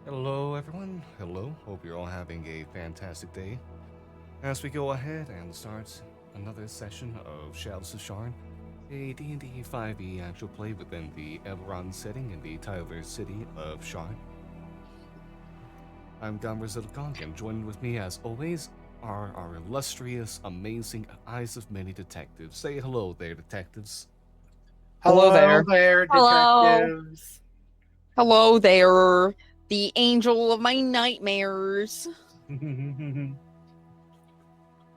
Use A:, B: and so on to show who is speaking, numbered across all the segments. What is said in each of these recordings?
A: Hello, everyone. Hello. Hope you're all having a fantastic day. As we go ahead and start another session of Shadows of Sharn, a D&D 5e actual play within the Elrond setting in the Tyler city of Sharn. I'm Gamrazilkong, and joining with me, as always, are our illustrious, amazing Eyes of Many detectives. Say hello there, detectives.
B: Hello there.
C: Hello.
B: Detectives.
C: Hello there, the angel of my nightmares.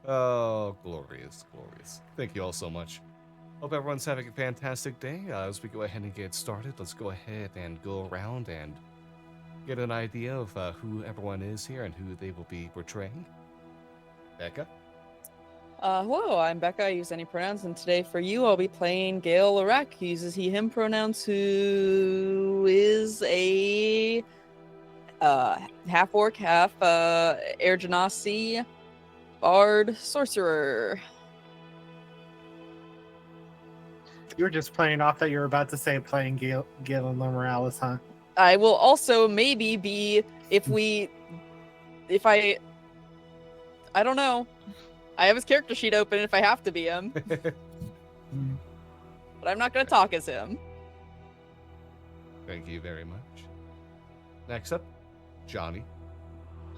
A: Oh, glorious, glorious. Thank you all so much. Hope everyone's having a fantastic day. As we go ahead and get started, let's go ahead and go around and get an idea of who everyone is here and who they will be portraying. Becca?
C: Hello, I'm Becca. I use any pronouns, and today for you, I'll be playing Gale Lorek. He uses he/him pronouns, who is a half orc, half Air Genasi bard sorcerer.
B: You were just playing off that you were about to say playing Galen Morales, huh?
C: I will also maybe be I don't know. I have his character sheet open if I have to be him, but I'm not going to talk as him.
A: Thank you very much. Next up, Johnny.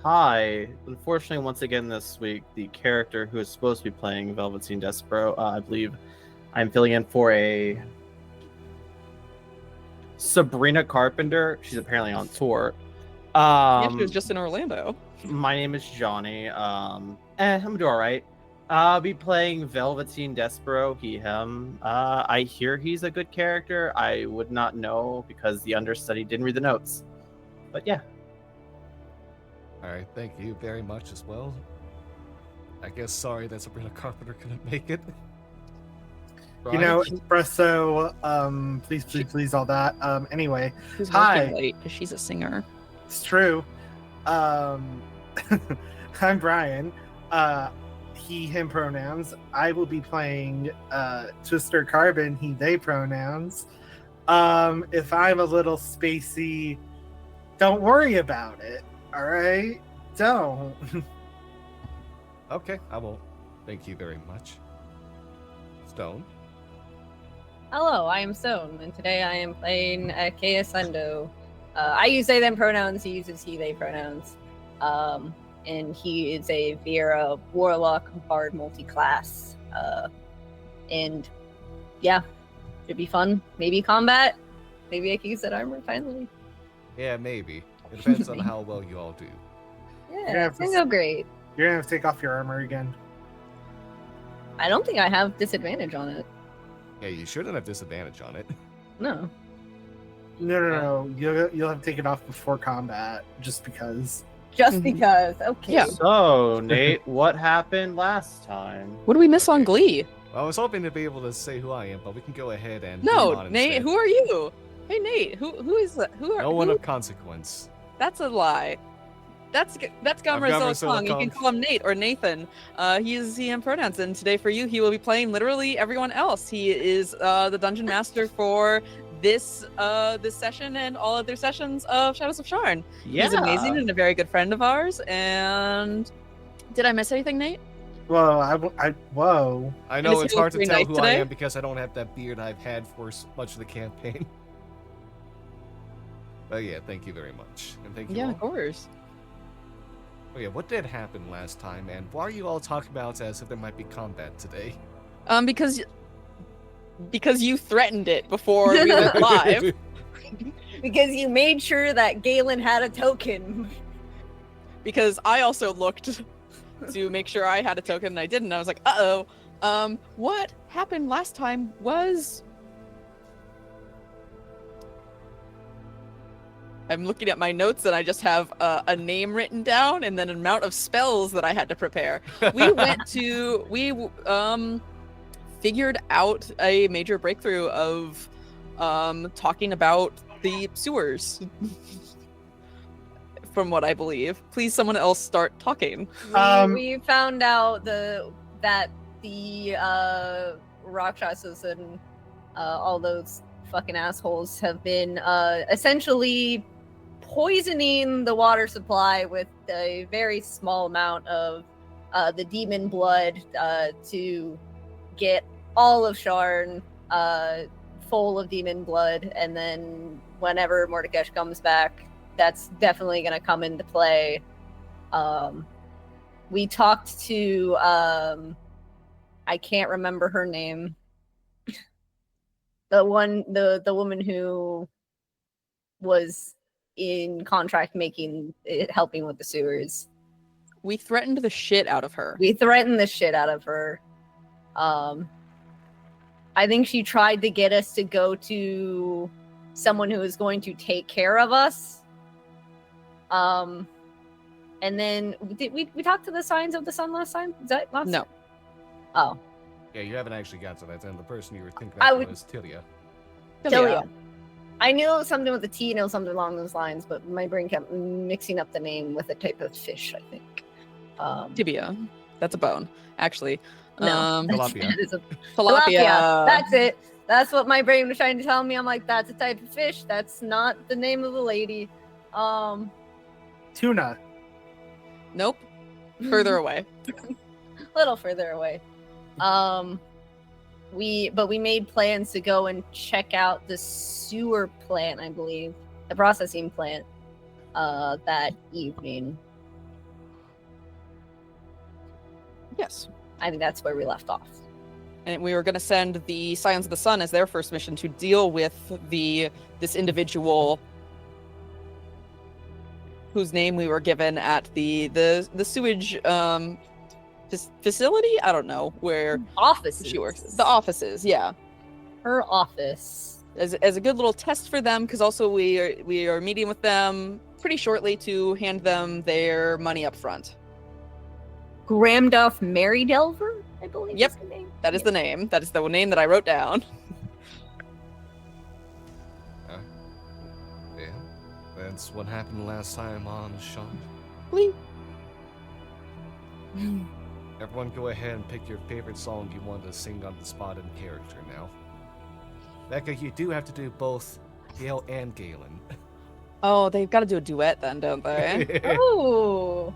D: Hi. Unfortunately, once again this week, the character who is supposed to be playing Velveteen Despero, I believe I'm filling in for a Sabrina Carpenter. She's apparently on tour.
C: Yeah, she was just in Orlando.
D: My name is Johnny. I'm doing all right. I'll be playing Velveteen Despero, he/him. I hear he's a good character. I would not know because the understudy didn't read the notes. But yeah.
A: All right, thank you very much as well. I guess sorry that Sabrina Carpenter couldn't make it.
B: You know, espresso, please, all that. Anyway,
C: She's
B: hi.
C: working late because she's a singer.
B: It's true. I'm Brian. He/him pronouns. I will be playing Twister Carbon, he/they pronouns. If I'm a little spacey, don't worry about it. All right? Don't.
A: Okay, I won't. Thank you very much. Stone.
E: Hello, I am Stone, and today I am playing Kea Sendo. I use they, them pronouns, he uses he, they pronouns. And he is a Vera Warlock Bard multi-class. And yeah, should be fun. Maybe combat. Maybe I can use that armor finally.
A: Yeah, maybe. It depends on how well you all do.
E: Yeah, it's gonna go great.
B: You're going to have to take off your armor again.
E: I don't think I have disadvantage on it.
A: Yeah, you shouldn't have disadvantage on it.
E: No.
B: No. You'll have to take it off before combat, just because.
E: Just because. Okay.
C: Yeah.
D: So, Nate, what happened last time?
C: What do we miss on Glee?
A: Well, I was hoping to be able to say who I am, but we can go ahead and move on
C: No, Nate,
A: instead.
C: who are you? Hey, Nate, who is that?
A: No one of consequence.
C: That's a lie. That's Gamrazilla Kong. You can call him Nate or Nathan. He uses he/him pronouns, and today for you, he will be playing literally everyone else. He is the dungeon master for this session and all other sessions of Shadows of Sharn.
D: Yeah.
C: He's amazing and a very good friend of ours. And did I miss anything, Nate?
B: Whoa, whoa.
A: I know
C: Is
A: it's
C: he
A: hard to
C: pretty
A: tell
C: nice
A: who
C: today?
A: I am because I don't have that beard I've had for much of the campaign. But yeah, thank you very much. And thank you
C: Yeah,
A: all.
C: of course.
A: Oh yeah, what did happen last time, and why are you all talking about it as if there might be combat today?
C: Because you threatened it before we went live.
E: Because you made sure that Galen had a token.
C: Because I also looked to make sure I had a token and I didn't. I was like, what happened last time was... I'm looking at my notes and I just have a name written down and then an amount of spells that I had to prepare. We figured out a major breakthrough of talking about the sewers. From what I believe. Please, someone else start talking.
E: We found out that the Rakshasas and all those fucking assholes have been essentially poisoning the water supply with a very small amount of the demon blood to get all of Sharn full of demon blood, and then whenever Mordekash comes back, that's definitely going to come into play. We talked to I can't remember her name. The woman who was in contract making helping with the sewers.
C: We threatened the shit out of her.
E: We threatened the shit out of her. I think she tried to get us to go to someone who was going to take care of us. And then did we talked to the Signs of the Sun last time? Is that last?
C: No.
E: Oh,
A: Yeah, you haven't actually got to that. And the person you were thinking
E: I
A: about
E: would-
A: was Tilia.
E: Tilia. I knew it was something with a T and it was something along those lines, but my brain kept mixing up the name with a type of fish, I think.
C: Tibia. That's a bone, actually.
E: No.
A: Tilapia.
E: That is a
C: Tilapia.
E: That's it. That's what my brain was trying to tell me. I'm like, that's a type of fish. That's not the name of the lady.
B: Tuna.
C: Nope. Further away.
E: A little further away. We made plans to go and check out the sewer plant, I believe, the processing plant, that evening.
C: Yes.
E: I think that's where we left off.
C: And we were going to send the Scions of the Sun as their first mission to deal with this individual whose name we were given at the sewage facility. I don't know where
E: Offices.
C: she works. The offices, yeah.
E: Her office.
C: As a good little test for them, because also we are meeting with them pretty shortly to hand them their money up front.
E: Gramduff Mary Delver, I believe.
C: Yep.
E: Is the name.
C: That is the name. That is the name that I wrote down.
A: Yeah, that's what happened last time on Sharn.
C: Bleep.
A: Everyone go ahead and pick your favorite song you want to sing on the spot in character now. Becca, you do have to do both Gale and Galen.
C: Oh, they've got to do a duet then, don't they?
E: Oh.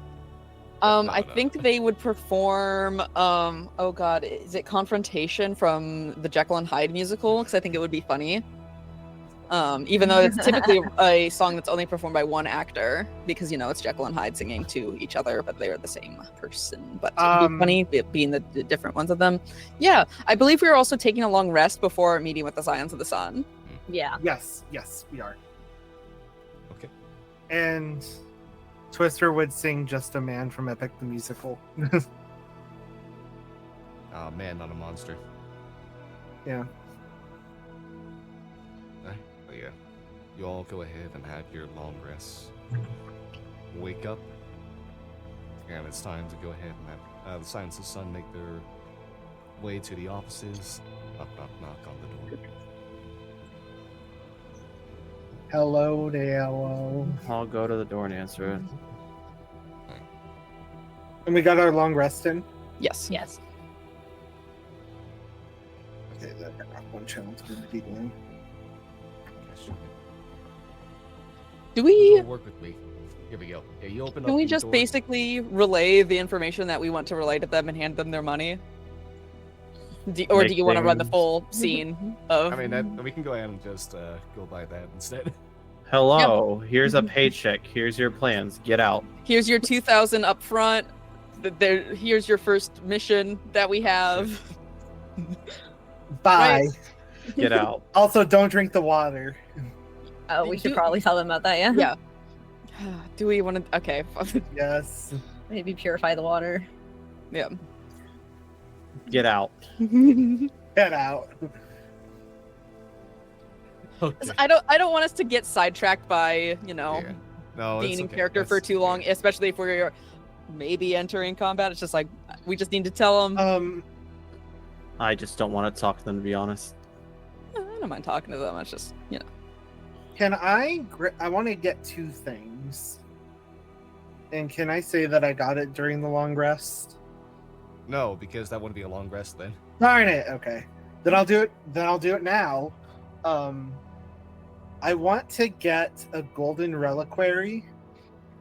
C: I think they would perform, oh god, is it Confrontation from the Jekyll and Hyde musical? Because I think it would be funny. Even though it's typically a song that's only performed by one actor, because, it's Jekyll and Hyde singing to each other, but they're the same person. But it'd be funny being the different ones of them. Yeah, I believe we were also taking a long rest before meeting with the Scions of the Sun.
E: Yeah.
B: Yes, we are.
A: Okay.
B: And Twister would sing Just a Man from Epic the Musical.
A: Oh, man, not a monster.
B: Yeah.
A: But yeah, you all go ahead and have your long rest. Wake up, and it's time to go ahead and have the Scions of the Sun make their way to the offices. Knock, knock, knock on the door.
B: Hello there, hello.
D: I'll go to the door and answer it.
B: And we got our long rest in.
C: Yes.
E: Yes.
B: Okay, then I got one channel to be doing.
C: Do we...
A: Work with me. Here we go. Yeah, you open up
C: Can we
A: the
C: just
A: door.
C: basically relay the information that we want to relay to them and hand them their money? Or do
D: Make
C: you want to run the
D: things-
C: full scene of...
A: I mean, we can go ahead and just go by that instead.
D: Hello, here's a paycheck. Here's your plans. Get out.
C: Here's your 2,000 up front. Here's your first mission that we have.
B: Bye.
C: Right.
D: Get out.
B: Also, don't drink the water.
E: Oh, we should probably tell them about that, yeah?
C: Yeah. Do we want to... Okay.
B: Yes.
E: Maybe purify the water.
C: Yeah.
D: Get out.
B: Get out.
A: Okay.
C: I don't want us to get sidetracked by,
A: Yeah. No,
C: being
A: it's
C: in
A: okay.
C: character for
A: That's-
C: too long, especially if we're maybe entering combat. It's just like, we just need to tell them.
D: I just don't want to talk to them, to be honest.
C: I don't mind talking to them. It's just,
B: Can I want to get two things. And can I say that I got it during the long rest?
A: No, because that wouldn't be a long rest then.
B: Darn it. Okay. Then I'll do it now. I want to get a golden reliquary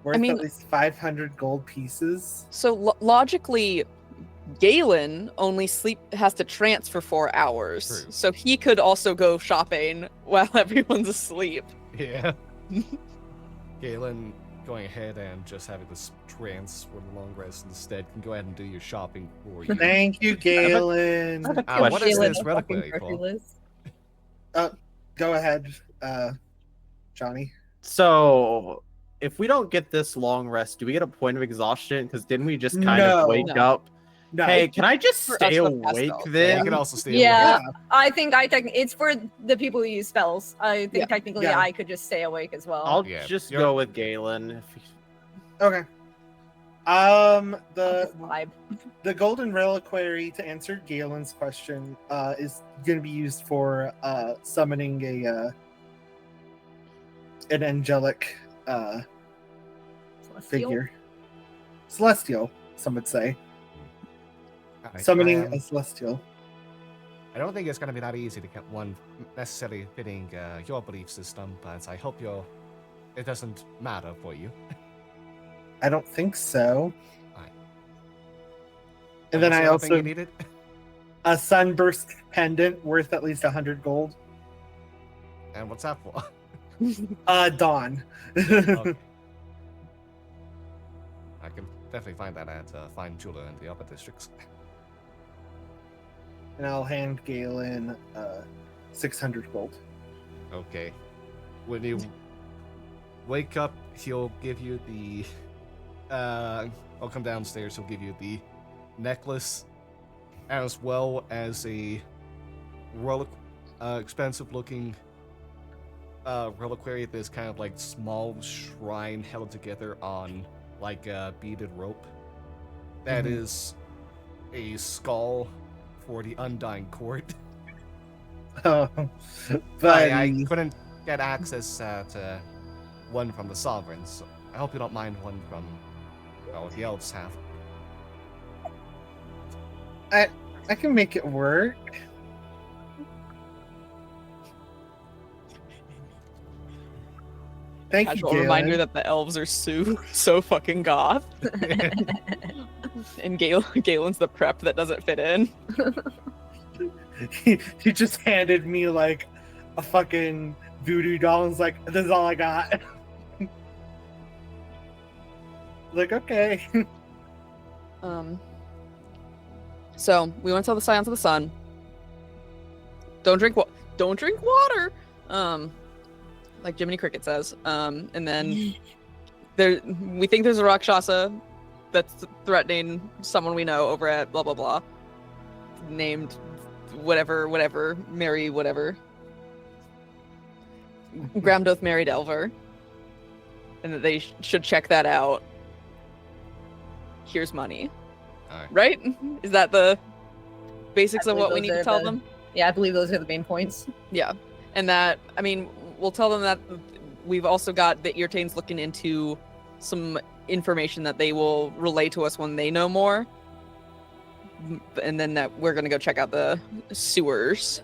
B: worth
C: mean-
B: at least 500 gold pieces.
C: So logically, Galen only has to trance for 4 hours,
A: True.
C: so he could also go shopping while everyone's asleep.
A: Yeah. Galen going ahead and just having this trance for the long rest instead can go ahead and do your shopping for you.
B: Thank you, Galen.
D: I have a
A: What is
D: question.
A: this reliquary
E: Fucking
A: for?
E: Hercules.
B: Go ahead, Johnny.
D: So, if we don't get this long rest, do we get a point of exhaustion? Because didn't we just kind
B: No.
D: of wake
C: No.
D: up?
B: No.
D: Hey, can I just
C: For us
D: stay
C: to cast
D: awake
C: spells,
A: Yeah,
D: then?
A: you can also stay
E: Yeah.
A: awake.
E: I think it's for the people who use spells. I think
C: Yeah.
E: technically
B: Yeah.
E: I could just stay awake as well.
D: I'll
A: Yeah,
D: just
A: you're-
D: go with Galen.
B: Okay.
E: I'll
B: The
E: just vibe.
B: the golden reliquary, to answer Galen's question, is going to be used for summoning an angelic
E: Celestial?
B: figure, celestial. Some would say
A: Alright,
B: summoning a celestial.
A: I don't think it's going to be that easy to get one necessarily fitting your belief system, but I hope it doesn't matter for you.
B: I don't think so.
A: Alright.
B: And then
A: What's
B: I
A: the other thing
B: also
A: you needed?
B: a sunburst pendant worth at least 100 gold.
A: And what's that for?
B: Dawn.
A: Okay. I can definitely find that at Fine Jeweler in the upper districts.
B: And I'll hand Galen 600 gold.
A: Okay. When you wake up, he'll give you the. I'll come downstairs. He'll give you the necklace, as well as a expensive-looking reliquary. This kind of like small shrine held together on like a beaded rope. That
B: Mhm.
A: is a skull for the Undying Court.
B: Oh,
A: I
B: but
A: couldn't get access to one from the Sovereigns, so I hope you don't mind one from the elves have.
B: I can make it work. Thank you,
C: Casual
B: Galen.
C: reminder that the elves are so fucking goth. And Galen's the prep that doesn't fit in.
B: he just handed me like a fucking voodoo doll and was like, this is all I got. Like, okay.
C: So we went to the Scions of the Sun. Don't drink water. Like Jiminy Cricket says. And then we think there's a Rakshasa that's threatening someone we know over at blah blah blah. Named whatever, Mary whatever. Gramdoth Mary Delver. And that they should check that out. Here's money.
A: Alright.
C: Right? Is that the basics
E: I
C: of what we
E: believe
C: need
E: those
C: to
E: are
C: tell
E: the-
C: them?
E: Yeah, I believe those are the main points.
C: Yeah. And that, I mean, we'll tell them that we've also got the Eartanes looking into some information that they will relay to us when they know more. And then that we're going to go check out the sewers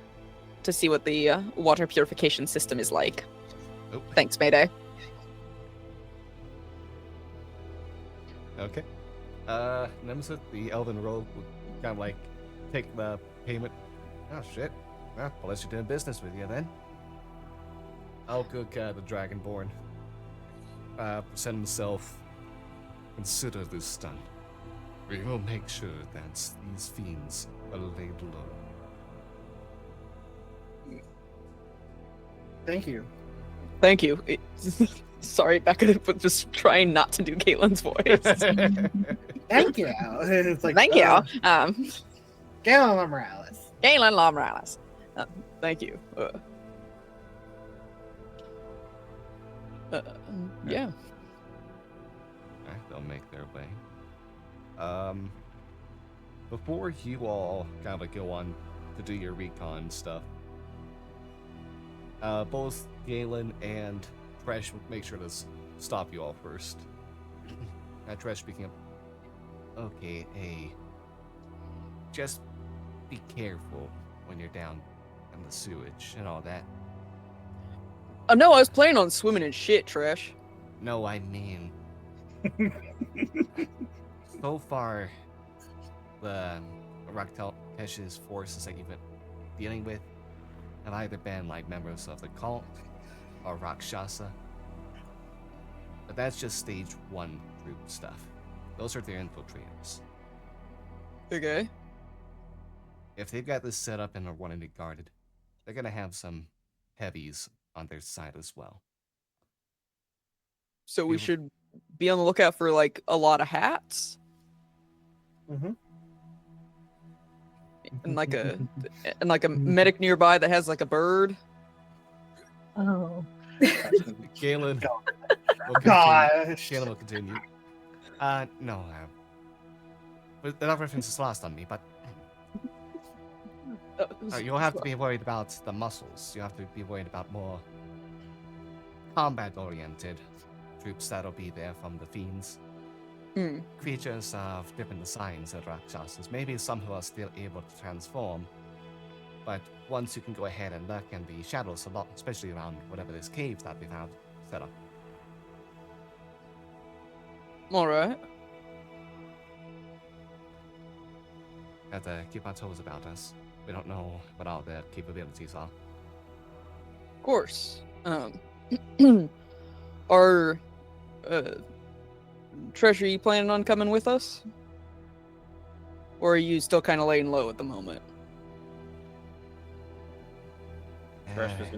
C: to see what the water purification system is like.
A: Oh,
C: Thanks, Mayday.
A: okay. Nemesis, the Elven Rogue, would kind of like take the payment. Oh shit. Well, unless you're doing business with you then. I'll cook the Dragonborn. Present himself. Consider this done. We will make sure that these fiends are laid low.
B: Thank you.
C: Thank you. Sorry, Becca, but just trying not to do Caitlin's voice.
B: Thank you. It's like,
C: Thank you.
B: Galen Morales.
C: Galen Law Morales. Thank you. Yeah.
A: Alright, they'll make their way. Before you all kind of like go on to do your recon stuff, both Galen and Tresh will make sure to stop you all first. Tresh speaking up. Okay, hey. Just be careful when you're down in the sewage and all that.
C: Oh no, I was planning on swimming in shit, Trash.
A: No, I mean, so far, the Rakesh's forces that you've been dealing with have either been like members of the cult or Rakshasa. But that's just stage 1 troop stuff. Those are their infiltrators.
C: Okay.
A: If they've got this set up and are wanting it guarded, they're gonna have some heavies on their side as well.
C: So we
A: You-
C: should be on the lookout for like a lot of hats
B: Mm-hmm.
C: and like a medic nearby that has like a bird.
E: Oh.
A: Galen
B: God.
A: will continue.
B: Gosh.
A: Galen will continue. No, but that reference is lost on me, but you don't have to be worried about the muscles. You have to be worried about more combat-oriented troops that'll be there from the fiends.
C: Hmm.
A: Creatures of different designs at Rakshasas. Maybe some who are still able to transform. But once you can go ahead and lurk in the shadows a lot, especially around whatever this cave that we found set up.
C: All right.
A: Got to keep our toes about us. We don't know what all their capabilities are.
C: Of course. Are Treasure, you planning on coming with us? Or are you still kind of laying low at the moment?
D: Tresh was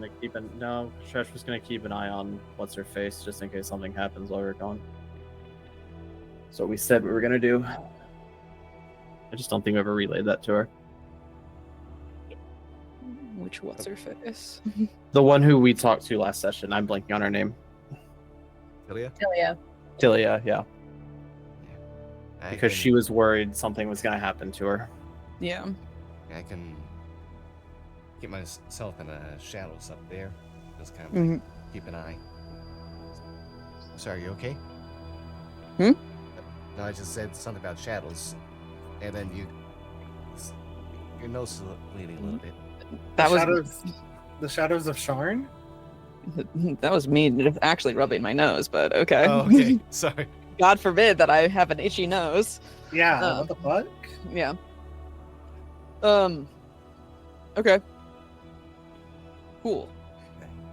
D: gonna keep an eye on what's her face just in case something happens while we're gone. So we said we were gonna do. I just don't think we ever relayed that to her.
C: Which what's her face?
D: The one who we talked to last session. I'm blanking on her name.
A: Ilya?
E: Tilia.
D: Tilia, yeah.
A: I
D: Because
A: can-
D: she was worried something was gonna happen to her.
C: Yeah.
A: I can keep myself in the shadows up there. Just kind of
C: Mhm.
A: keep an eye. Sorry, you okay?
C: Hmm?
A: No, I just said something about shadows, and then your nose is bleeding a little bit.
C: That was
B: The shadows of Sharn?
C: that was me actually rubbing my nose, but okay.
A: Oh, okay. Sorry.
C: God forbid that I have an itchy nose.
B: Yeah, what the fuck?
C: Yeah. Okay. Cool.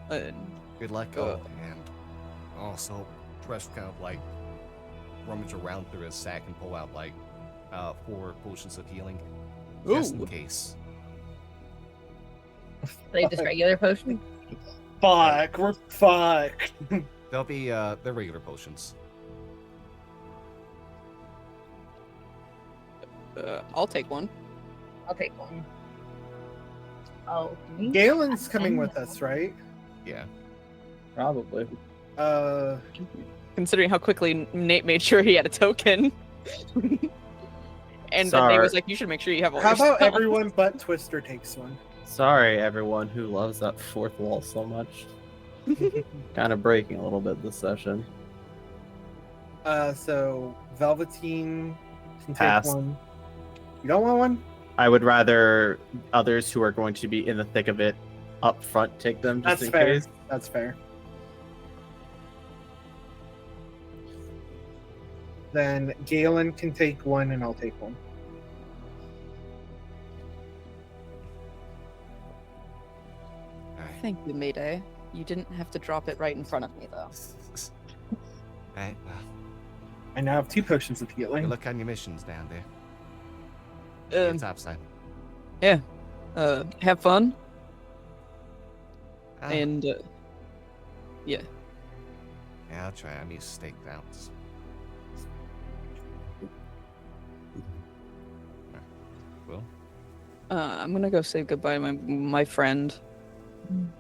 A: Good luck. And also, Tresh kind of like rummage around through his sack and pull out like 4 potions of healing, just in
C: Ooh.
A: case.
E: They just regular potion.
B: Fuck, we're fucked.
A: They'll be they're regular potions.
C: I'll take one.
E: I'll take one. Oh,
B: Galen's coming with us, right?
A: Yeah.
D: Probably.
C: Considering how quickly Nate made sure he had a token. And then Nate
D: Sorry.
C: was like, you should make sure you have all
B: How
C: your
B: about
C: spells."
B: everyone but Twister takes one?
D: Sorry, everyone who loves that fourth wall so much. Kind of breaking a little bit this session.
B: So Velveteen can take
D: Pass.
B: one. You don't want one?
D: I would rather others who are going to be in the thick of it up front take them just
B: That's
D: in
B: fair.
D: case.
B: That's fair. Then Galen can take one, and I'll take one.
A: Alright.
C: Thank you, Mayday. You didn't have to drop it right in front of me, though.
A: Alright, well,
B: I now have 2 potions of
A: good
B: healing.
A: luck on your missions down there. Topside.
C: Have fun,
A: Ah,
C: and
A: yeah, I'll try. I'm used to steak rounds. Well,
C: I'm gonna go say goodbye to my friend.
D: I'm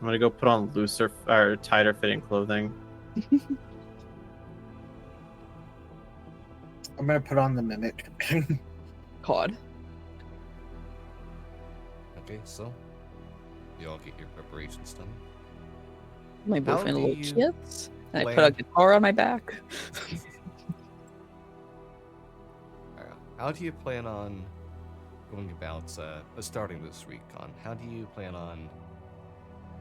D: gonna go put on looser or tighter fitting clothing.
B: I'm gonna put on the mimic.
C: COD.
A: okay, so you all get your preparations done.
C: My
A: How
C: boyfriend
A: do
C: little
A: you
C: chips. And I put a
A: plan-
C: guitar on my back.
A: How do you plan on going about starting this recon? How do you plan on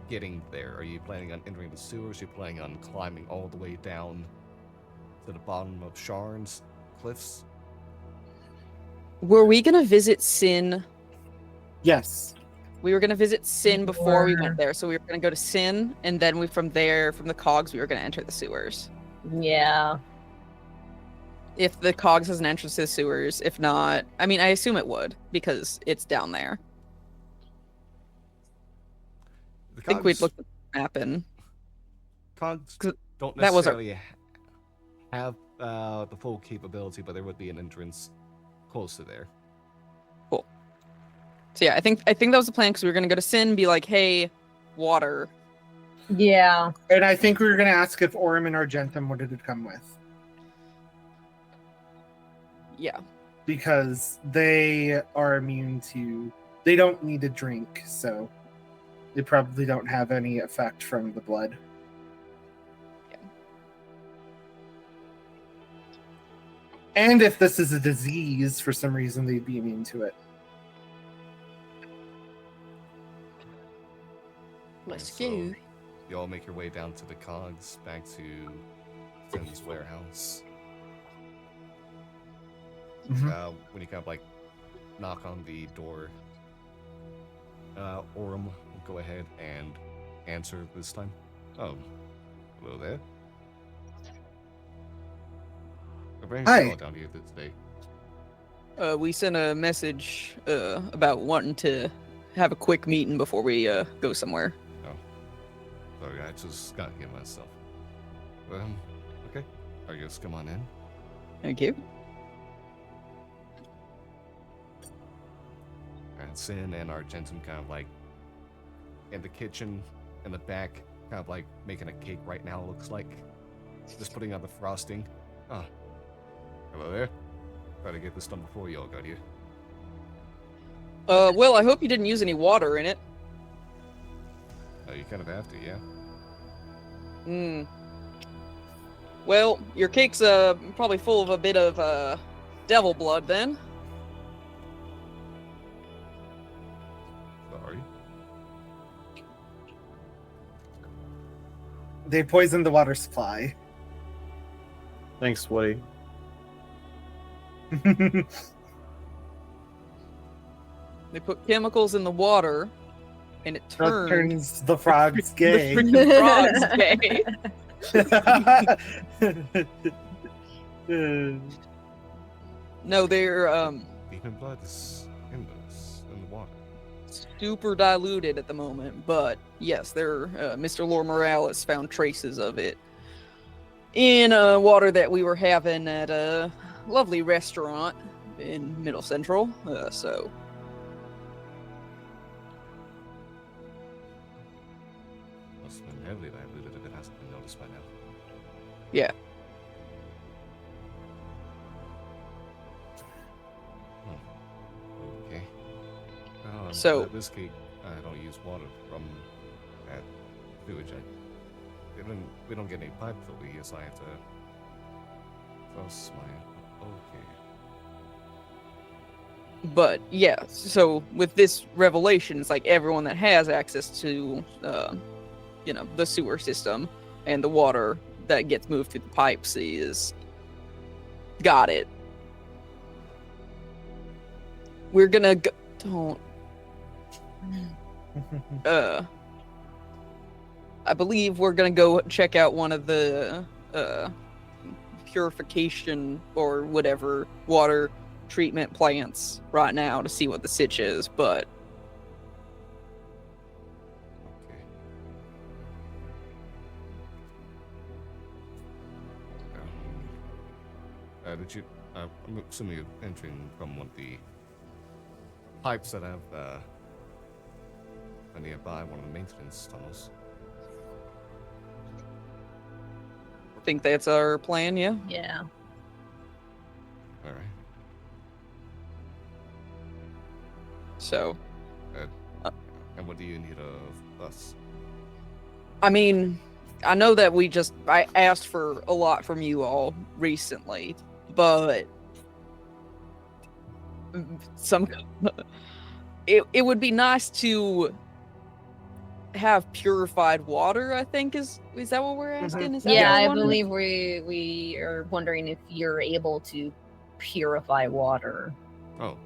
A: getting there? Are you planning on entering the sewers? Are you planning on climbing all the way down to the bottom of Sharn's cliffs?
C: Were we gonna visit Sin?
B: Yes.
C: We were gonna visit Sin before we
B: Or-
C: went there, so we were gonna go to Sin, and then from the cogs, we were gonna enter the sewers.
E: Yeah.
C: If the cogs has an entrance to the sewers, if not, I mean, I assume it would because it's down there.
A: The
C: I think we'd
A: cogs,
C: look at the map and
A: cogs
C: 'cause
A: don't
C: that was our-
A: necessarily have the full capability, but there would be an entrance close to there.
C: so yeah, I think that was the plan because we were gonna go to Sin, be like, hey, water.
E: Yeah.
B: And I think we were going to ask if Orem and Argentum wanted to come with.
C: Yeah.
B: Because they are immune to... They don't need to drink, so... They probably don't have any effect from the blood.
C: Yeah.
B: And if this is a disease, for some reason, they'd be immune to it.
C: Let's
A: So,
C: go.
A: you all make your way down to the cogs, back to Finn's warehouse.
B: Mhm.
A: When you kind of like knock on the door, Orem will go ahead and answer this time. Oh, hello there. I bring
B: Hi.
A: you all down here today.
C: We sent a message about wanting to have a quick meeting before we go somewhere.
A: Sorry, I just got here myself. Okay. I guess come on in.
C: Thank you.
A: And Sin and Argentum kind of like in the kitchen in the back, kind of like making a cake right now, looks like. Just putting on the frosting. Ah. Hello there. Try to get this done before you all got here.
C: Well, I hope you didn't use any water in it.
A: You kind of have to, yeah.
C: Hmm. Well, your cake's probably full of a bit of devil blood then.
A: Sorry.
B: They poisoned the water supply.
D: Thanks, Woody.
C: They put chemicals in the water, and it
B: That
C: turned
B: turns the frogs gay.
C: the freaking frogs gay. No, they're
A: Demon blood is in the water.
C: super diluted at the moment, but yes, they're Mr. Lord Morales found traces of it in water that we were having at a lovely restaurant in Middle Central. So
A: Must have been heavily diluted if it hasn't been noticed by now.
C: yeah,
A: Okay.
C: So-
A: this cake, I don't use water from that sewage. We don't get any pipes over here, so I have to cross my. Okay.
C: but yeah. So with this revelation, it's like everyone that has access to, the sewer system and the water that gets moved through the pipes is got it. We're gonna go. Don't. I believe we're gonna go check out one of the purification or whatever water treatment plants right now to see what the sitch is, but
A: Okay. Did you? I'm assuming you're entering from one of the pipes that have nearby one of the maintenance tunnels.
C: I think that's our plan, yeah.
E: Yeah.
A: All right.
C: So,
A: And what do you need of us?
C: I mean, I know that I asked for a lot from you all recently, but it would be nice to have purified water, I think is that what we're asking? Is that
E: Yeah,
C: what
E: I
C: we're wondering?
E: believe we are wondering if you're able to purify water.
A: Oh,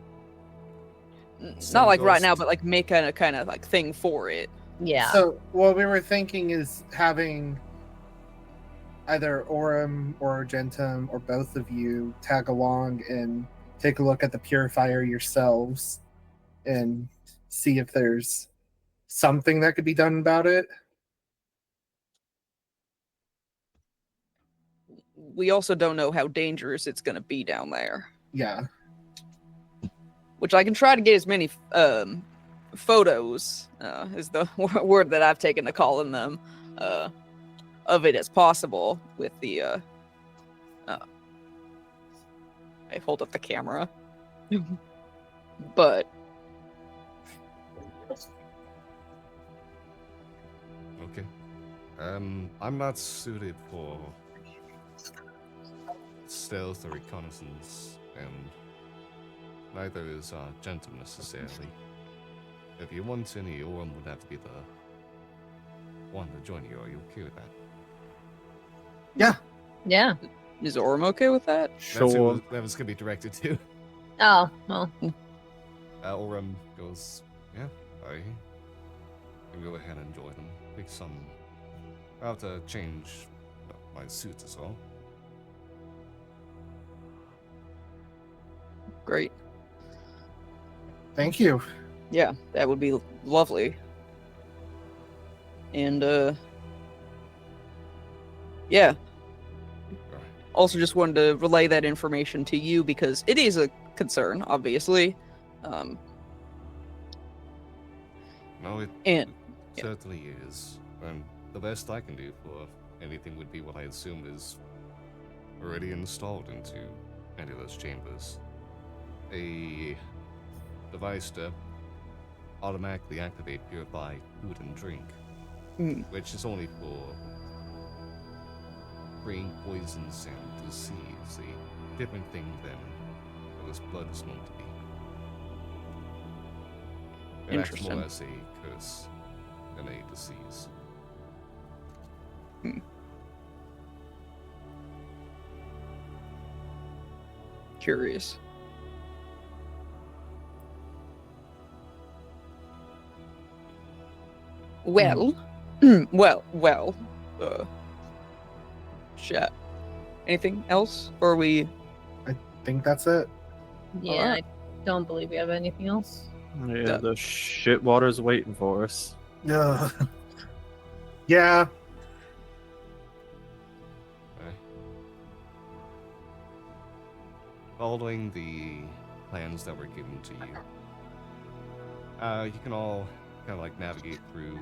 C: Not like right now,
A: Ghost.
C: but like make a kind of like thing for it.
E: Yeah.
B: So what we were thinking is having either Orem or Argentum or both of you tag along and take a look at the purifier yourselves and see if there's something that could be done about it.
C: We also don't know how dangerous it's going to be down there.
B: Yeah.
C: Which I can try to get as many photos, is the word that I've taken to calling them, of it as possible with the. I hold up the camera, but
A: Okay. I'm not suited for stealth or reconnaissance, and neither is Gentle necessarily. If you want any, Orem would have to be the one to join you. Are you okay with that?
E: Yeah.
C: is Orem okay with that?
A: That's who
D: Sure.
A: that was gonna be directed to.
E: Oh, well.
A: Orem goes, yeah, I can go ahead and join them. Pick some. I'll have to change my suit as well.
C: Great.
B: Thank you.
C: Yeah, that would be lovely. And yeah.
A: Alright.
C: Also, just wanted to relay that information to you because it is a concern, obviously.
A: No, it
C: And yeah.
A: certainly is. And the best I can do for anything would be what I assume is already installed into any of those chambers. A device to automatically activate purify food and drink, which is only for freeing poisons and disease, a different thing than what this blood is known to be. It acts more
C: Interesting.
A: as a curse than a disease.
C: Curious. Well, well. Chat. Anything else? Or are we?
B: I think that's it.
E: Yeah,
C: Alright.
E: I don't believe we have anything else.
D: Yeah, the shit water's waiting for us.
B: Ugh. Yeah.
A: Okay. Following the plans that were given to you, you can all kind of like navigate through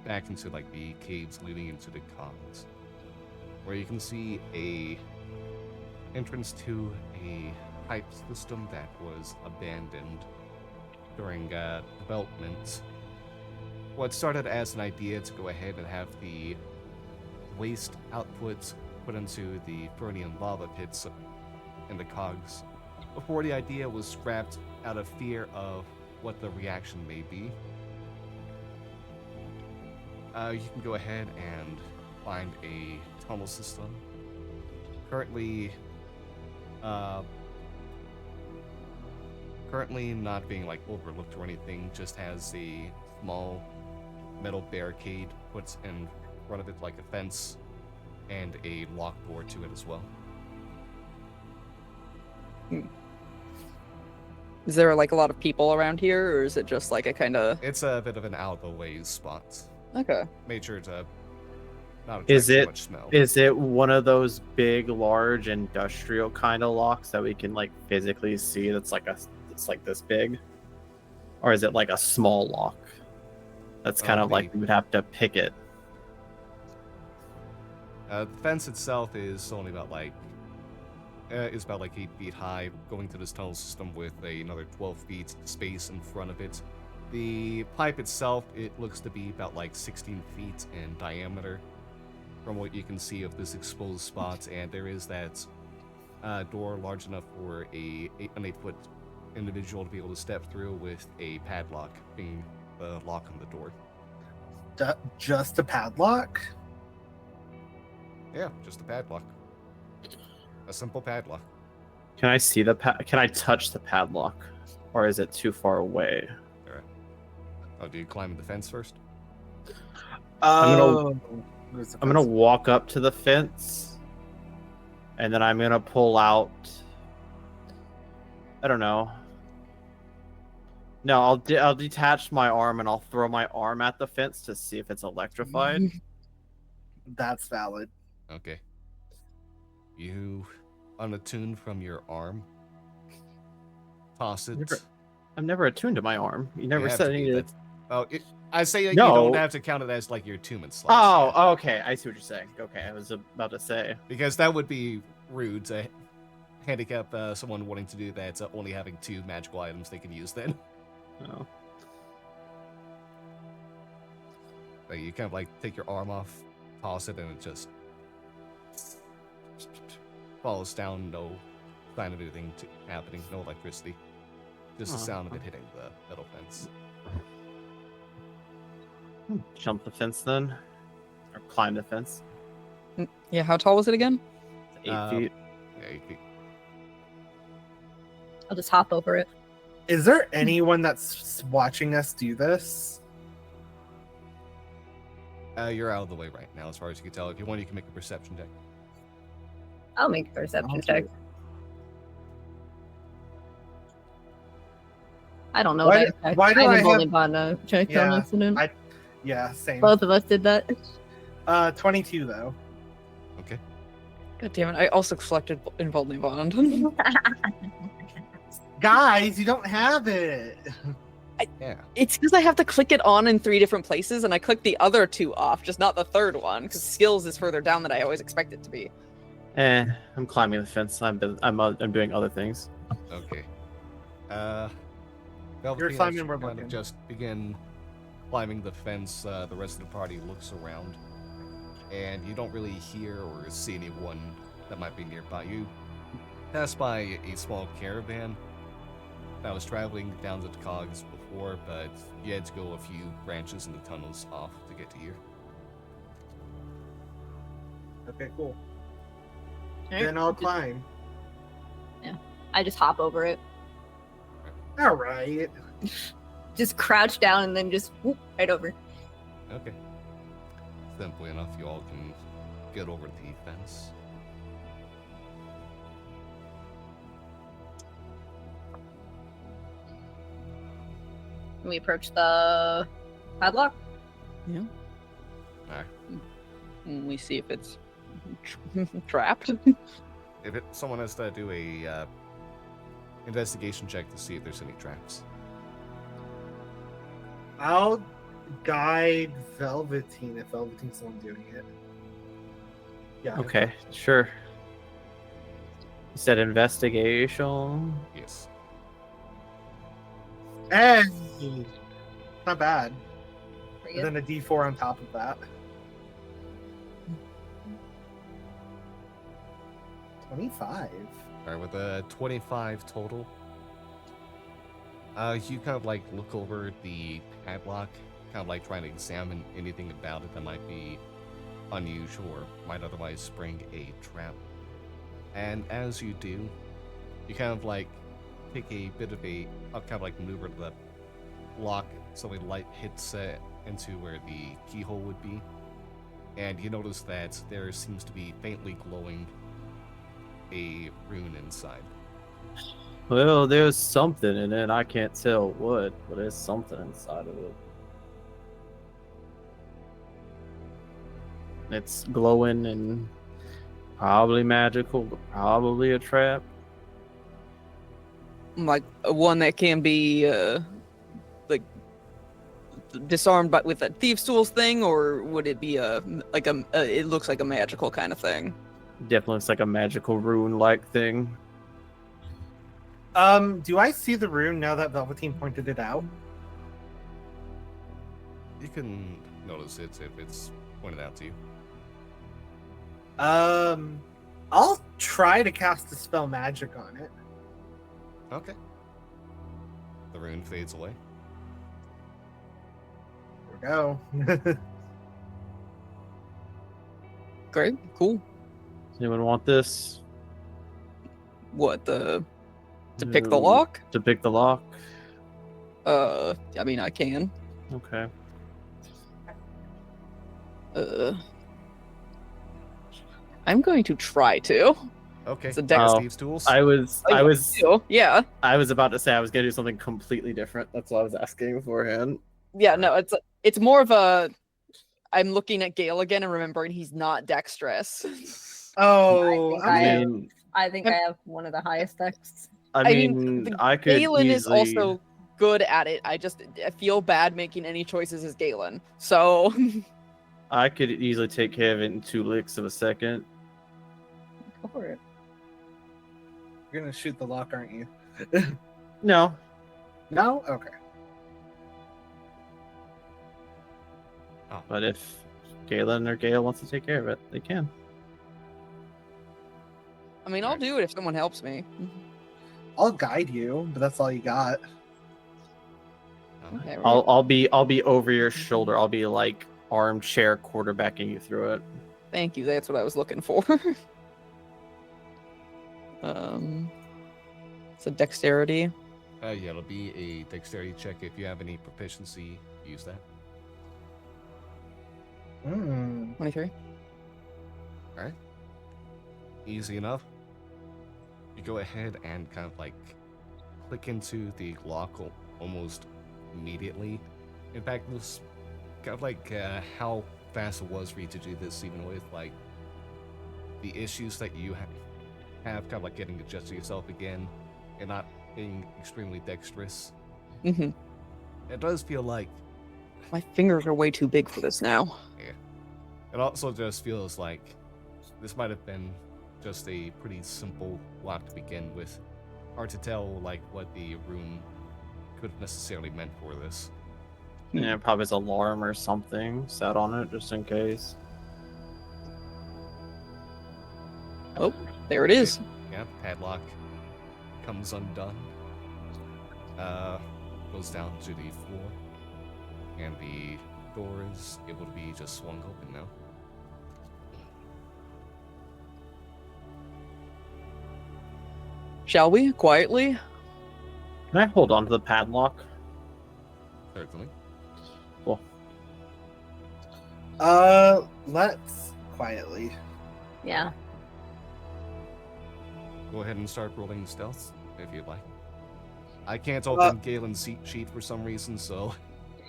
A: back into like the caves leading into the cogs, where you can see a entrance to a pipe system that was abandoned during development. What started as an idea to go ahead and have the waste output put into the Fernian lava pits in the cogs, before the idea was scrapped out of fear of what the reaction may be. You can go ahead and find a tunnel system. Currently not being like overlooked or anything, just has a small metal barricade put in front of it like a fence, and a lock door to it as well.
C: Is there like a lot of people around here, or is it just like a kind of?
A: It's a bit of an out of the way spot.
C: Okay.
A: Made sure to not attract
D: Is
A: too
D: it-
A: much smell.
D: Is it one of those big, large, industrial kind of locks that we can like physically see? It's like this big, or is it like a small lock? That's kind of like we would have to pick it.
A: The fence itself is only about like 8 feet high, going to this tunnel system with another 12 feet space in front of it. The pipe itself, it looks to be about like 16 feet in diameter, from what you can see of this exposed spot, and there is that door large enough for an 8-foot individual to be able to step through, with a padlock being the lock on the door.
B: Just a padlock?
A: Yeah, just a padlock. A simple padlock.
D: Can I see the Can I touch the padlock, or is it too far away?
A: All right. Oh, do you climb the fence first?
D: I'm gonna walk up to the fence, and then I'm gonna pull out. I don't know. No, I'll detach my arm and I'll throw my arm at the fence to see if it's electrified.
B: That's valid.
A: Okay. You unattuned from your arm. Toss it.
D: I'm never attuned to my arm. You never
A: have
D: said
A: to be.
D: anything.
A: Oh, I say that
D: No.
A: you don't have to count it as like your attunement slots.
D: Oh, okay. I see what you're saying. Okay, I was about to say.
A: Because that would be rude to handicap someone wanting to do that, only having 2 magical items they can use then.
D: Oh.
A: Like, you kind of like take your arm off, toss it, and it just falls down. No sign of anything happening. No electricity. Just the sound of it hitting the metal fence.
D: Jump the fence then, or climb the fence.
C: Yeah, how tall was it again?
D: 8 feet.
A: Yeah, 8 feet.
E: I'll just hop over it.
B: Is there anyone that's watching us do this?
A: You're out of the way right now, as far as you can tell. If you want, you can make a perception check.
E: I'll make a perception check. I don't know.
B: Why-
E: that
B: why do I
E: haven't
B: have-
E: only gone a check on
B: Yeah,
E: accident.
B: Yeah, same.
E: Both of us did that.
B: 22 though.
A: Okay.
C: God damn it! I also selected Involving Bond.
B: Guys, you don't have it.
A: Yeah.
C: It's because I have to click it on in 3 different places, and I clicked the other 2 off, just not the third one, because skills is further down than I always expect it to be.
D: I'm climbing the fence. I'm doing other things.
A: Okay.
B: You're
A: Velveteen,
B: climbing,
A: as you
B: we're
A: kind of
B: looking.
A: just begin climbing the fence. The rest of the party looks around, and you don't really hear or see anyone that might be nearby. You pass by a small caravan that was traveling down the cogs before, but you had to go a few branches in the tunnels off to get to here.
B: Okay, cool.
E: Alright.
B: Then I'll climb.
E: I just hop over it.
B: All right.
E: Just crouch down and then just whoop, right over.
A: Okay. Simply enough, you all can get over the fence.
E: And we approach the padlock.
A: Alright.
C: And we see if it's trapped.
A: If someone has to do a investigation check to see if there's any traps.
B: I'll guide Velveteen if Velveteen's the one doing it. Yeah.
D: Okay, sure. You said investigation.
A: Yes.
B: Hey! Not bad.
E: Pretty
B: And
E: good.
B: then a D4 on top of that. 25.
A: Alright, with a 25 total, you kind of like look over the padlock, kind of like trying to examine anything about it that might be unusual or might otherwise spring a trap. And as you do, you kind of like take a bit of kind of like maneuver the lock so the light hits into where the keyhole would be. And you notice that there seems to be faintly glowing a rune inside.
D: Well, there's something in it. I can't tell what, but there's something inside of it. It's glowing and probably magical, but probably a trap.
C: Like one that can be like disarmed but with a thieves tools thing, or would it be it looks like a magical kind of thing?
D: Definitely looks like a magical rune-like thing.
B: Do I see the rune now that Velveteen pointed it out?
A: You can notice it if it's pointed out to you.
B: I'll try to cast a spell magic on it.
A: Okay. The rune fades away.
B: There go.
C: Great, cool.
D: Does anyone want this?
C: What to pick the
D: Ooh,
C: lock?
D: To pick the lock.
C: I mean I can.
D: Okay.
C: I'm going to try to.
A: Okay.
C: It's a dex
D: Oh,
A: Steve's tools.
D: I was
C: Yeah.
D: about to say I was gonna do something completely different. That's what I was asking beforehand.
C: Yeah, no, it's more of a I'm looking at Gale again and remembering he's not dexterous.
B: Oh,
E: I
B: okay.
E: am- I think I have one of the highest decks.
D: I mean, I could
C: Galen is
D: easily.
C: also good at it. I feel bad making any choices as Galen. So
D: I could easily take care of it in 2 licks of a second.
E: Go for it.
B: You're gonna shoot the lock, aren't you?
D: No,
B: No? Okay.
D: but if Galen or Gale wants to take care of it, they can.
C: I mean I'll do it if someone helps me.
B: I'll guide you, but that's all you got.
C: Okay, right.
D: I'll be over your shoulder. I'll be like armchair quarterbacking you through it.
C: Thank you. That's what I was looking for. It's a dexterity.
A: Yeah, it'll be a dexterity check. If you have any proficiency, use that.
C: 23.
A: All right. Easy enough. You go ahead and kind of like click into the lock almost immediately. In fact, it was kind of like how fast it was for you to do this, even with like the issues that you have kind of like getting adjusted to yourself again and not being extremely dexterous.
C: Mm-hmm.
A: It does feel like
C: My fingers are way too big for this now.
A: it also just feels like this might have been just a pretty simple lock to begin with. Hard to tell like what the room could have necessarily meant for this.
D: Yeah, probably his alarm or something set on it just in case.
C: Oh, there it is.
A: Yeah, padlock comes undone. Goes down to the floor. And the door is able to be just swung open now.
C: Shall we? Quietly?
D: Can I hold on to the padlock?
A: Certainly.
D: Cool.
B: Let's quietly.
E: Yeah.
A: Go ahead and start rolling stealth if you'd like. I can't open Galen's sheet for some reason, so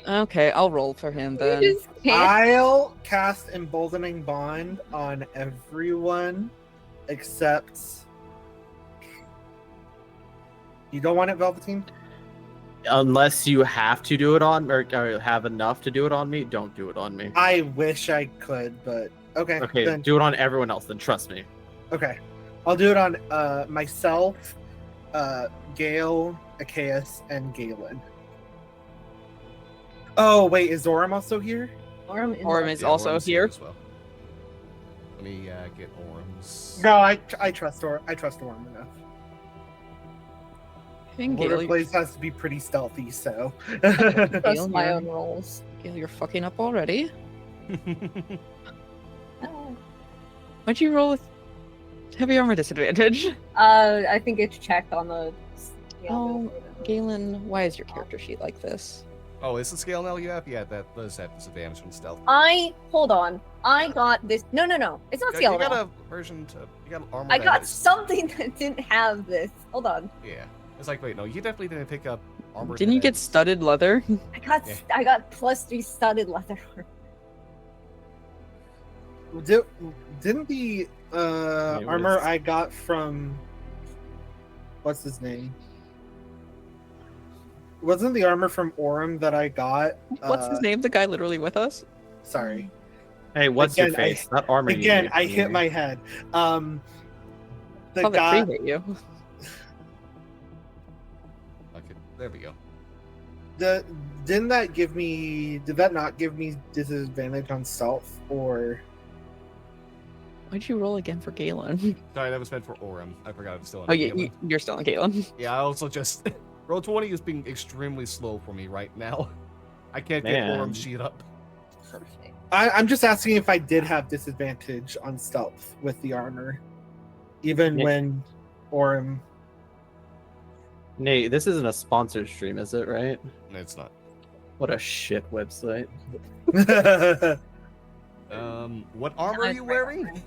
C: Okay, I'll roll for him then.
E: You just can't.
B: I'll cast Emboldening Bond on everyone except. You don't want it, Velveteen?
D: Unless you have to do it on, or have enough to do it on me, don't do it on me.
B: I wish I could, but okay.
D: Okay,
B: Then,
D: do it on everyone else, then trust me.
B: okay. I'll do it on myself, Gale, Achaeus, and Galen. Oh, wait, is Zoram also here?
E: Orm
C: is
A: yeah,
C: also
A: Orm's
C: here.
A: as well. Let me get Orm's.
B: No, I trust Orm enough.
C: And
B: Border
C: Gale,
B: Blaze has to be pretty stealthy, so.
E: Trust my own rolls.
C: Gale, you're fucking up already.
E: Oh.
C: Why'd you roll with heavy armor disadvantage?
E: I think it's checked on the.
C: Oh, Galen, why is your character sheet like this?
A: Oh, is the scale now you have? Yeah, that does have disadvantage on stealth.
E: Hold on. I got this. No. It's not
A: You
E: scale.
A: got a version to. You got armor.
E: I
A: that
E: got
A: is-
E: something that didn't have this. Hold on.
A: Yeah. It's like, wait, no, you definitely didn't pick up armor.
C: Didn't you
A: that
C: get
A: has-
C: studded leather?
A: Yeah.
E: I got +3 studded leather.
B: Didn't the
D: It
B: armor
D: was-
B: I got from what's his name? Wasn't the armor from Orem that I got?
C: What's his name? The guy literally with us?
B: Sorry.
D: Hey, what's your
B: Again,
D: face? That armor. you
B: Again,
D: gave
B: I
D: me.
B: hit my head. The
C: Oh, that
B: guy.
C: tree hit you.
A: Okay, there we go.
B: Did that not give me disadvantage on stealth or?
C: Why'd you roll again for Galen?
A: Sorry, that was meant for Orem. I forgot I'm still on
C: Oh, yeah,
A: Galen.
C: you're still on Galen.
A: Yeah, I also just roll 20 is being extremely slow for me right now. I can't get
D: Man.
A: Orm's sheet up.
E: Perfect.
B: I'm just asking if I did have disadvantage on stealth with the armor, even
D: Yeah.
B: when Orem.
D: Nate, this isn't a sponsored stream, is it? Right?
A: No, it's not.
D: What a shit website.
A: What armor are you wearing?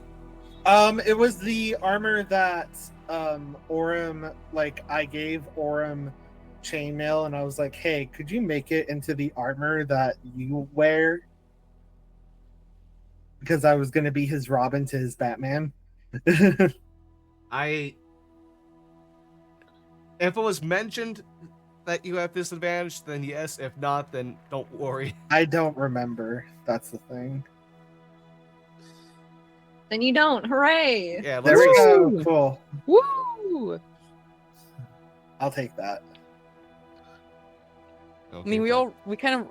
B: It was the armor that Orem, like I gave Orem chainmail, and I was like, "Hey, could you make it into the armor that you wear?" Because I was gonna be his Robin to his Batman.
A: If it was mentioned that you have disadvantage, then yes. If not, then don't worry.
B: I don't remember. That's the thing.
E: Then you don't. Hooray!
A: Yeah,
B: There
A: let's
B: we
A: just,
B: go. Cool.
C: Woo!
B: I'll take that.
C: I mean, we kind of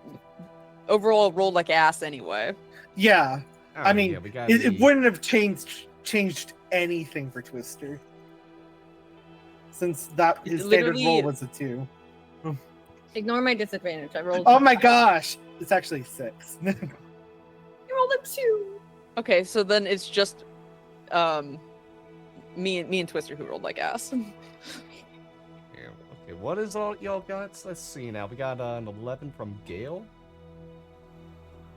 C: overall rolled like ass anyway.
B: Yeah, I mean,
A: yeah, we got
B: it wouldn't have changed anything for Twister, since that his standard
C: Literally-
B: roll was a 2.
E: Ignore my disadvantage. I rolled.
B: Oh my gosh, it's actually 6.
E: You rolled a 2.
C: Okay, so then it's just me and Twister who rolled like ass.
A: Yeah, okay, what is all y'all got? Let's see now. We got an 11 from Gale,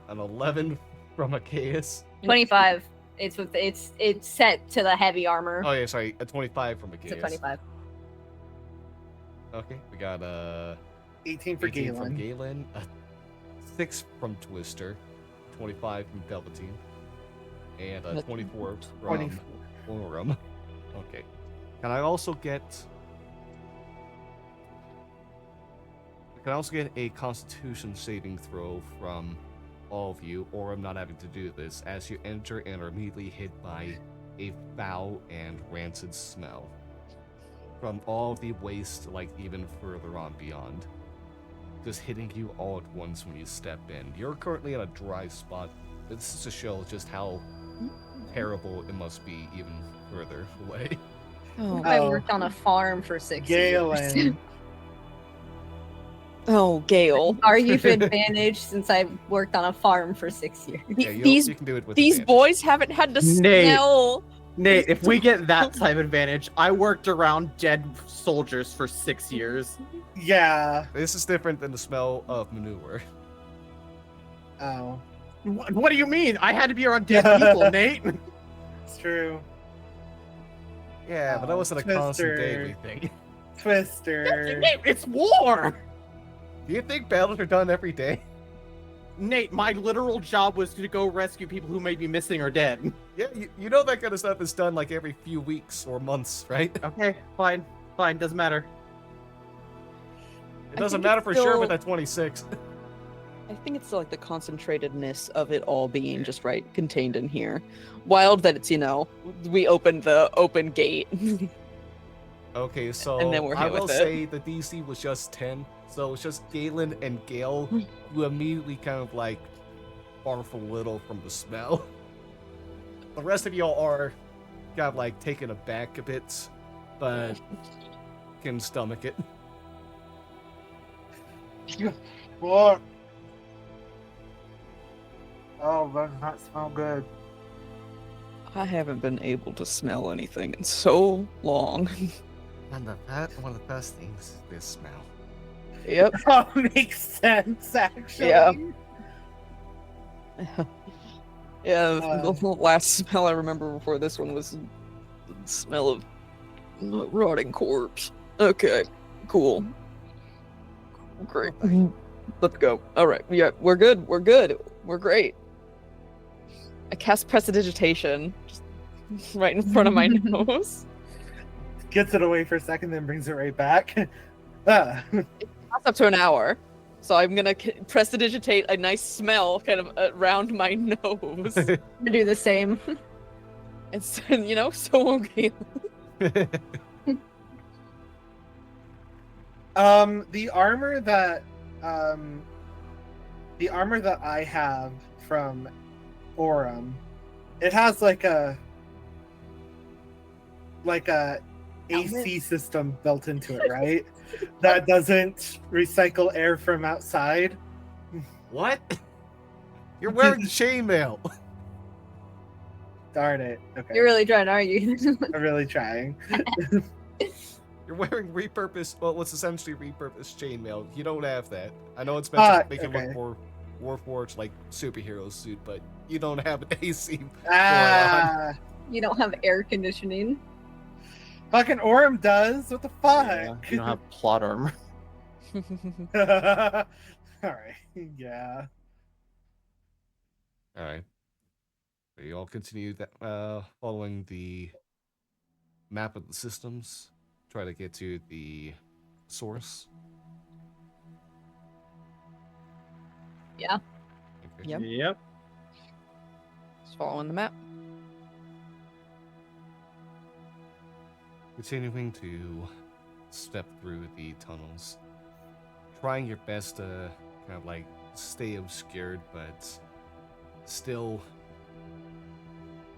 A: an 11 from Achaeus.
E: 25. It's set to the heavy armor.
A: Oh yeah, sorry, a 25 from
E: It's
A: Achaeus.
E: a 25.
A: Okay, we got
B: 18 for
A: 18 from
B: Galen.
A: Galen, a 6 from Twister, 25 from Velveteen, and a
C: That's
A: 24 from
B: 24.
A: Orem. Okay. Can I also get a Constitution saving throw from all of you, or I'm not having to do this, as you enter and are immediately hit by a foul and rancid smell from all the waste, like even further on beyond, just hitting you all at once when you step in. You're currently in a dry spot. This is to show just how terrible it must be even further away.
C: Oh,
E: I
B: Oh.
E: worked on a farm for 6 years.
B: Galen.
C: oh, Gale.
E: Argue for advantage since I worked on a farm for 6 years.
A: Yeah,
C: These
A: you can do it with
C: these
A: advantage.
C: boys haven't had to
D: Nate.
C: smell.
D: Nate, if we get that type of advantage, I worked around dead soldiers for 6 years.
B: Yeah.
A: This is different than the smell of manure.
B: Oh,
D: What do you mean? I had to be around dead people, Nate.
B: it's true.
A: Yeah, but that
B: Oh,
A: wasn't a constant
B: Twister.
A: daily thing.
B: Twister.
D: Nate, it's war.
A: Do you think battles are done every day?
D: Nate, my literal job was to go rescue people who may be missing or dead.
A: Yeah, you know that kind of stuff is done like every few weeks or months, right?
D: Okay, fine, doesn't matter.
A: It doesn't
C: think
A: matter
C: it's
A: for sure
C: still-
A: with that 26.
C: I think it's like the concentratedness of it all being just right contained in here. Wild that it's, we opened the open gate.
A: Okay, so
C: And then we're
A: I
C: hit
A: will
C: with it.
A: say the DC was just 10, so it's just Galen and Gale who immediately kind of like barf a little from the smell. The rest of y'all are kind of like taken aback a bit, but can stomach it.
B: What? Oh, that does not smell good.
C: I haven't been able to smell anything in so long.
A: And one of the best things, this smell.
C: Yep.
B: Oh, makes sense, actually.
C: Yeah. Yeah,
B: Uh,
C: the last smell I remember before this one was the smell of rotting corpse. Okay, cool. Great. Let's go. All right. Yeah, we're good. We're good. We're great. I cast Prestidigitation just right in front of my nose.
B: Gets it away for a second, then brings it right back. Ah.
C: Lasts up to an hour. So I'm gonna prestidigitate a nice smell kind of around my nose.
E: To do the same.
C: It's so okay.
B: The armor that I have from Orem, it has like a AC system built into it, right? That doesn't recycle air from outside.
A: What? You're wearing chainmail.
B: Darn it. Okay.
E: You're really trying, aren't you?
B: I'm really trying.
A: You're wearing repurposed, well, what's essentially repurposed chainmail. You don't have that. I know it's meant to make it look
B: okay.
A: more Warforged, like superhero suit, but you don't have an AC going on.
B: Ah,
E: You don't have air conditioning.
B: fucking Orem does. What the
D: Yeah,
B: fuck?
D: you don't have plot armor.
B: All right. Yeah.
A: All right. So you all continue that, following the map of the systems. Try to get to the source.
E: Yeah.
A: Okay.
C: Yep.
D: Yep.
C: Just following the map.
A: Continuing to step through the tunnels. Trying your best to kind of like stay obscured, but still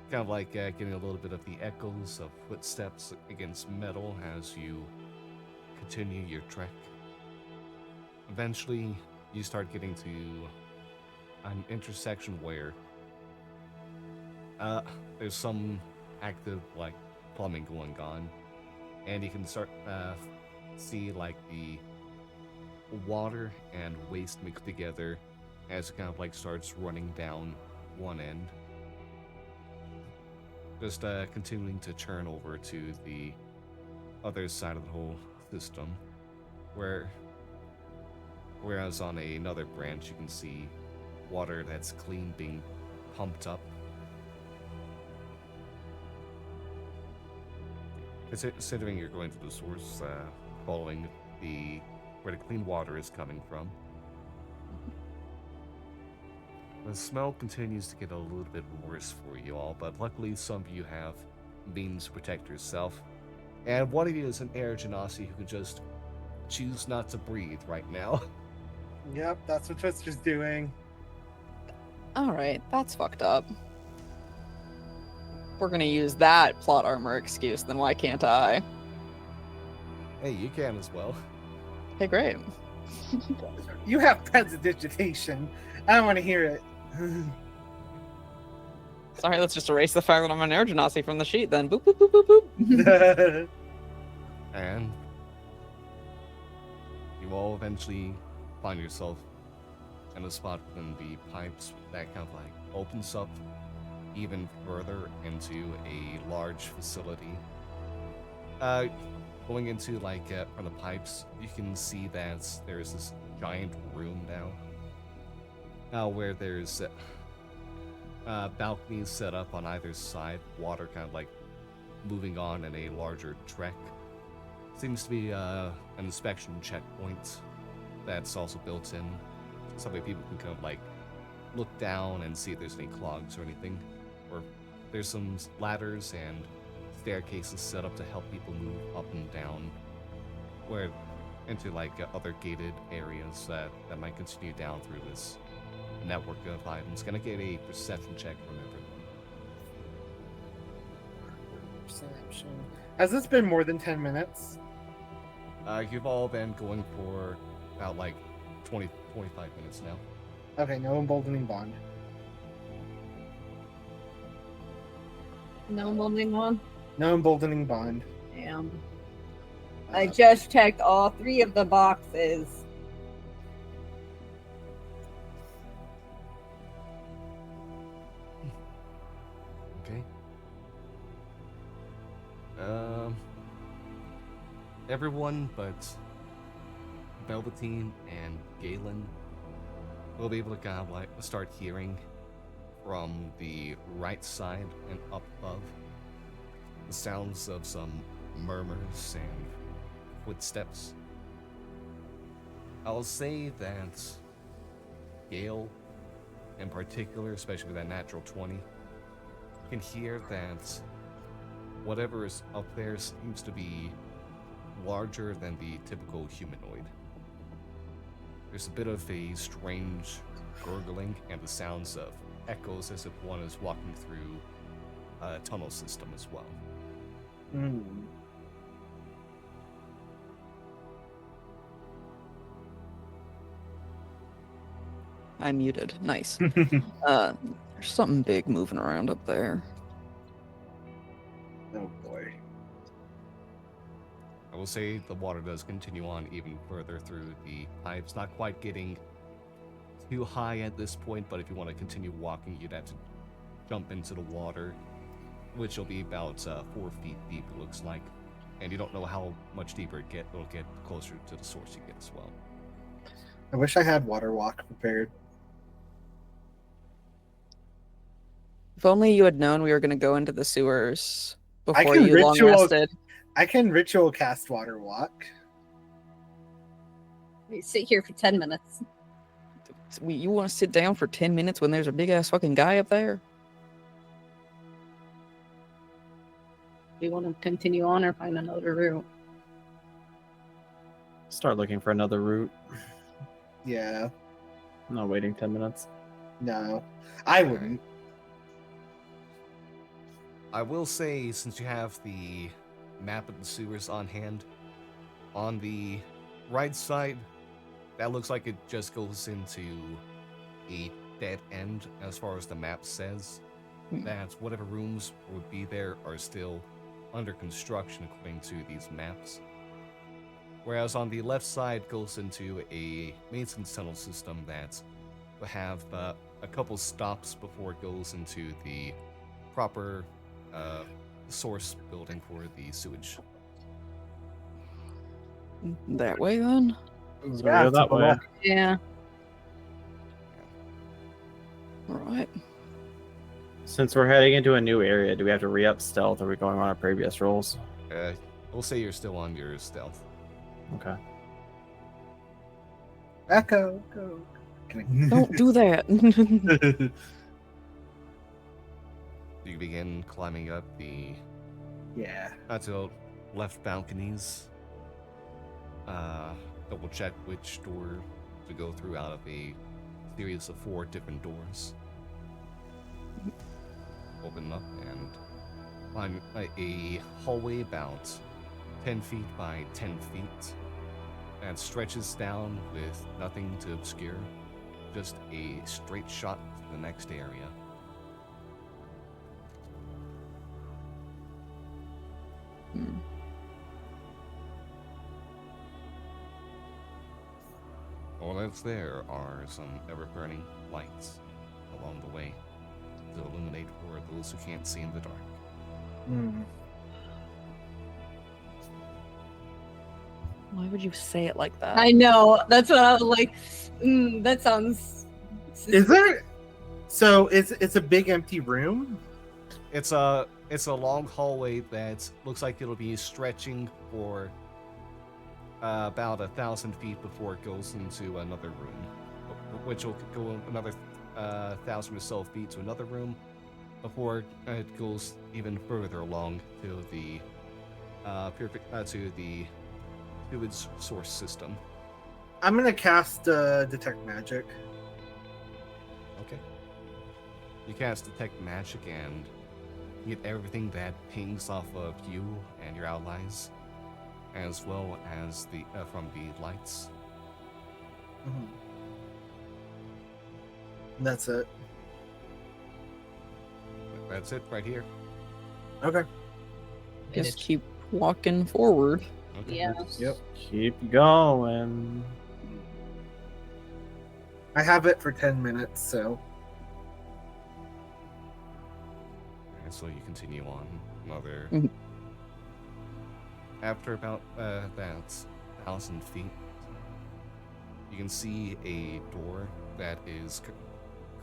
A: kind of like getting a little bit of the echoes of footsteps against metal as you continue your trek. Eventually, you start getting to an intersection where there's some active like plumbing going on, and you can start see like the water and waste mixed together as it kind of like starts running down one end. Just continuing to churn over to the other side of the whole system, whereas on another branch you can see water that's clean being pumped up. Considering you're going to the source, following where the clean water is coming from, the smell continues to get a little bit worse for you all, but luckily some of you have means to protect yourself. And one of you is an air genasi who can just choose not to breathe right now.
B: Yep, that's what Twister's doing.
C: Alright, that's fucked up. If we're gonna use that plot armor excuse, then why can't I?
A: Hey, you can as well.
C: Okay, great.
B: You have prestidigitation. I don't want to hear it.
C: Sorry, let's just erase the fact that I'm an air genasi from the sheet then. Boop, boop, boop, boop, boop.
A: And you all eventually find yourself in a spot within the pipes that kind of like opens up even further into a large facility. Going into like from the pipes, you can see that there's this giant room now, where there's balconies set up on either side, water kind of like moving on in a larger trek. Seems to be an inspection checkpoint that's also built in, so that way people can kind of like look down and see if there's any clogs or anything. Or there's some ladders and staircases set up to help people move up and down, where into like other gated areas that might continue down through this network of items. Gonna get a perception check from everyone.
B: Perception. Has this been more than 10 minutes?
A: You've all been going for about like 20, 25 minutes now.
B: Okay, no emboldening bond.
E: No molding one.
B: No emboldening bond.
E: Damn. I just checked all 3 of the boxes.
A: Okay. Everyone but Velveteen and Galen will be able to kind of like start hearing from the right side and up above the sounds of some murmurs and footsteps. I'll say that Gale, in particular, especially with that natural 20, can hear that whatever is up there seems to be larger than the typical humanoid. There's a bit of a strange gurgling and the sounds of echoes as if one is walking through a tunnel system as well.
B: Hmm.
C: I muted. Nice. There's something big moving around up there.
B: Oh boy.
A: I will say the water does continue on even further through the pipes. Not quite getting too high at this point, but if you want to continue walking, you'd have to jump into the water, which will be about 4 feet deep, it looks like. And you don't know how much deeper it'll get closer to the source you get as well.
B: I wish I had water walk prepared.
C: If only you had known we were going to go into the sewers
B: I
C: before
B: can
C: you long rested.
B: I can ritual cast water walk.
E: We sit here for 10 minutes.
C: You want to sit down for 10 minutes when there's a big ass fucking guy up there?
E: We want to continue on or find another route.
D: Start looking for another route.
B: Yeah.
D: I'm not waiting 10 minutes.
B: No. I wouldn't.
A: I will say, since you have the map of the sewers on hand, on the right side, that looks like it just goes into a dead end as far as the map says. That whatever rooms would be there are still under construction according to these maps. Whereas on the left side goes into a maintenance tunnel system that will have a couple stops before it goes into the proper source building for the sewage.
C: That way then?
D: So we
B: Yeah,
D: go that
B: typical.
D: way.
E: Yeah.
C: Alright.
D: Since we're heading into a new area, do we have to re-up stealth, or are we going on our previous rolls?
A: We'll say you're still on your stealth.
D: Okay.
B: Echo, go.
C: Don't do that.
A: You begin climbing up the
B: Yeah.
A: to left balconies. Double check which door to go through out of a series of 4 different doors. Open up and find a hallway about 10 feet by 10 feet that stretches down with nothing to obscure, just a straight shot to the next area.
C: Hmm.
A: All that's there are some ever-burning lights along the way to illuminate for those who can't see in the dark.
B: Mm.
C: Why would you say it like that?
E: I know. That's what I was like. That sounds.
B: Is there? So it's a big empty room.
A: It's a long hallway that looks like it'll be stretching for about 1,000 feet before it goes into another room, which will go another 1,000 or so feet to another room before it goes even further along to the sewage source system.
B: I'm gonna cast detect magic.
A: Okay. You cast detect magic and get everything that pings off of you and your allies, as well as the from the lights.
B: Mhm. That's it.
A: That's it right here.
B: Okay.
C: Just keep walking forward.
A: Okay.
E: Yeah.
B: Yep.
D: Keep going.
B: I have it for 10 minutes, so
A: And so you continue on another.
C: Mhm.
A: After about that 1,000 feet, you can see a door that is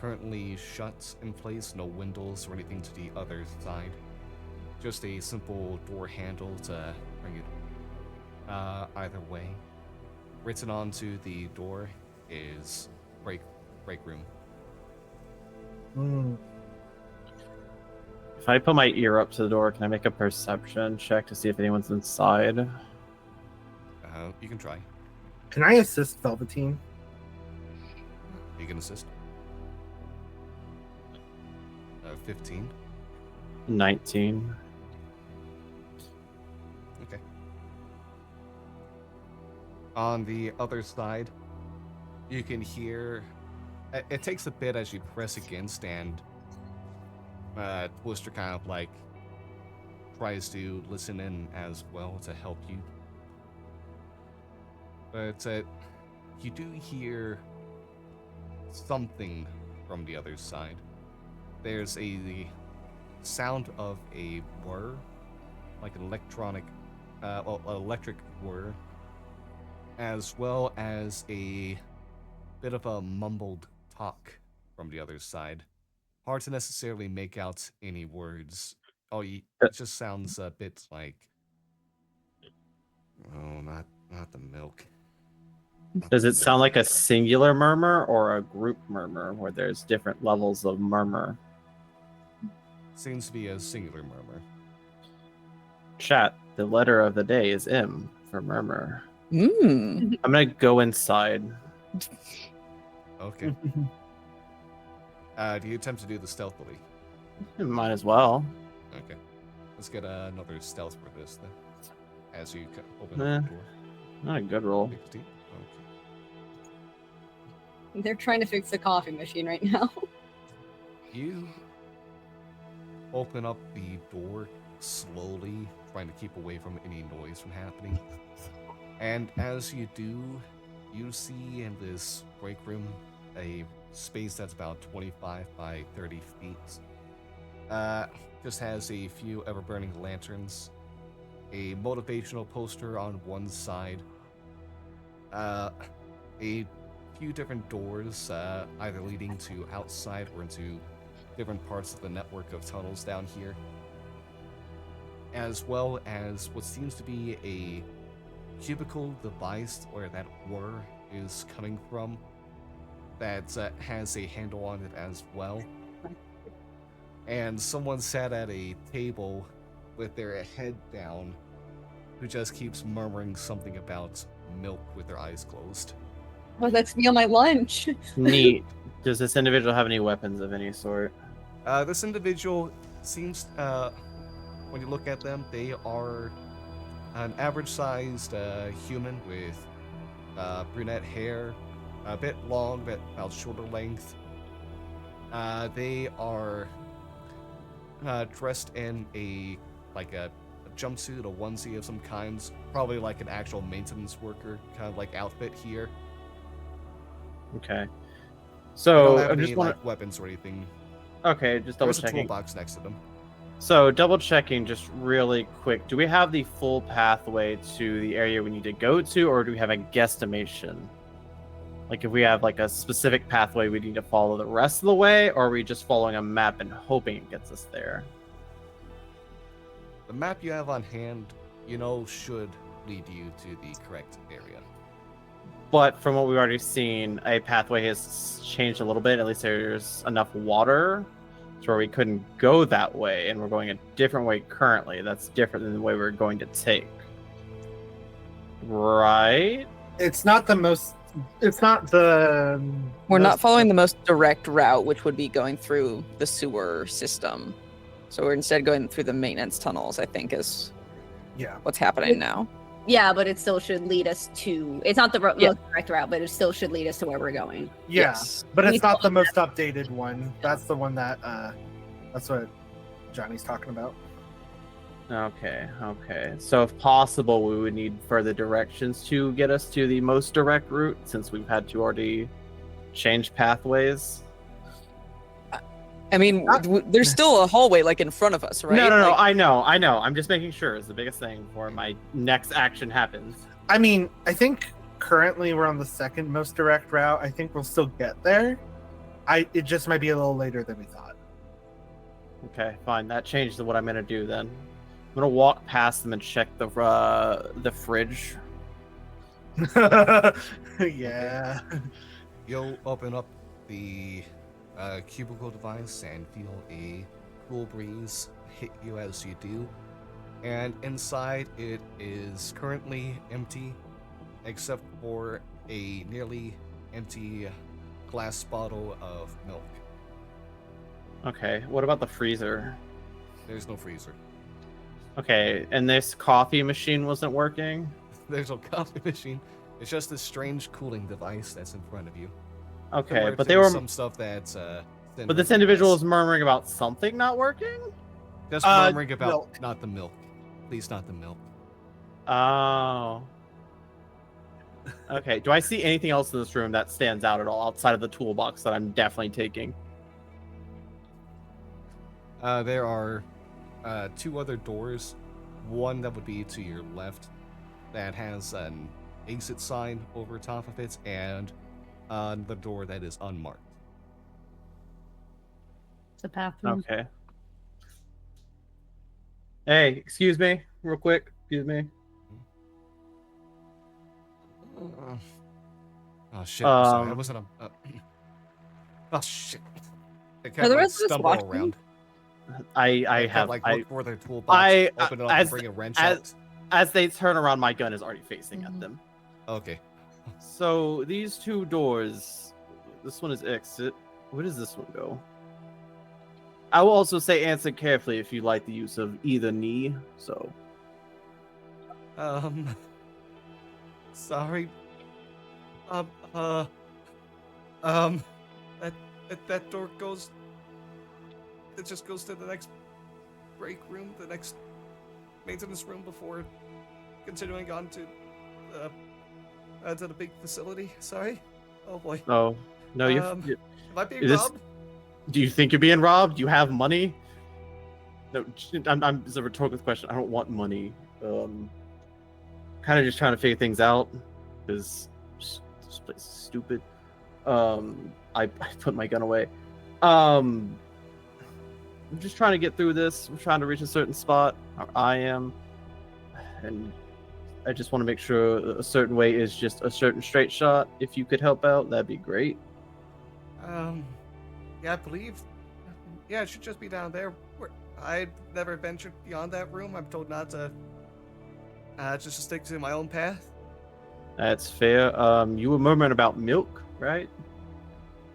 A: currently shut in place. No windows or anything to the other side. Just a simple door handle to bring it either way. Written onto the door is break room.
D: If I put my ear up to the door, can I make a perception check to see if anyone's inside?
A: You can try.
B: can I assist Velveteen?
A: You can assist. 15.
D: 19.
A: Okay. On the other side, you can hear It takes a bit as you press against, and Twister kind of like tries to listen in as well to help you. But you do hear something from the other side. There's the sound of a whir, like an electric whir, as well as a bit of a mumbled talk from the other side. Hard to necessarily make out any words. It just sounds a bit like, oh, not the milk.
D: Does it sound like a singular murmur or a group murmur where there's different levels of murmur?
A: Seems to be a singular murmur.
D: Chat, the letter of the day is M for murmur.
C: Mm.
D: I'm gonna go inside.
A: Okay. Do you attempt to do this stealthily?
D: Might as well.
A: Okay. Let's get another stealth for this then. As you open up the door.
D: Not a good roll.
A: 16. Okay.
E: They're trying to fix the coffee machine right now.
A: You open up the door slowly, trying to keep away from any noise from happening. And as you do, you see in this break room a space that's about 25 by 30 feet. Just has a few ever-burning lanterns, a motivational poster on one side, a few different doors, either leading to outside or into different parts of the network of tunnels down here, as well as what seems to be a cubicle device where that whir is coming from that has a handle on it as well. And someone sat at a table with their head down who just keeps murmuring something about milk with their eyes closed.
E: Well, that's me on my lunch.
D: Neat. Does this individual have any weapons of any sort?
A: This individual seems, when you look at them, they are an average-sized human with brunette hair, a bit long, but about shoulder length. They are dressed in a jumpsuit, a onesie of some kinds, probably like an actual maintenance worker kind of like outfit here.
D: Okay.
A: They
D: So
A: don't have
D: I'm
A: any
D: just want
A: like weapons or anything.
D: Okay, just double
A: There's a
D: checking.
A: toolbox next to them.
D: So double checking, just really quick. Do we have the full pathway to the area we need to go to, or do we have a guesstimation? Like if we have like a specific pathway we need to follow the rest of the way, or are we just following a map and hoping it gets us there?
A: The map you have on hand, should lead you to the correct area.
D: But from what we've already seen, a pathway has changed a little bit. At least there's enough water to where we couldn't go that way, and we're going a different way currently. That's different than the way we're going to take. Right?
B: It's not the most. It's not the.
C: We're not
B: most-
C: following the most direct route, which would be going through the sewer system. So we're instead going through the maintenance tunnels, I think, is
B: Yeah.
C: what's happening now.
E: Yeah, but it still should lead us to. It's not the
C: Yeah.
E: most direct route, but it still should lead us to where we're going.
B: Yeah,
C: Yes.
B: but
E: We
B: it's not
E: follow
B: the most updated one. That's the one that. That's what Johnny's talking about.
D: Okay. So if possible, we would need further directions to get us to the most direct route, since we've had to already change pathways.
C: I mean, there's still a hallway like in front of us, right?
D: No.
C: Like,
D: I know. I'm just making sure it's the biggest thing before my next action happens.
B: I mean, I think currently we're on the second most direct route. I think we'll still get there. It just might be a little later than we thought.
D: Okay, fine. That changes what I'm gonna do then. I'm gonna walk past them and check the fridge.
B: Yeah.
A: You'll open up the cubicle device and feel a cool breeze hit you as you do. And inside it is currently empty, except for a nearly empty glass bottle of milk.
D: Okay, what about the freezer?
A: There's no freezer.
D: Okay, and this coffee machine wasn't working?
A: There's no coffee machine. It's just this strange cooling device that's in front of you.
D: Okay,
A: Similar
D: but
A: to
D: they were.
A: some stuff that's
D: But this individual is murmuring about something not working.
A: just murmuring about
B: milk.
A: not the milk. Please, not the milk.
D: Oh. Okay. Do I see anything else in this room that stands out at all outside of the toolbox that I'm definitely taking?
A: There are 2 other doors. One that would be to your left that has an exit sign over top of it, and the door that is unmarked.
E: It's a bathroom.
D: Okay. Hey, excuse me, real quick. Excuse me.
A: Oh shit! I'm sorry. I
D: Um,
A: wasn't. Oh shit! I
C: Are
A: kind
C: the
A: of like
C: rest of us
A: stumble
C: watching?
A: around.
D: I
A: I
D: have
A: like
D: I
A: look for their toolbox, open it up, and
D: as
A: bring a wrench
D: as
A: out.
D: as they turn around, my gun is already facing at them.
A: Okay.
D: So these 2 doors, this one is exit. Where does this one go? I will also say answer carefully if you like the use of either knee. So
A: Sorry. Um. Uh. Um. That door goes. It just goes to the next break room, the next maintenance room before continuing on to the big facility. Sorry. Oh boy.
D: no, you.
A: Am I being
D: This-
A: robbed?
D: Do you think you're being robbed? Do you have money? No, it's a rhetorical question. I don't want money. Kind of just trying to figure things out because this place is stupid. I put my gun away. I'm just trying to get through this. I'm trying to reach a certain spot. Or I am, and I just want to make sure a certain way is just a certain straight shot. If you could help out, that'd be great.
A: Yeah, I believe. Yeah, it should just be down there. I've never ventured beyond that room. I'm told not to. Just to stick to my own path.
D: That's fair. You were murmuring about milk, right?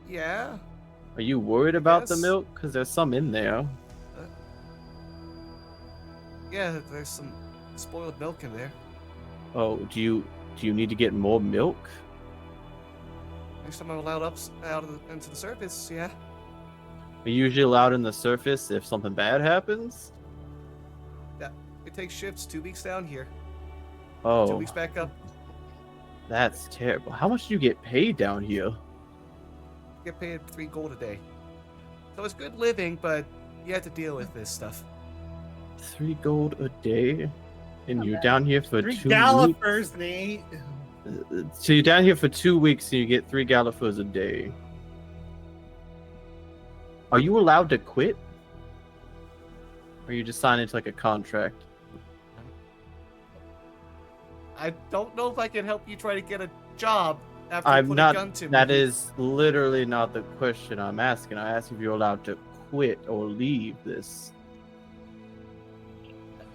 A: Yeah.
D: Are you worried about the
A: Yes.
D: milk? Because there's some in there.
A: Yeah, there's some spoiled milk in there.
D: Oh, do you need to get more milk?
A: Next time I'm allowed into the surface, yeah.
D: Are you usually allowed in the surface if something bad happens?
A: It takes shifts, 2 weeks down here, 2
D: Oh,
A: weeks back up.
D: that's terrible. How much do you get paid down here?
A: Get paid 3 gold a day. So it's good living, but you have to deal with this stuff.
D: 3 gold a day? And
E: Not
D: you're
E: bad.
D: down here for
B: 3
D: 2
B: gallopers, Nate.
D: weeks? So you're down here for 2 weeks and you get 3 gallopers a day. Are you allowed to quit? Or you just sign into like a contract?
A: I don't know if I can help you try to get a job after
D: I'm
A: you put
D: not.
A: a gun to me.
D: That is literally not the question I'm asking. I asked if you're allowed to quit or leave this.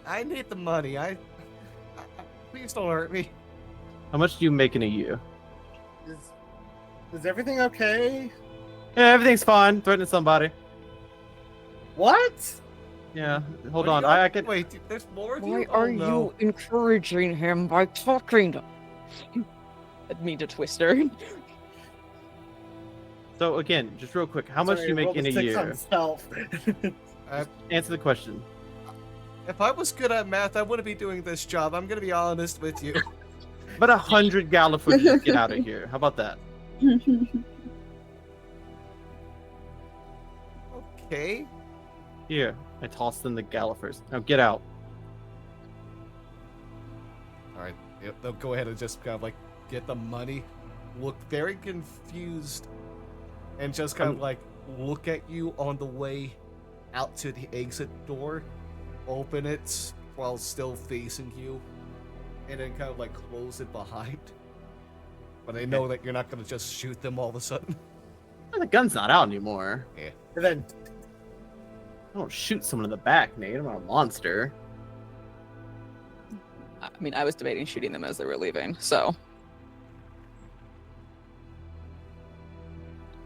A: I need the money. Please don't hurt me.
D: How much do you make in a year?
B: Is everything okay?
D: Yeah, everything's fine. Threatening somebody.
B: What?
D: Yeah, hold
A: What
D: on.
A: are you-
D: I can.
A: Wait, there's more of you?
C: Why
A: Oh,
C: are
A: no.
C: you encouraging him by talking to I'd mean to twist her.
D: So again, just real quick, how much do you make in a year? Answer the question.
A: If I was good at math, I wouldn't be doing this job. I'm gonna be honest with you.
D: About 100 gallifers to just get out of here. How about that?
A: Okay.
D: Here, I tossed in the gallifers. Now get out.
A: All right. Yep, they'll go ahead and just kind of like get the money, look very confused, and just kind of like look at you on the way out to the exit door, open it while still facing you, and then kind of like close it behind. But they know that you're not gonna just shoot them all of a sudden.
D: The gun's not out anymore.
B: And then
D: I don't shoot someone in the back, Nate. I'm not a monster.
C: I mean, I was debating shooting them as they were leaving, so.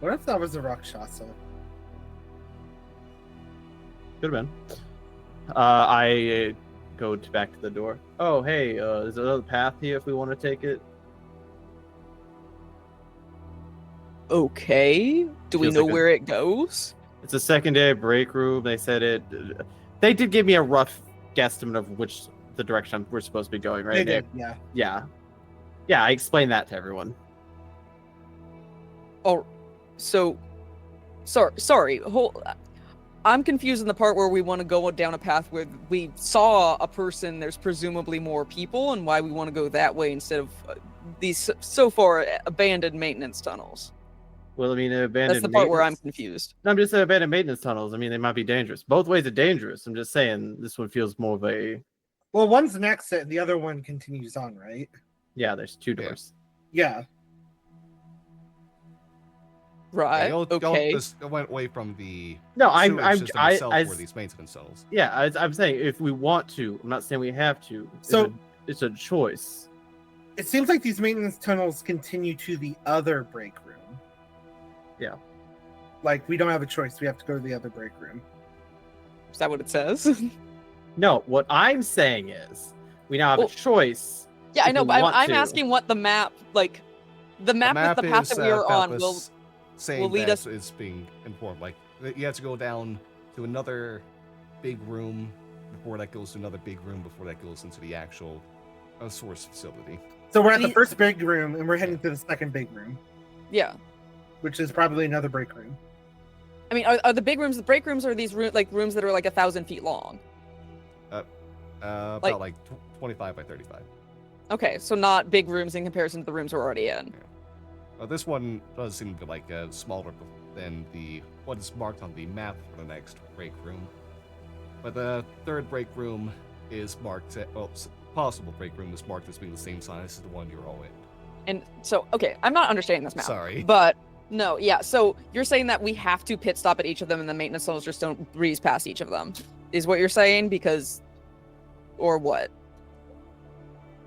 B: what if that was a Rakshasa?
D: Could have been. I go back to the door. Oh, hey, there's another path here if we want to take it.
C: Okay. Do we
D: Feels
C: know
D: like a-
C: where it goes?
D: It's a secondary break room. They said it. They did give me a rough guesstimate of which the direction we're supposed to be going, right,
B: They
D: Nick?
B: did, yeah.
D: Yeah. Yeah, I explained that to everyone.
C: Oh, so sorry. I'm confused in the part where we want to go down a path where we saw a person. There's presumably more people, and why we want to go that way instead of these so far abandoned maintenance tunnels.
D: Well, I mean, abandoned
C: That's the part where I'm
D: maintenance-
C: confused.
D: No, I'm just saying abandoned maintenance tunnels. I mean, they might be dangerous. Both ways are dangerous. I'm just saying this one feels more of a.
B: Well, one's an exit, and the other one continues on, right?
D: Yeah, there's two
A: Yeah.
D: doors.
B: Yeah.
C: Right.
A: Y'all
C: Okay.
A: just went away from the
D: No, I'm.
A: sewage system itself for these maintenance tunnels.
D: Yeah, I'm saying if we want to, I'm not saying we have to.
B: So-
D: it's a choice.
B: It seems like these maintenance tunnels continue to the other break room.
D: Yeah.
B: Like, we don't have a choice. We have to go to the other break room.
C: Is that what it says?
D: No, what I'm saying is we now have
C: Well,
D: a choice.
C: Yeah, I
D: If
C: know,
D: we
C: but
D: want
C: I'm
D: to.
C: asking what the map, like, the map with the path that we are on will.
A: saying
C: will lead
A: that
C: us-
A: it's being informed. Like you have to go down to another big room before that goes to another big room before that goes into the actual source facility.
B: So we're at the
C: The-
B: first big room, and we're heading to the second big room,
C: Yeah.
B: which is probably another break room.
C: I mean, are the big rooms, the break rooms, are these rooms that are like 1,000 feet long?
A: About like 25 by 35.
C: Okay, so not big rooms in comparison to the rooms we're already in.
A: This one does seem to be like smaller than the what is marked on the map for the next break room. But the third break room is marked. Possible break room is marked as being the same size as the one you're all in.
C: And so, okay, I'm not understanding this map.
A: Sorry.
C: But no, yeah. So you're saying that we have to pit stop at each of them, and the maintenance tunnels just don't breeze past each of them, is what you're saying? Because, or what?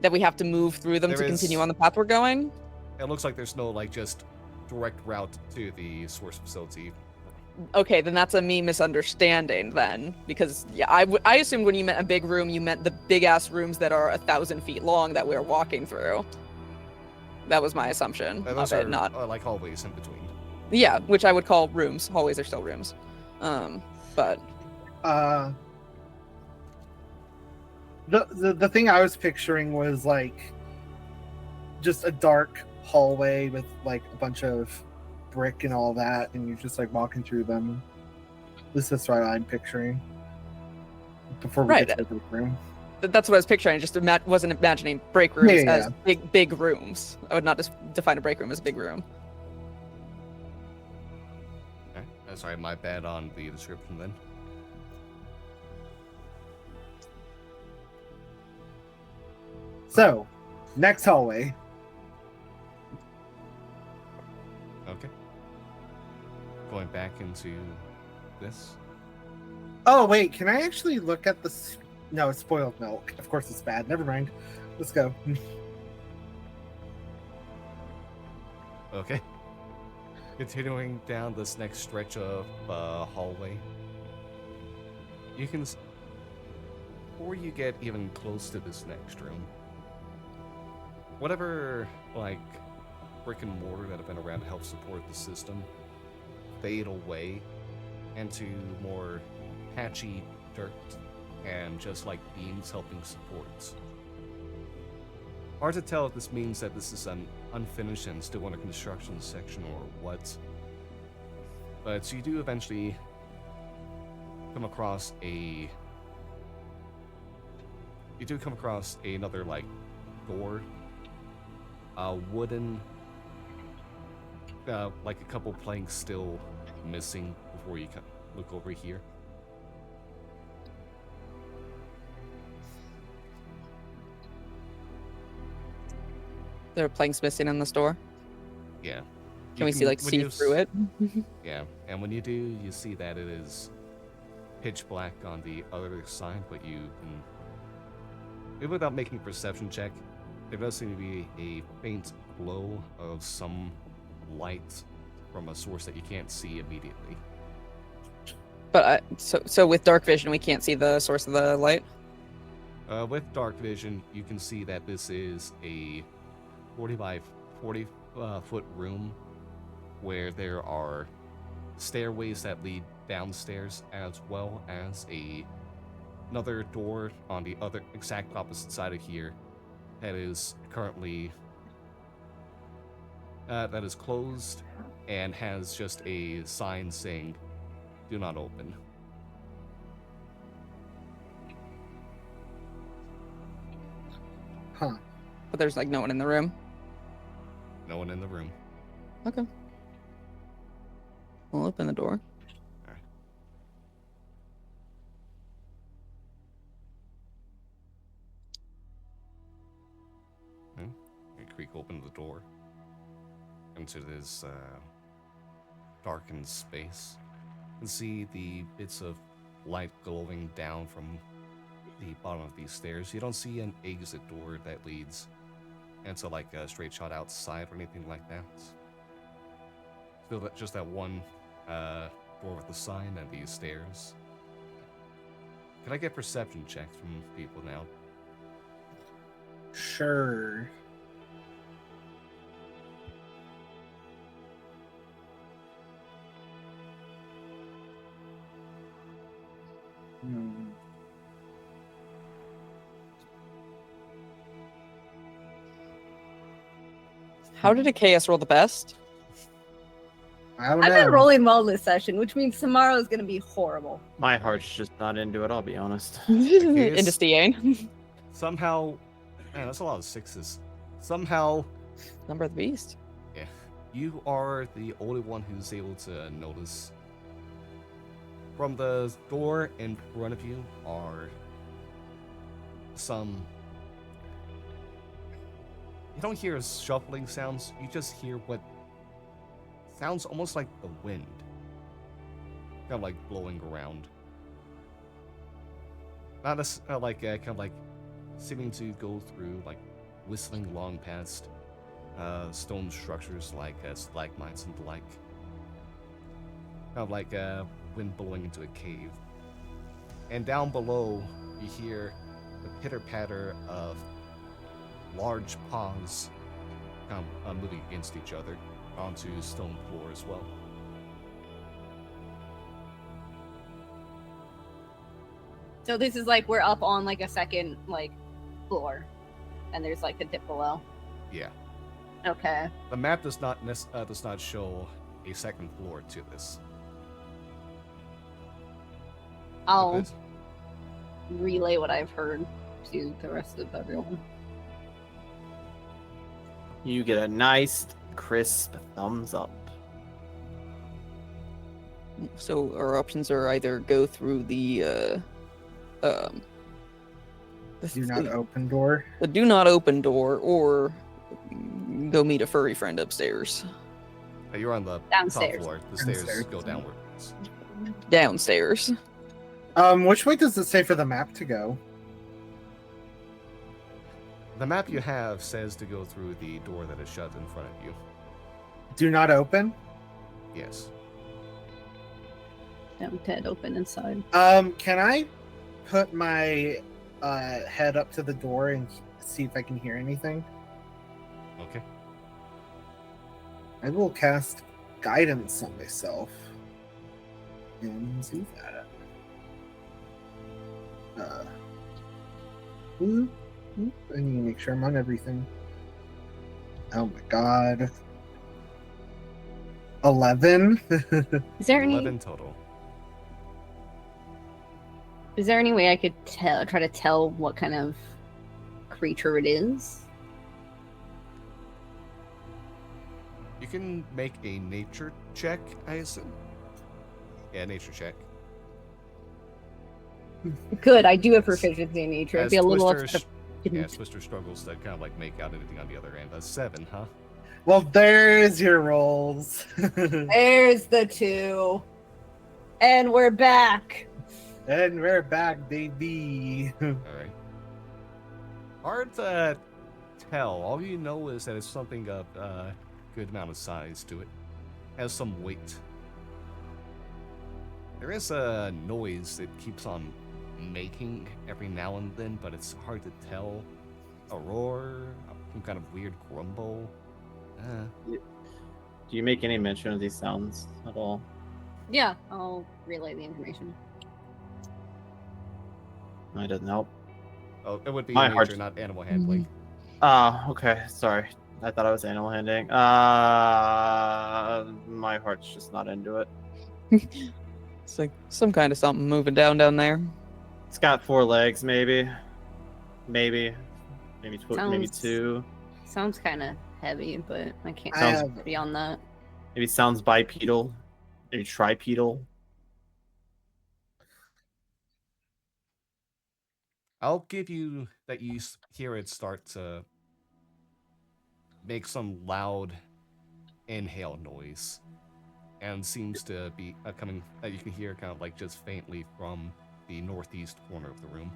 C: That we have to move through them
A: There
C: to
A: is-
C: continue on the path we're going?
A: It looks like there's no like just direct route to the source facility.
C: Okay, then that's a me misunderstanding then, because yeah, I assumed when you meant a big room, you meant the big ass rooms that are 1,000 feet long that we're walking through. That was my assumption
A: Those
C: of
A: are
C: it, not
A: like hallways in between.
C: yeah, which I would call rooms. Hallways are still rooms, but
B: The thing I was picturing was like just a dark hallway with like a bunch of brick and all that, and you're just like walking through them. This is what I'm picturing before we
C: Right.
B: get to the break room.
C: that's what I was picturing. I just wasn't imagining break rooms
B: Yeah,
C: as big rooms. I would not just define a break room as a big room.
A: Okay. Sorry, my bad on the description then.
B: So, next hallway.
A: Okay. Going back into this.
B: Oh wait, can I actually look at this? No, it's spoiled milk. Of course, it's bad. Never mind. Let's go.
A: Okay. Continuing down this next stretch of hallway, you can, before you get even close to this next room, whatever like brick and mortar that have been around to help support the system fade away into more patchy dirt and just like beams helping support. Hard to tell if this means that this is an unfinished and still under construction section or what. But you do eventually come across another like door, wooden, like a couple planks still missing before you look over here.
C: There are planks missing in the store.
A: Yeah.
C: Can we see
A: when you
C: through it?
A: Yeah, and when you do, you see that it is pitch black on the other side, but you can, even without making a perception check, there does seem to be a faint glow of some light from a source that you can't see immediately.
C: But so with dark vision, we can't see the source of the light.
A: With dark vision, you can see that this is a 40 by 40 foot room where there are stairways that lead downstairs, as well as another door on the other exact opposite side of here that is currently that is closed and has just a sign saying "Do not open."
B: Huh.
C: But there's like no one in the room.
A: No one in the room.
C: Okay. We'll open the door.
A: Alright. Creak opened the door into this darkened space. You can see the bits of light glowing down from the bottom of these stairs. You don't see an exit door that leads into like a straight shot outside or anything like that. Still just that one door with the sign and these stairs. Can I get perception checks from people now?
B: Sure. Hmm.
C: How did Achaeus roll the best?
B: I don't
E: I've
B: know.
E: been rolling well this session, which means tomorrow is going to be horrible.
D: My heart's just not into it, I'll be honest.
C: Into Stiane.
A: Somehow, man, that's a lot of sixes. Somehow,
C: Number of the beast.
A: yeah, you are the only one who's able to notice. From the door in front of you are some. You don't hear shuffling sounds, you just hear what sounds almost like the wind. Kind of like blowing around. Not as like kind of like seeming to go through, like whistling along past stone structures like stalagmites and the like. Kind of like wind blowing into a cave. And down below, you hear the pitter-patter of large paws moving against each other onto stone floor as well.
E: So this is like we're up on like a second like floor, and there's like a dip below.
A: Yeah.
E: Okay.
A: The map does not show a second floor to this. But
E: I'll
A: this-
E: relay what I've heard to the rest of everyone.
D: You get a nice, crisp thumbs up.
C: So our options are either go through the
B: Do not open door.
C: the do not open door, or go meet a furry friend upstairs.
A: You're on the
E: Downstairs.
A: top floor. The stairs
B: Downstairs.
A: go downwards.
C: Downstairs.
B: Which way does it say for the map to go?
A: The map you have says to go through the door that is shut in front of you.
B: Do not open.
A: Yes.
E: Don't dead open inside.
B: Can I put my head up to the door and see if I can hear anything?
A: Okay.
B: I will cast guidance on myself and see that. I need to make sure I'm on everything. Oh my god. 11.
E: Is there any
A: 11 total.
E: way I could try to tell what kind of creature it is?
A: You can make a nature check, I assume. Yeah, nature check.
E: Good, I do have proficiency in nature. It'd
A: As
E: be a little
A: Twister,
E: extra.
A: yeah, Twister struggles to kind of like make out anything on the other end. That's 7, huh?
B: Well, there's your rolls.
E: There's the 2. And we're back.
B: And we're back, baby.
A: All right. Hard to tell. All you know is that it's something of a good amount of size to it. Has some weight. There is a noise that keeps on making every now and then, but it's hard to tell. A roar, some kind of weird grumble.
D: Do you make any mention of these sounds at all?
E: Yeah, I'll relay the information.
D: No, it doesn't help.
A: Oh, it would be
D: My
A: nature,
D: heart's-
A: not animal handling.
D: Okay. Sorry. I thought I was animal handling. My heart's just not into it.
C: It's like some kind of something moving down there.
D: It's got 4 legs, maybe. Maybe
E: Sounds-
D: 2.
E: Sounds kind of heavy, but I can't
B: I
E: sounds
B: have-
E: beyond that.
D: Maybe sounds bipedal. Maybe tripedal.
A: I'll give you that you hear it start to make some loud inhale noise, and seems to be coming that you can hear kind of like just faintly from the northeast corner of the room.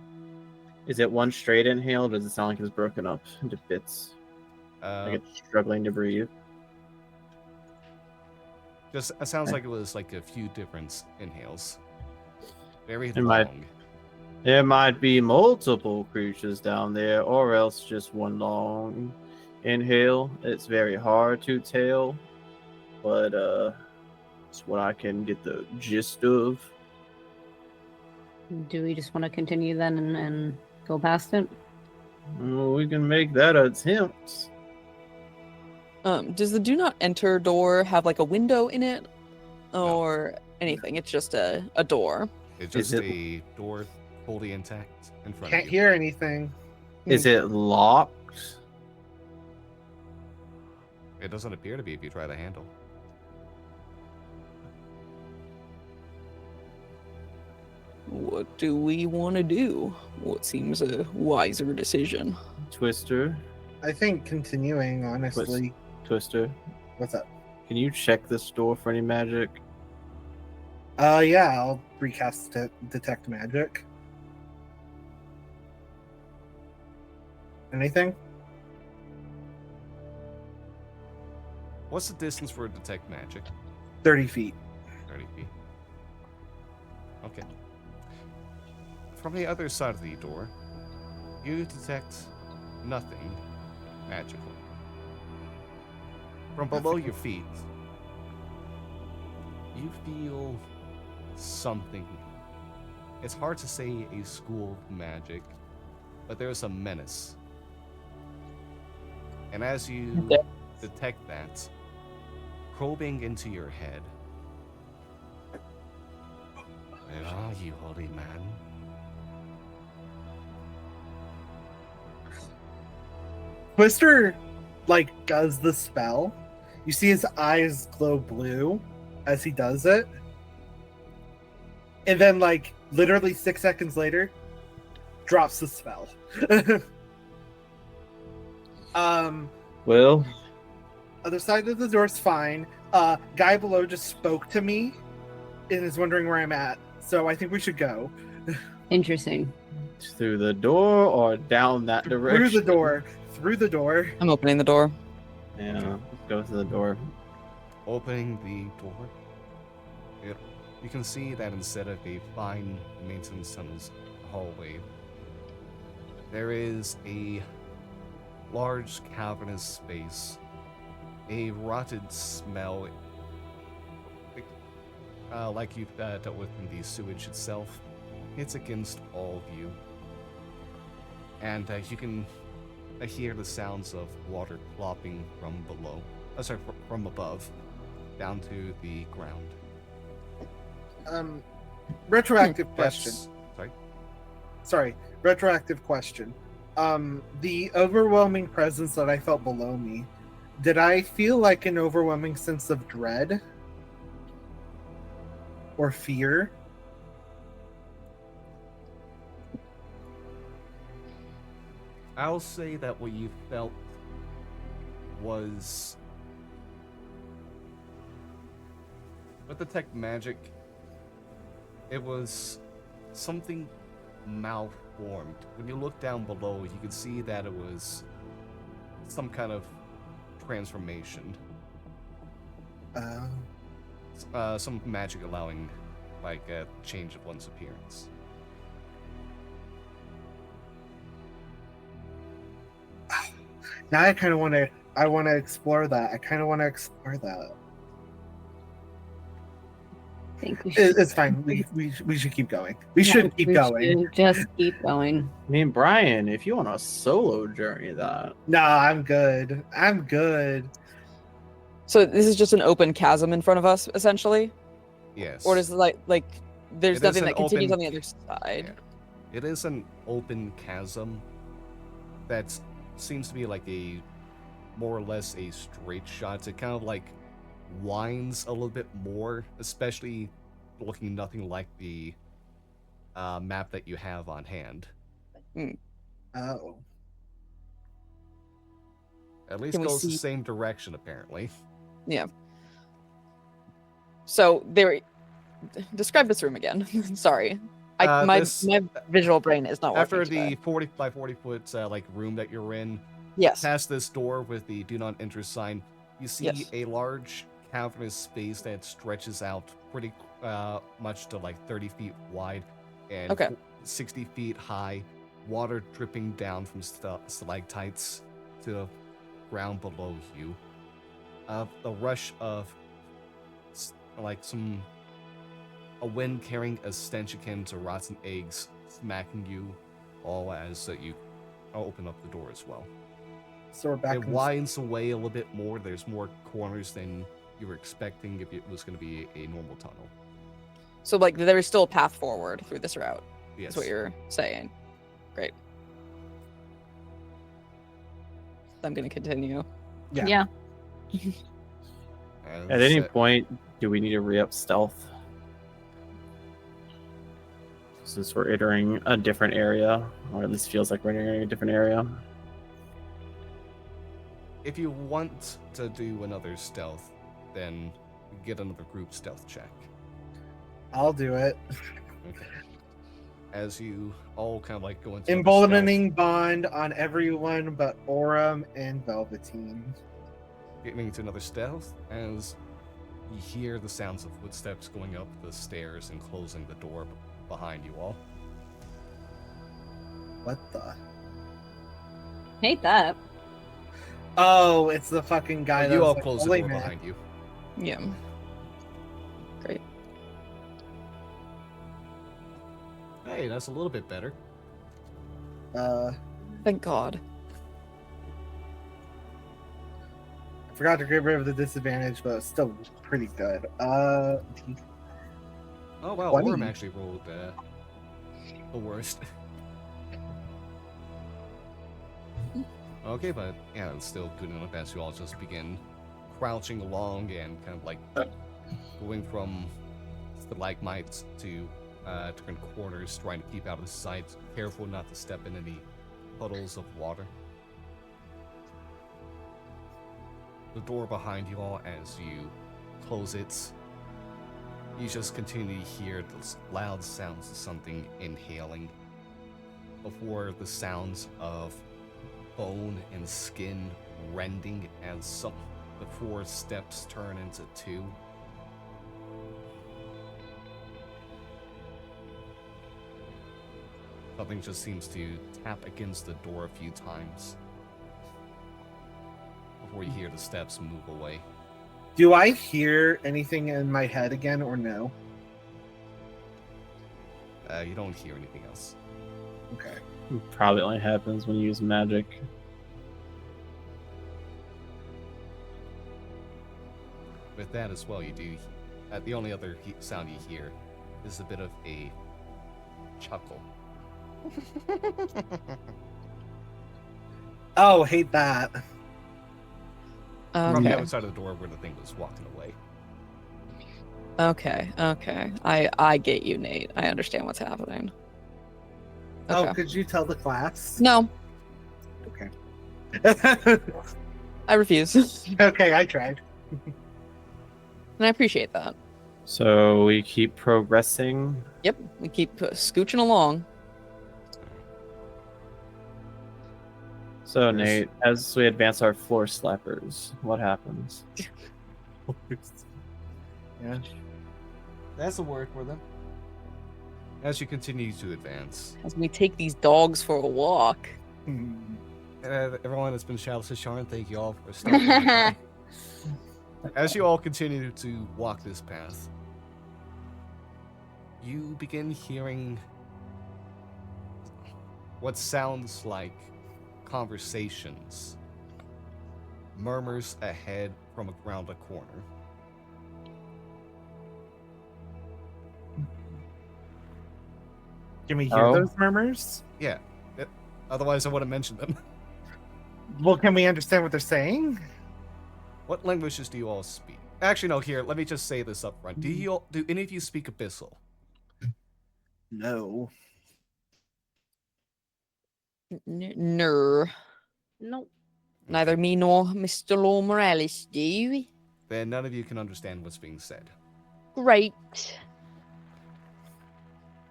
D: Is it one straight inhale? Or does it sound like it's broken up into bits? Like it's struggling to breathe.
A: Just it sounds like it was like a few different inhales. Very
D: It might-
A: long.
D: There might be multiple creatures down there, or else just one long inhale. It's very hard to tell, but it's what I can get the gist of.
E: Do we just want to continue then and go past it?
D: Well, we can make that attempt.
C: Does the do not enter door have like a window in it or anything? It's just a door.
A: It's
D: Is
A: just
D: it-
A: a door fully intact in front
B: Can't
A: of you.
B: hear anything.
D: Is it locked?
A: It doesn't appear to be if you try the handle.
C: What do we want to do? What seems a wiser decision?
D: Twister,
B: I think continuing, honestly.
D: Twister,
B: What's up?
D: can you check this door for any magic?
B: Yeah, I'll recast detect magic. Anything?
A: What's the distance for detect magic?
B: 30 feet.
A: 30 feet. Okay. From the other side of the door, you detect nothing magical. From below your feet, you feel something. It's hard to say a school of magic, but there's a menace. And as you
C: Yeah.
A: detect that, probing into your head, where are you, holy man?
B: Twister, does the spell. You see his eyes glow blue as he does it. And then, literally 6 seconds later, drops the spell.
D: Well,
B: Other side of the door's fine. Guy below just spoke to me and is wondering where I'm at. So I think we should go.
E: Interesting.
D: through the door or down that direction?
B: Through the door. Through the door.
C: I'm opening the door.
D: Yeah, let's go through the door.
A: Opening the door, you can see that instead of a fine maintenance tunnel's hallway, there is a large cavernous space, a rotted smell, like you've dealt with in the sewage itself. It's against all of you, and you can hear the sounds of water plopping from below. From above, down to the ground.
B: Retroactive question.
A: Sorry.
B: Sorry, retroactive question. The overwhelming presence that I felt below me, did I feel like an overwhelming sense of dread? Or fear?
A: I'll say that what you felt was, with detect magic, it was something malformed. When you look down below, you could see that it was some kind of transformation. Some magic allowing, a change of one's appearance.
B: Now I kind of want to. I want to explore that. I kind of want to explore that.
E: think we should.
B: It's fine. We should keep going. We should keep going.
E: Should just keep going.
D: I mean, Brian, if you want a solo journey, that
B: No, I'm good. I'm good.
C: So this is just an open chasm in front of us, essentially,
A: Yes.
C: or does it like there's
A: It is
C: nothing
A: an
C: that continues
A: open
C: on the other side?
A: Yeah. It is an open chasm that seems to be like a more or less a straight shot. It kind of like winds a little bit more, especially looking nothing like the map that you have on hand.
B: Oh.
A: At least
C: Can we
A: goes the
C: see-
A: same direction, apparently.
C: Yeah. So describe this room again. Sorry, my
A: This-
C: visual brain is not working.
A: After
C: today.
A: the 40 by 40 foot like room that you're in,
C: Yes.
A: past this door with the do not enter sign, you see
C: Yes.
A: a large cavernous space that stretches out pretty much to like 30 feet wide and
C: Okay.
A: 60 feet high, water dripping down from stalactites to the ground below you. The rush of a wind carrying a stench akin to rotten eggs smacking you all as you open up the door as well.
B: So we're back.
A: It winds away a little bit more. There's more corners than you were expecting if it was going to be a normal tunnel.
C: So like there is still a path forward through this route.
A: Yes.
C: That's what you're saying. Great. I'm gonna continue.
B: Yeah.
A: And
D: at any
A: so-
D: point, do we need to re-up stealth? Since we're entering a different area, or at least feels like we're entering a different area.
A: If you want to do another stealth, then get another group stealth check.
B: I'll do it.
A: Okay. As you all kind of like go into
B: Emboldening bond on everyone but Aurum and Velveteen.
A: getting into another stealth as you hear the sounds of footsteps going up the stairs and closing the door behind you all.
B: What the?
E: Hate that.
B: Oh, it's the fucking guy that
A: You
B: was
A: all
B: like,
A: close the
B: "Holy
A: door
B: man."
A: behind you.
C: Yeah. Great.
A: Hey, that's a little bit better.
C: Thank God.
B: I forgot to get rid of the disadvantage, but it's still pretty good.
A: Oh wow,
B: 20.
A: Orm actually rolled the worst. Okay, but yeah, it's still good enough as you all just begin crouching along and kind of like going from stalagmites to different corners, trying to keep out of sight, careful not to step in any puddles of water. The door behind you all, as you close it, you just continue to hear those loud sounds of something inhaling before the sounds of bone and skin rending as the 4 steps turn into 2. Something just seems to tap against the door a few times before you hear the steps move away.
B: Do I hear anything in my head again or no?
A: You don't hear anything else.
B: Okay.
D: Probably only happens when you use magic.
A: With that as well, you do. The only other sound you hear is a bit of a chuckle.
B: Oh, hate that.
A: From the
C: Okay.
A: other side of the door where the thing was walking away.
C: Okay. I get you, Nate. I understand what's happening. Okay.
B: Oh, could you tell the class?
C: No,
B: Okay.
C: I refuse.
B: Okay, I tried.
C: And I appreciate that.
D: So we keep progressing.
C: Yep, we keep scooching along.
D: So Nate, as we advance our floor slappers, what happens?
B: Yeah.
A: That's a word for them. As you continue to advance,
C: As we take these dogs for a walk.
B: Hmm.
A: everyone that's been shouted to Sharn, thank you all for stopping by. As you all continue to walk this path, you begin hearing what sounds like conversations, murmurs ahead from around a corner.
B: Can we hear
D: Oh.
B: those murmurs?
A: Yeah, otherwise I wouldn't mention them.
B: Well, can we understand what they're saying?
A: What languages do you all speak? Actually, no. Here, let me just say this up front. Do any of you speak Abyssal?
B: No.
C: No.
E: Nope.
C: Neither me nor Mr. Law Morales do.
A: Then none of you can understand what's being said.
C: Great.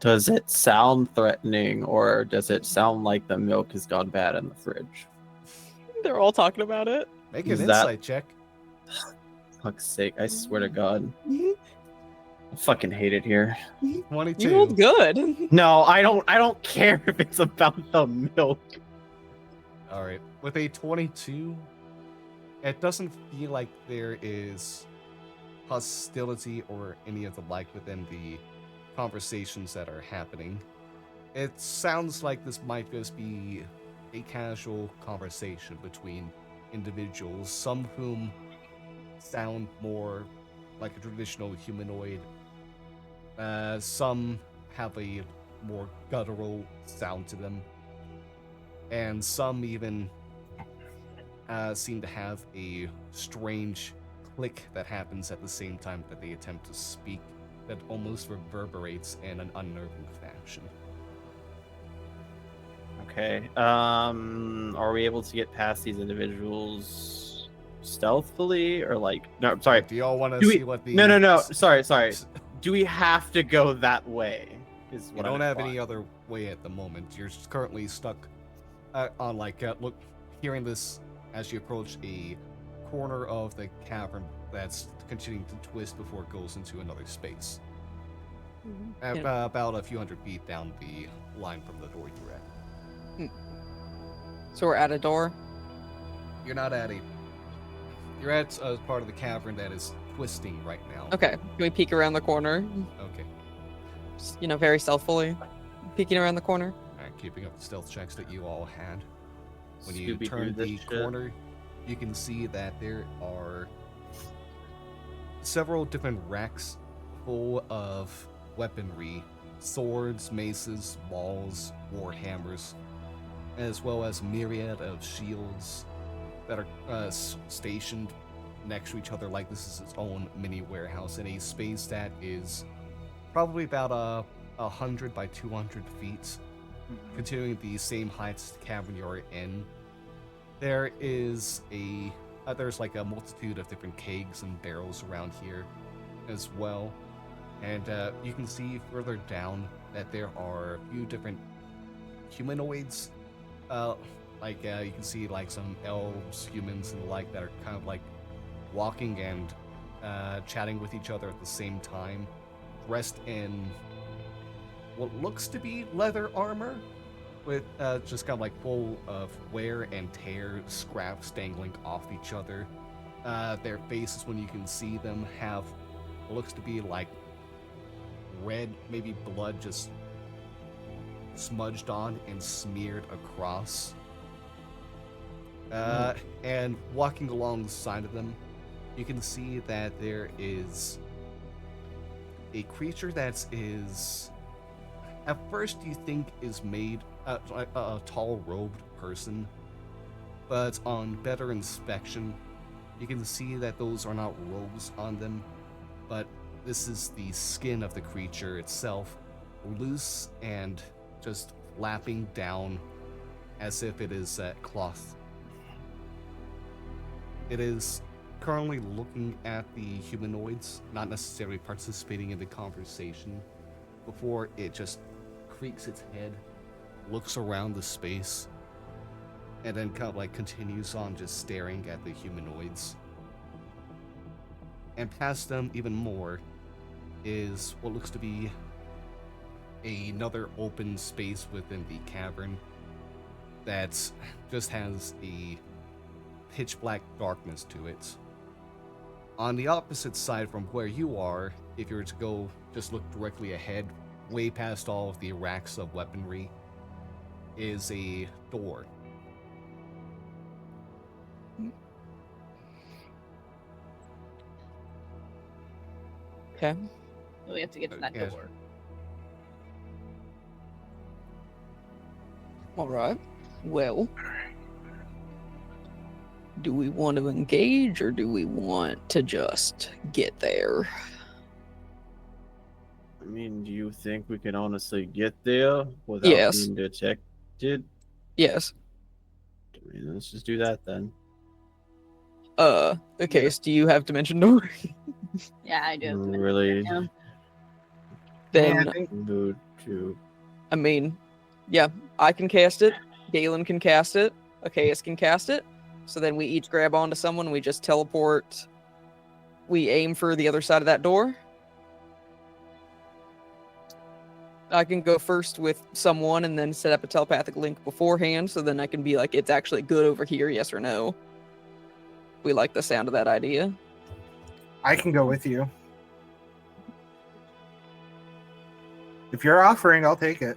D: Does it sound threatening, or does it sound like the milk has gone bad in the fridge?
C: They're all talking about it.
A: Make an
D: Is that-
A: insight check.
D: Fuck's sake, I swear to God. I fucking hate it here.
A: 22.
C: You rolled good.
D: No, I don't care if it's about the milk.
A: All right. With a 22, it doesn't feel like there is hostility or any of the like within the conversations that are happening. It sounds like this might just be a casual conversation between individuals, some whom sound more like a traditional humanoid. Some have a more guttural sound to them. And some even seem to have a strange click that happens at the same time that they attempt to speak that almost reverberates in an unnerving fashion.
D: Okay. Are we able to get past these individuals stealthily, or like? No, sorry.
A: Do y'all want to
D: Do we-
A: see what the...
D: No. Sorry. Do we have to go that way? Is
A: You
D: what
A: don't
D: I'm
A: have
D: implying.
A: any other way at the moment. You're currently stuck on look, hearing this as you approach a corner of the cavern that's continuing to twist before it goes into another space. About a few hundred feet down the line from the door you're at.
C: So we're at a door.
A: You're not at a... You're at a part of the cavern that is twisting right now.
C: Okay. Can we peek around the corner?
A: Okay.
C: Just, very stealthily. Peeking around the corner.
A: Alright, keeping up the stealth checks that you all had. When you
D: Scooby-Doo
A: turn
D: this
A: the
D: shit.
A: corner, you can see that there are several different racks full of weaponry, swords, maces, balls, war hammers, as well as myriad of shields that are stationed next to each other like this is its own mini warehouse in a space that is probably about 100 by 200 feet, continuing the same height as the cavern you're in. There is there's like a multitude of different kegs and barrels around here as well. And you can see further down that there are a few different humanoids. You can see like some elves, humans, and the like that are kind of like walking and chatting with each other at the same time, dressed in what looks to be leather armor, with just kind of like full of wear and tear, scraps dangling off each other. Their faces, when you can see them, have what looks to be like red, maybe blood just smudged on and smeared across. And walking alongside of them, you can see that there is a creature that is, at first you think is made a tall robed person, but on better inspection, you can see that those are not robes on them, but this is the skin of the creature itself, loose and just flapping down as if it is cloth. It is currently looking at the humanoids, not necessarily participating in the conversation, before it just creaks its head, looks around the space, and then kind of like continues on just staring at the humanoids. And past them even more is what looks to be another open space within the cavern that just has a pitch black darkness to it. On the opposite side from where you are if you were to go just look directly ahead, way past all of the racks of weaponry, is a door.
C: Okay.
E: We have to get to that
A: Yes.
E: door.
C: All right. Well, do we want to engage or do we want to just get there?
D: I mean, do you think we can honestly get there without
C: Yes.
D: being detected?
C: Yes.
D: I mean, let's just do that then.
C: Okay, so do you have Dimension Door?
E: Yeah, I do. Have to
D: Really
E: Yeah.
C: Then,
B: I think
D: mood to.
C: I mean, yeah, I can cast it. Galen can cast it. Achaeus can cast it. So then we each grab onto someone. We just teleport. We aim for the other side of that door. I can go first with someone and then set up a telepathic link beforehand. So then I can be like, it's actually good over here, yes or no. We like the sound of that idea.
B: I can go with you. If you're offering, I'll take it.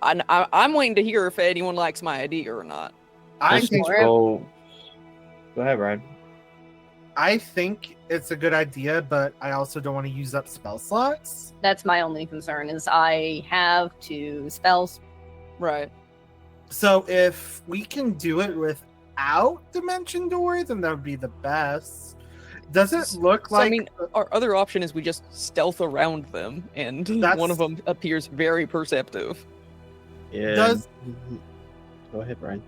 C: I'm waiting to hear if anyone likes my idea or not.
B: I
D: Let's
B: think
D: just go. Go ahead, Ryan.
B: I think it's a good idea, but I also don't want to use up spell slots.
E: That's my only concern is I have 2 spells.
C: Right.
B: So if we can do it without Dimension Door, then that would be the best. Does it look
C: So,
B: like?
C: I mean, our other option is we just stealth around them, and
B: That's-
C: one of them appears very perceptive.
D: Yeah.
B: Does-
D: Go ahead, Ryan.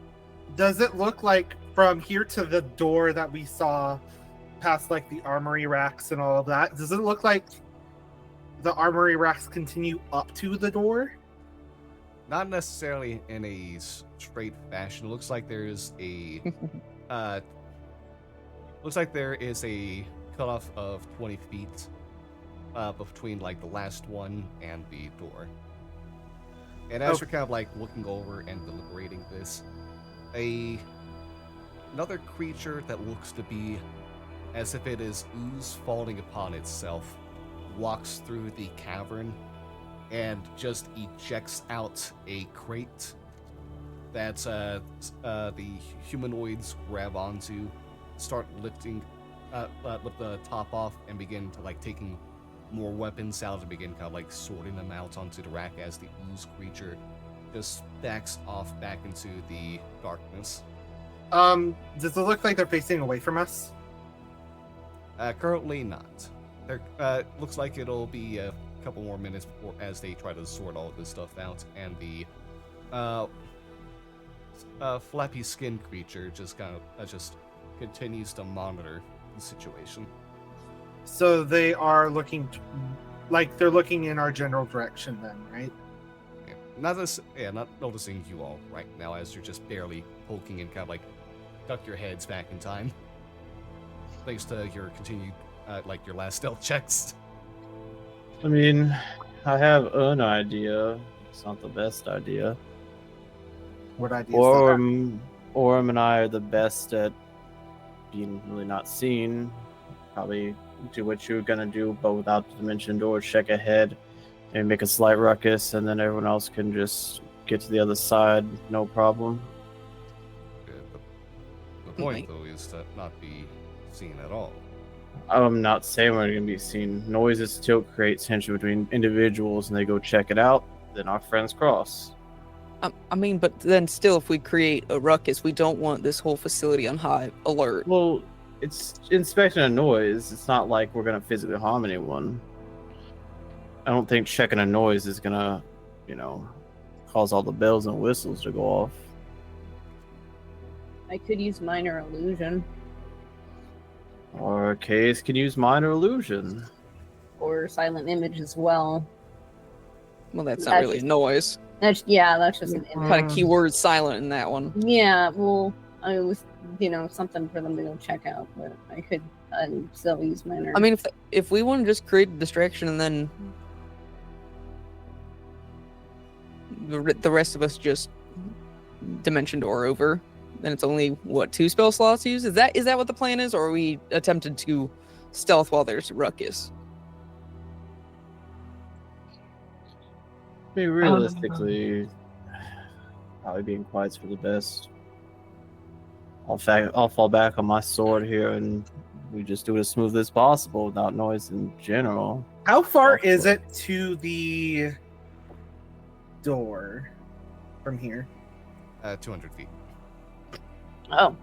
B: Does it look like from here to the door that we saw past like the armory racks and all of that? Does it look like the armory racks continue up to the door?
A: Not necessarily in a straight fashion. It looks like there's a cutoff of 20 feet between like the last one and the door. And as you're kind of like looking over and deliberating this, another creature that looks to be as if it is ooze falling upon itself walks through the cavern and just ejects out a crate that the humanoids grab onto, start lifting, lift the top off, and begin to like taking more weapons out and begin kind of like sorting them out onto the rack as the ooze creature just backs off back into the darkness.
B: Does it look like they're facing away from us?
A: Currently not. Looks like it'll be a couple more minutes before as they try to sort all of this stuff out, and the flappy skin creature just kind of just continues to monitor the situation.
B: So they are looking, like they're looking in our general direction, then, right?
A: Yeah, not noticing you all right now as you're just barely poking and kind of like duck your heads back in time. Thanks to your continued, like your last stealth checks.
D: I mean, I have an idea. It's not the best idea.
B: What idea? Is that?
D: Orem and I are the best at being really not seen. Probably do what you're gonna do, but without the Dimension Door, check ahead and make a slight ruckus, and then everyone else can just get to the other side, no problem.
A: Yeah, the point though is to not be seen at all.
D: I'm not saying we're gonna be seen. Noises still create tension between individuals, and they go check it out. Then our friends cross.
C: I mean, but then still, if we create a ruckus, we don't want this whole facility on high alert.
D: Well, it's inspection of noise. It's not like we're gonna physically harm anyone. I don't think checking a noise is gonna, cause all the bells and whistles to go off.
E: I could use minor illusion
D: Or Case can use minor illusion.
E: or silent image as well.
C: Well, that's not
E: That's
C: really
E: just-
C: noise.
E: That's just an image.
C: Kind of keyword silent in that one.
E: Yeah, well, I was, something for them to go check out, but I could still use minor.
C: I mean, if we want to just create a distraction and then the rest of us just Dimension Door over, then it's only what 2 spell slots to use. Is that what the plan is, or are we attempted to stealth while there's ruckus?
D: mean, realistically, probably being quiet's for the best. I'll fall back on my sword here, and we just do it as smooth as possible without noise in general.
B: How far
D: Of
B: is
D: course.
B: it to the door from here?
A: 200 feet.
E: Oh,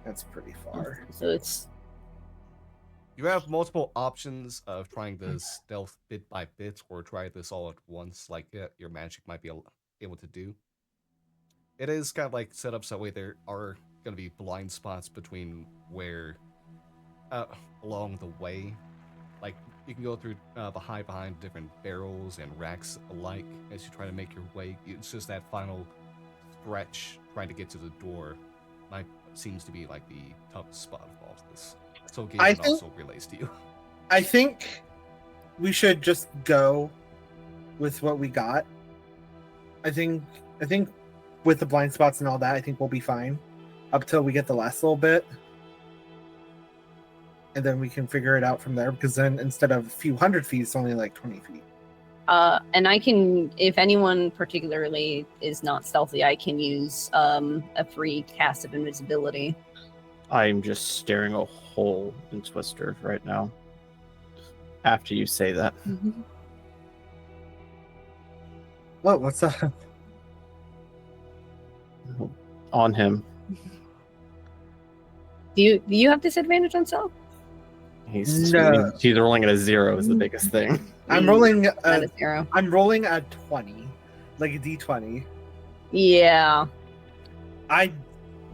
B: That's pretty far.
E: so it's
A: You have multiple options of trying this stealth bit by bit, or try this all at once, like your magic might be able to do. It is kind of like set up so that way there are going to be blind spots between where, along the way, like you can go through behind different barrels and racks alike as you try to make your way. It's just that final stretch trying to get to the door seems to be like the toughest spot of all of this. So
B: I
A: Gavin
B: think-
A: also relates to you.
B: I think we should just go with what we got. I think with the blind spots and all that, I think we'll be fine up till we get the last little bit. And then we can figure it out from there, because then instead of a few hundred feet, it's only like 20 feet.
E: and I can, if anyone particularly is not stealthy, I can use a free cast of invisibility.
D: I'm just staring a hole in Twister right now. After you say that,
B: Whoa, what's up?
D: on him,
E: Do you have disadvantage on stealth?
D: he's
B: No.
D: he's rolling at a 0 is the biggest thing.
B: I'm rolling
E: Not
B: a,
E: a 0.
B: I'm rolling a 20, like a d20.
E: Yeah.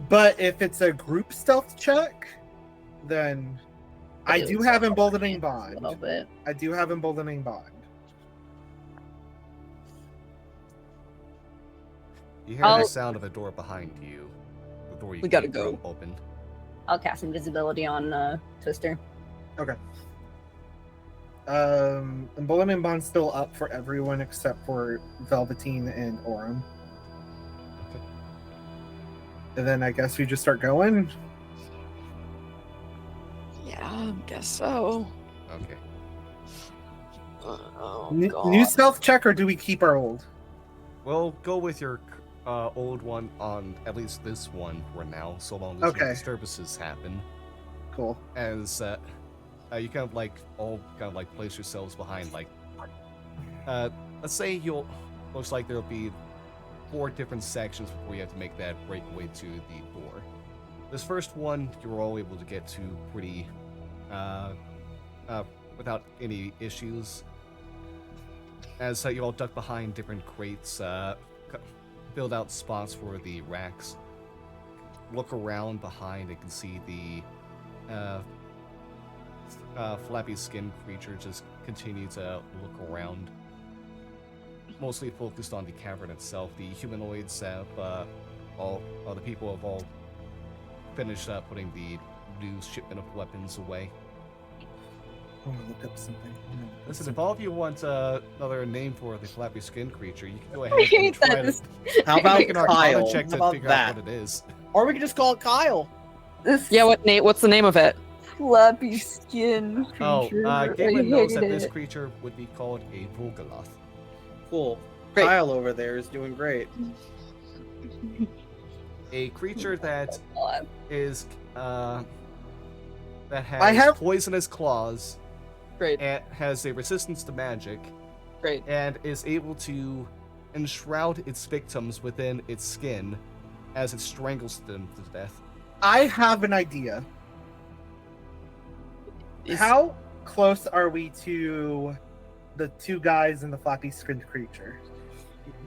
B: But if it's a group stealth check, then I
E: It
B: do
E: was
B: have
E: a
B: emboldening
E: A
B: bond.
E: little bit.
B: I do have emboldening bond.
A: You hear
E: I'll-
A: the sound of a door behind you. The door you
C: We gotta
A: can't
C: go.
A: throw open.
E: I'll cast invisibility on Twister.
B: Emboldening bond's still up for everyone except for Velveteen and Orem.
A: Okay.
B: And then I guess we just start going.
C: Yeah, I guess so.
A: Okay.
C: Oh,
B: New
C: God.
B: stealth check, or do we keep our old?
A: Well, go with your old one on at least this one for now, so long as no
B: Okay.
A: disturbances happen.
B: Cool.
A: As you kind of like all kind of like place yourselves behind like, let's say you'll most likely there'll be 4 different sections before you have to make that breakaway to the door. This first one you're all able to get to pretty without any issues. As you all duck behind different crates, build out spots for the racks. Look around behind and can see the flappy skin creature just continue to look around. Mostly focused on the cavern itself. The humanoids have all the people have all finished putting the new shipment of weapons away.
B: I want to look up something.
A: Listen, if all of you want another name for the flappy skin creature, you can go ahead
E: I
A: and
E: hate
A: try
E: that.
A: to
E: This-
D: How about
A: make an Arcana
D: Kyle?
A: check
D: How
A: to
D: about
A: figure
D: that?
A: out what it is.
D: Or we could just call it Kyle.
C: Yeah, what's the name of it?
F: Flappy skin
A: Oh,
F: creature.
A: Galen knows that
F: hate
A: this
F: it.
A: creature would be called a Volgaloth.
D: Cool.
C: Great.
D: Kyle over there is doing great.
A: A creature that
E: God.
A: is that has
B: I have-
A: poisonous claws
C: Great,
A: and has a resistance to magic
C: great.
A: and is able to enshroud its victims within its skin as it strangles them to death.
B: I have an idea.
C: Is-
B: How close are we to the 2 guys and the flappy skinned creature?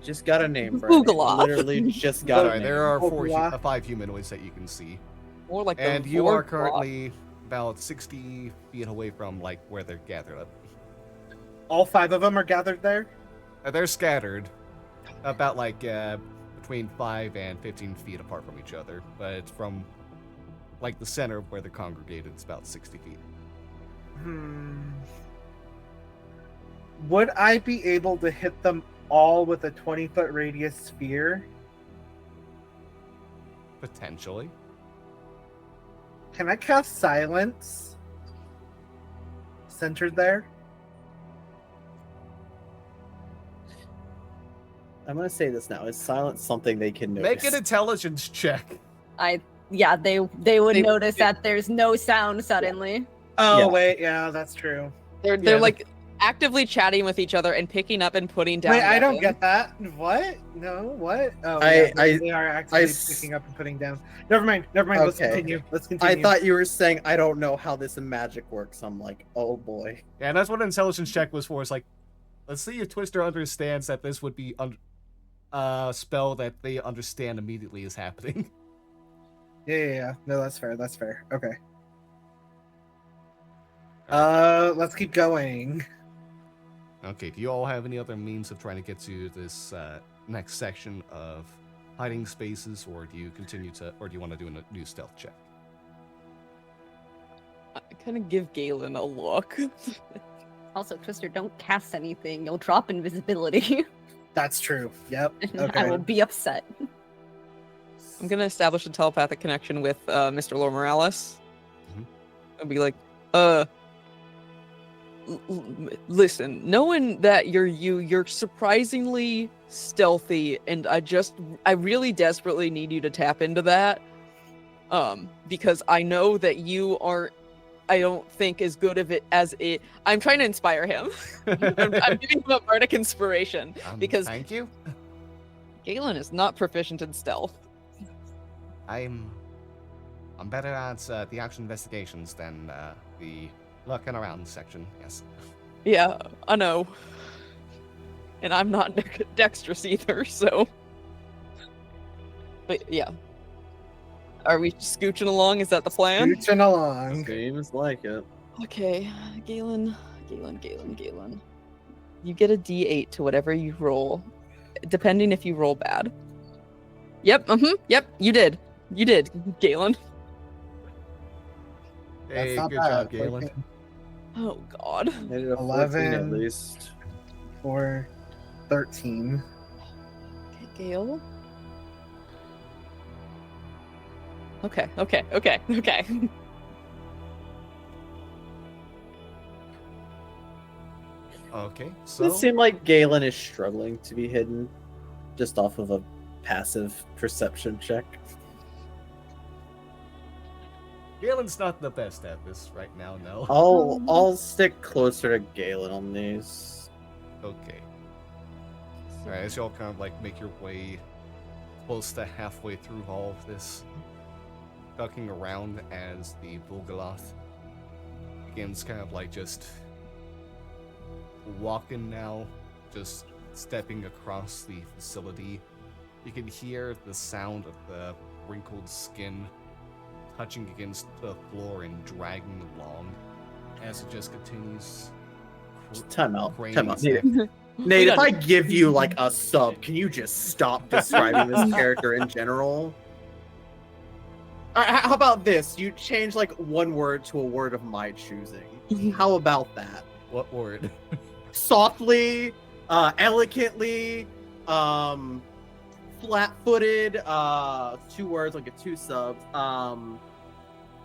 D: Just got a name for it.
C: Googleoff.
D: Literally just got
A: Sorry,
D: a name.
A: there are
B: Volgaloth.
A: 5 humanoids that you can see.
C: More like the
A: And you are
C: Vorpal.
A: currently about 60 feet away from like where they're gathered up.
B: All 5 of them are gathered there?
A: They're scattered about like between 5 and 15 feet apart from each other, but from like the center of where they're congregated, it's about 60 feet.
B: Would I be able to hit them all with a 20-foot radius sphere?
A: Potentially.
B: Can I cast silence? Centered there?
D: I'm gonna say this now. Is silence something they can notice?
A: Make an intelligence check.
E: Yeah, they would
C: They-
E: notice that there's no sound suddenly.
B: Oh
D: Yeah.
B: wait, yeah, that's true.
C: They're
B: Yeah.
C: like actively chatting with each other and picking up and putting down.
B: Wait, I don't
C: weapons.
B: get that. What? No, what? Oh,
D: I-
B: yeah, they are actually
D: s-
B: picking up and putting down. Never mind. Let's
D: Okay.
B: continue. Let's
D: I
B: continue.
D: thought you were saying I don't know how this magic works. I'm like, oh boy.
A: Yeah, and that's what an intelligence check was for. It's like, let's see if Twister understands that this would be a spell that they understand immediately is happening.
B: Yeah. No, that's fair. That's fair. Okay. Let's keep going.
A: Okay, do you all have any other means of trying to get to this next section of hiding spaces, or do you want to do a new stealth check?
C: I kind of give Galen a look.
E: Also, Twister, don't cast anything. You'll drop invisibility.
B: That's true. Yep.
E: and
B: Okay.
E: I will be upset.
C: I'm gonna establish a telepathic connection with Mr. Lord Morales.
A: Mhm.
C: I'll be like, listen, knowing that you're surprisingly stealthy, and I really desperately need you to tap into that. Because I know that you aren't, I don't think, as good of it as it. I'm trying to inspire him. I'm giving him a bardic inspiration because
A: Thank you.
C: Galen is not proficient in stealth.
A: I'm better at the action investigations than the looking around section. Yes.
C: Yeah, I know. And I'm not dexterous either, so. But yeah. Are we scooching along? Is that the plan?
B: Scooching along.
D: Seems like it.
C: Okay, Galen. You get a D8 to whatever you roll, depending if you roll bad. Yep, yep, you did, Galen.
B: That's
A: Hey,
B: not
A: good
B: bad.
A: job, Galen.
B: 14
C: Oh God.
D: Made it a 14 at
B: 11.
D: least.
B: or 13.
C: Okay, Gale. Okay.
A: Okay,
D: Does
A: so
D: it seem like Galen is struggling to be hidden just off of a passive perception check?
A: Galen's not the best at this right now. No.
D: I'll stick closer to Galen on these.
A: Okay. Alright, as y'all kind of like make your way close to halfway through all of this, ducking around as the Volgaloth begins kind of like just walking now, just stepping across the facility. You can hear the sound of the wrinkled skin touching against the floor and dragging along as it just continues.
D: Time out.
A: craning
D: Time out.
A: its neck.
D: Nate, if
C: gotta-
D: I give you like a sub, can you just stop describing this character in general? How about this? You change like one word to a word of my choosing. How about that?
A: What word?
D: Softly, elegantly, flat-footed, 2 words, like a 2 subs. I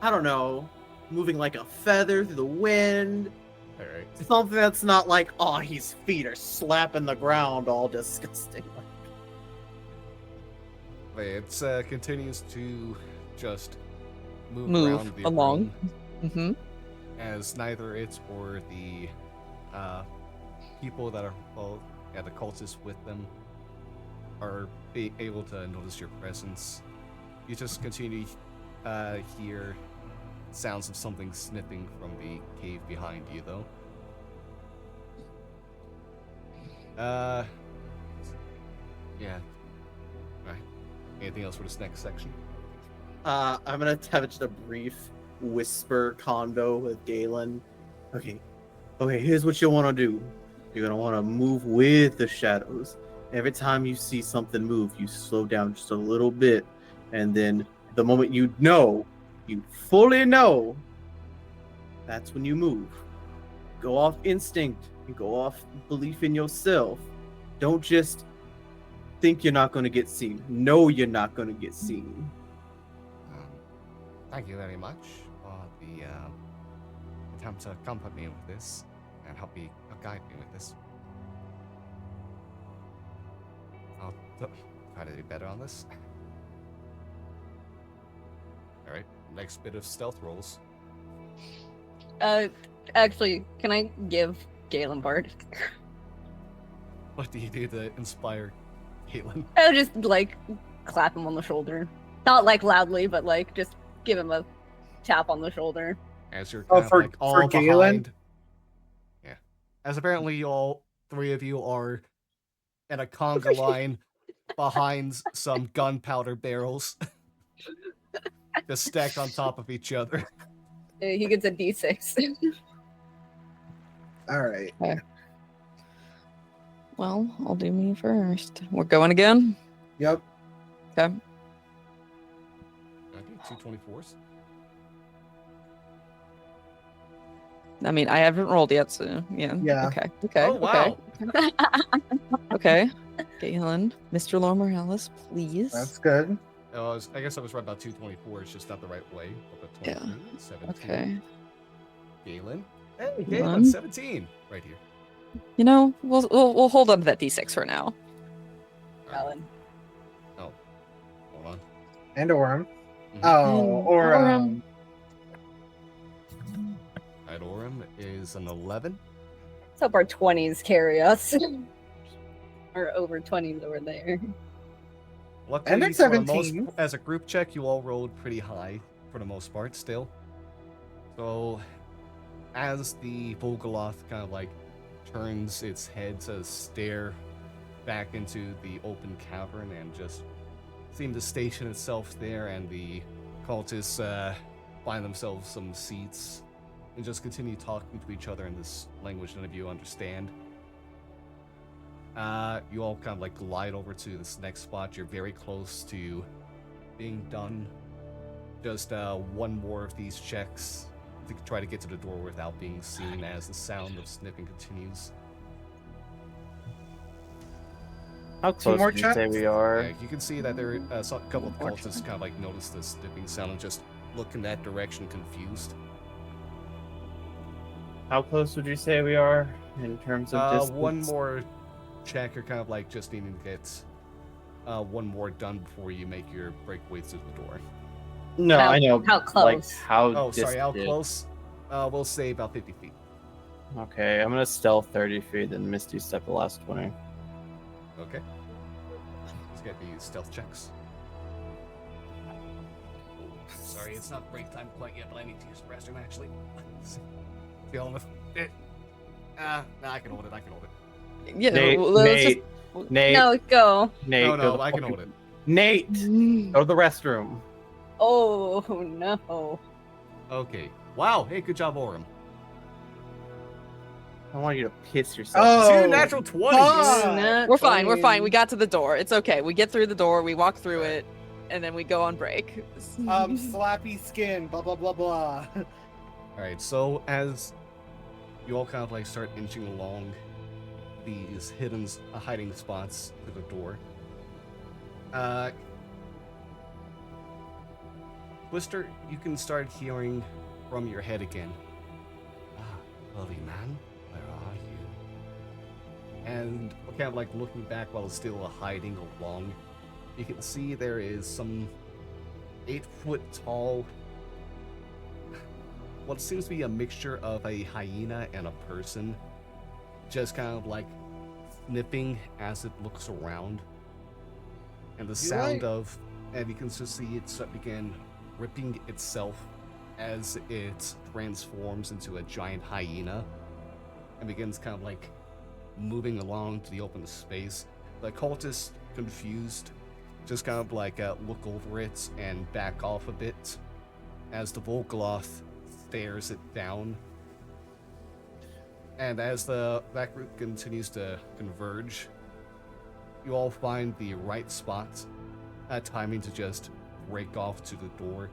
D: don't know, moving like a feather through the wind.
A: Alright.
D: Something that's not like, oh, his feet are slapping the ground all disgusting.
A: It continues to just move
C: Move
A: around the
C: along.
A: room
C: Mm-hmm.
A: as neither it or the people that are the cultists with them are able to notice your presence. You just continue to hear sounds of something sniffing from the cave behind you, though. Yeah. Alright. Anything else for this next section?
D: I'm gonna have just a brief whisper convo with Galen. Okay, here's what you want to do. You're gonna want to move with the shadows. Every time you see something move, you slow down just a little bit, and then the moment you fully know, that's when you move. Go off instinct and go off belief in yourself. Don't just think you're not going to get seen. Know you're not going to get seen.
A: Thank you very much for the attempt to comfort me with this and help guide me with this. I'll try to do better on this. All right, next bit of stealth rolls.
E: Actually, can I give Galen Bard?
A: What do you do to inspire Caitlin?
E: I'll just like clap him on the shoulder, not like loudly, but like just give him a tap on the shoulder.
A: As you're
B: Oh,
A: kind of
B: for-
A: like
B: for
A: all
B: Galen?
A: behind. Yeah. As apparently all three of you are in a conga line behind some gunpowder barrels. Just stacked on top of each other.
E: He gets a D6.
B: All right.
C: Well, I'll do me first. We're going again?
B: Yep.
C: Okay.
A: Okay, 2 24s.
C: I mean, I haven't rolled yet, so yeah.
B: Yeah.
C: Okay. Okay.
A: Oh, wow.
C: Okay. Okay. Galen, Mr. Lord Morales, please.
B: That's good.
A: I guess I was right about 224. It's just not the right way. Up at
C: Yeah.
A: 23, 17.
C: Okay.
A: Galen. Hey,
C: Hold
A: Galen,
C: on.
A: 17. Right here.
C: You know, we'll hold on to that D6 for now.
E: Galen.
A: Oh, hold on.
B: And Orem.
A: Mhm.
B: Oh, Orem.
A: Alright, Orem is an 11.
E: Let's hope our 20s carry us. Or over 20s over there.
A: Luckily,
B: And then
A: for the most,
B: 17.
A: as a group check, you all rolled pretty high for the most part still. So, as the Volgoloth kind of like turns its head to stare back into the open cavern and just seem to station itself there, and the cultists find themselves some seats and just continue talking to each other in this language none of you understand. You all kind of like glide over to this next spot. You're very close to being done. Just one more of these checks to try to get to the door without being seen as the sound of sniffing continues.
D: How
B: Two
D: close
B: more
D: would you say
B: checks?
D: we are?
A: Yeah, you can see that there a couple of cultists kind of like notice this sniffing sound and just look in that direction confused.
D: How close would you say we are in terms of distance?
A: One more check. You're kind of like just needing to get one more done before you make your breakaway through the door.
D: No,
E: How-
D: I know.
E: how close?
D: Like how
A: Oh, sorry, how
D: distant?
A: close? We'll say about 50 feet.
D: Okay, I'm gonna stealth 30 feet, then Misty step the last 20.
A: Okay. Let's get these stealth checks. Sorry, it's not break time quite yet, but I need to use the restroom actually. Feeling it. Nah, I can hold it.
C: Yeah,
D: Nate,
C: well, let's
D: Nate, Nate,
E: No, go.
D: Nate,
A: No,
D: go the
A: I can
D: fucking-
A: hold it.
D: Nate,
C: just...
D: go to the restroom.
E: Oh no.
A: Okay. Wow. Hey, good job, Orem.
D: I want you to piss yourself.
B: Oh.
A: See the natural 20s.
B: fuck.
C: We're fine. We got to the door. It's okay. We get through the door, we walk through it, and then we go on break.
B: Slappy skin, blah blah blah blah.
A: Alright, so as you all kind of like start inching along these hiding spots to the door, Twister, you can start hearing from your head again. Holy man, where are you? And kind of like looking back while still hiding along, you can see there is some 8-foot tall, what seems to be a mixture of a hyena and a person, just kind of like sniffing as it looks around. And the sound of, and you can just see it begin ripping itself as it transforms into a giant hyena and begins kind of like moving along to the open space. The cultists, confused, just kind of like look over it and back off a bit as the Volgoloth stares it down. And as that group continues to converge, you all find the right spot, timing to just break off to the door,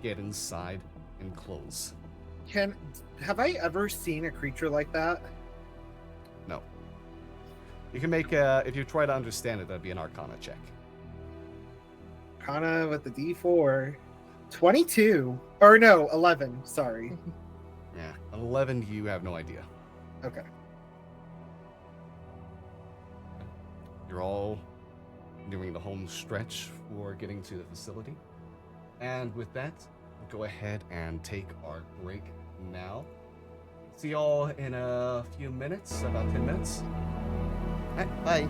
A: get inside, and close.
B: Have I ever seen a creature like that?
A: No. You can make if you try to understand it, that'd be an Arcana check.
B: Kana with the D4. 22. Or no, 11. Sorry.
A: Yeah, an 11, you have no idea.
B: Okay.
A: You're all nearing the home stretch for getting to the facility. And with that, we'll go ahead and take our break now. See y'all in a few minutes, about 10 minutes.
G: Alright, bye.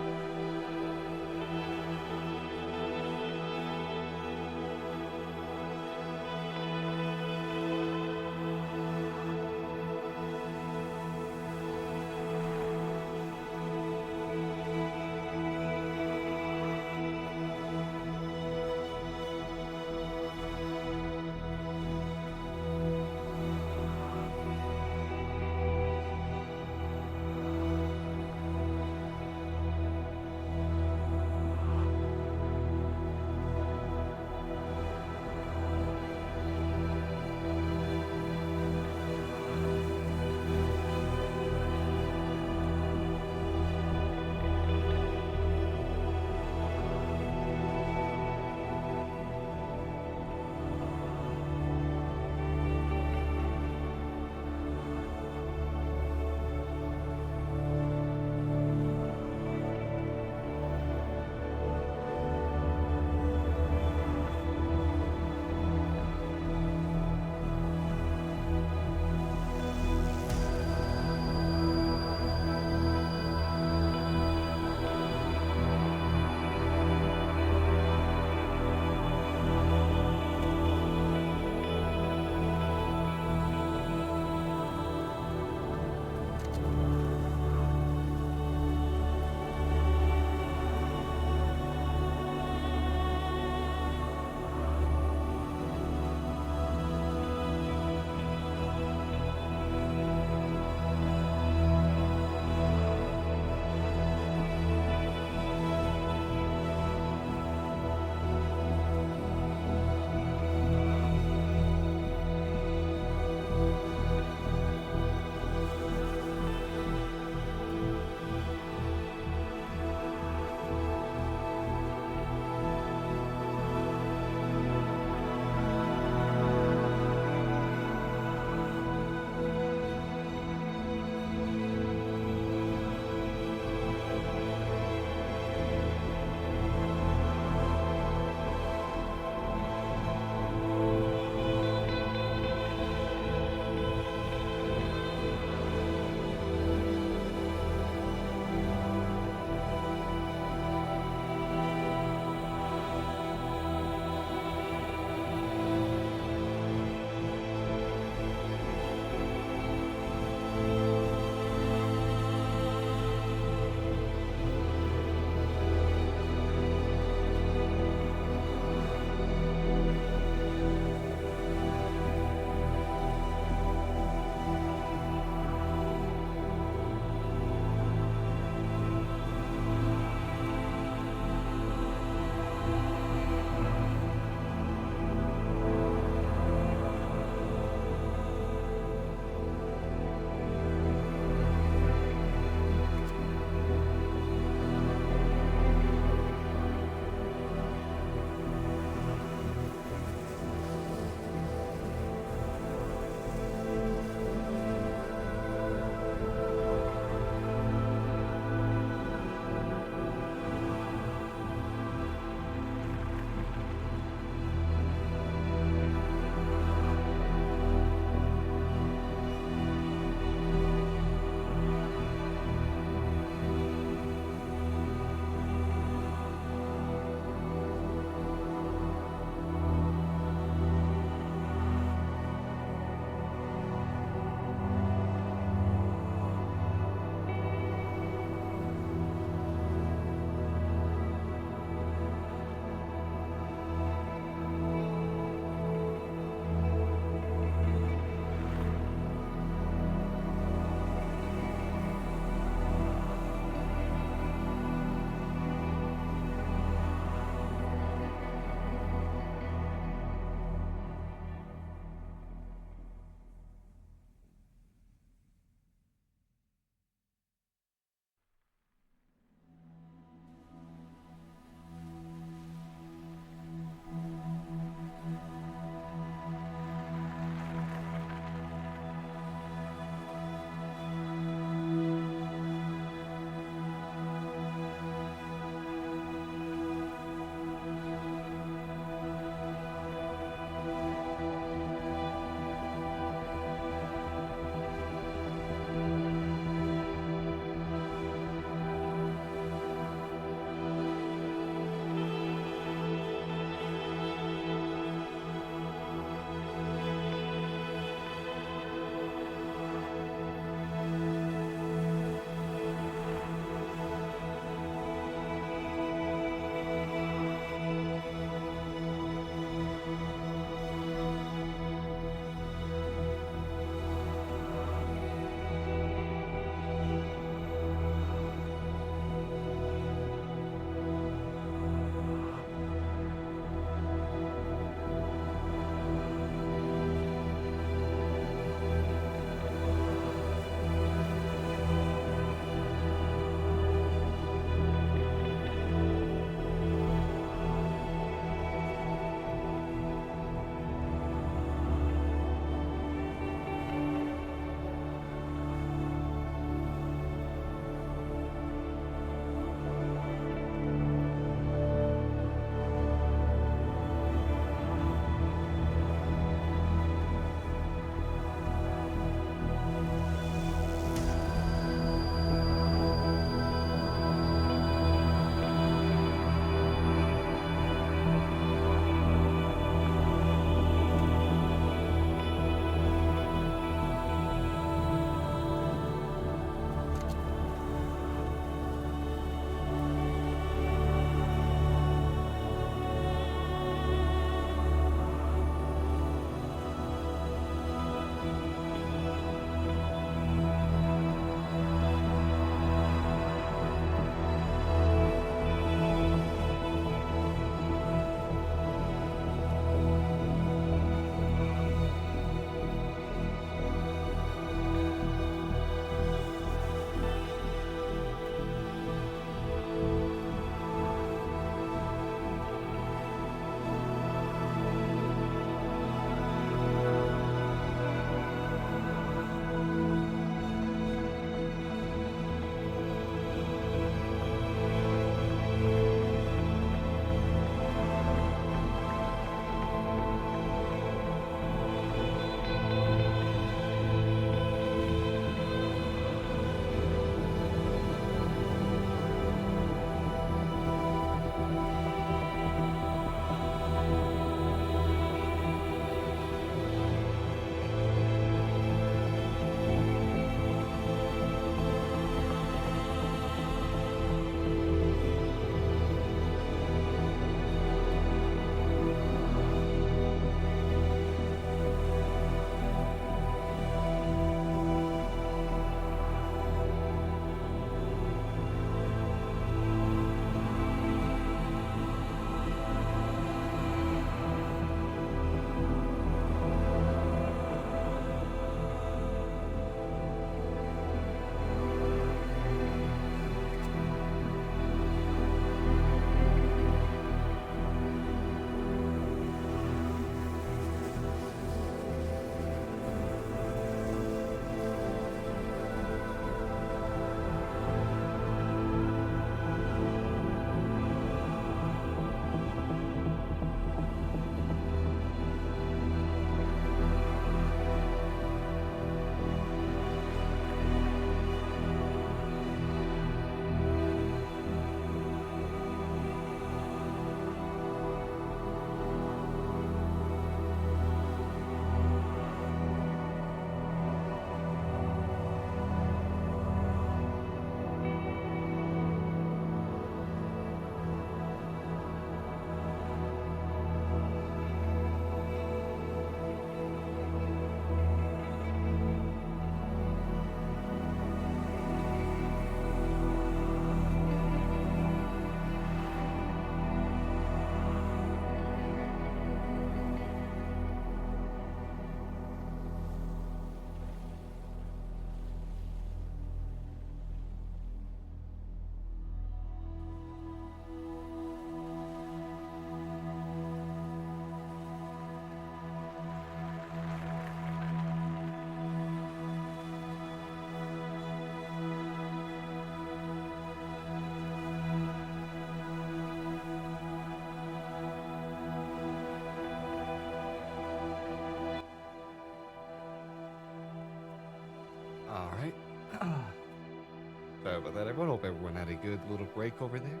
A: about that, everyone. Hope everyone had a good little break over there.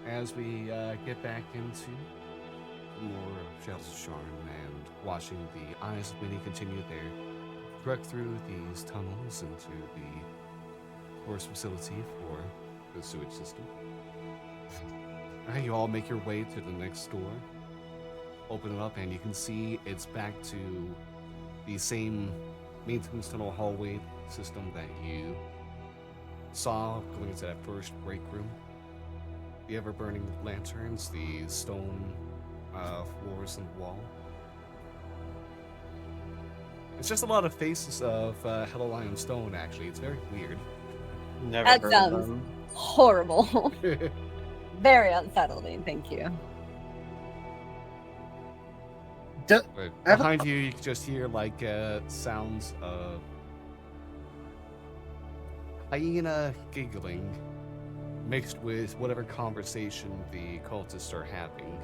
A: As we get back into more Shells of Sharn and watching the eyes of Minnie continue their trek through these tunnels into the forest facility for the sewage system. Alright, you all make your way to the next door. Open it up, and you can see it's back to the same maintenance tunnel hallway system that you saw going into that first break room. The ever-burning lanterns, the stone floors and wall. It's just a lot of faces of Hello Lion Stone, actually. It's very weird.
D: Never
E: That
D: heard
E: sounds-
D: of them.
E: Horrible. Very unsettling. Thank you.
A: But
B: I have a
A: behind you, you can just hear like sounds of hyena giggling mixed with whatever conversation the cultists are having.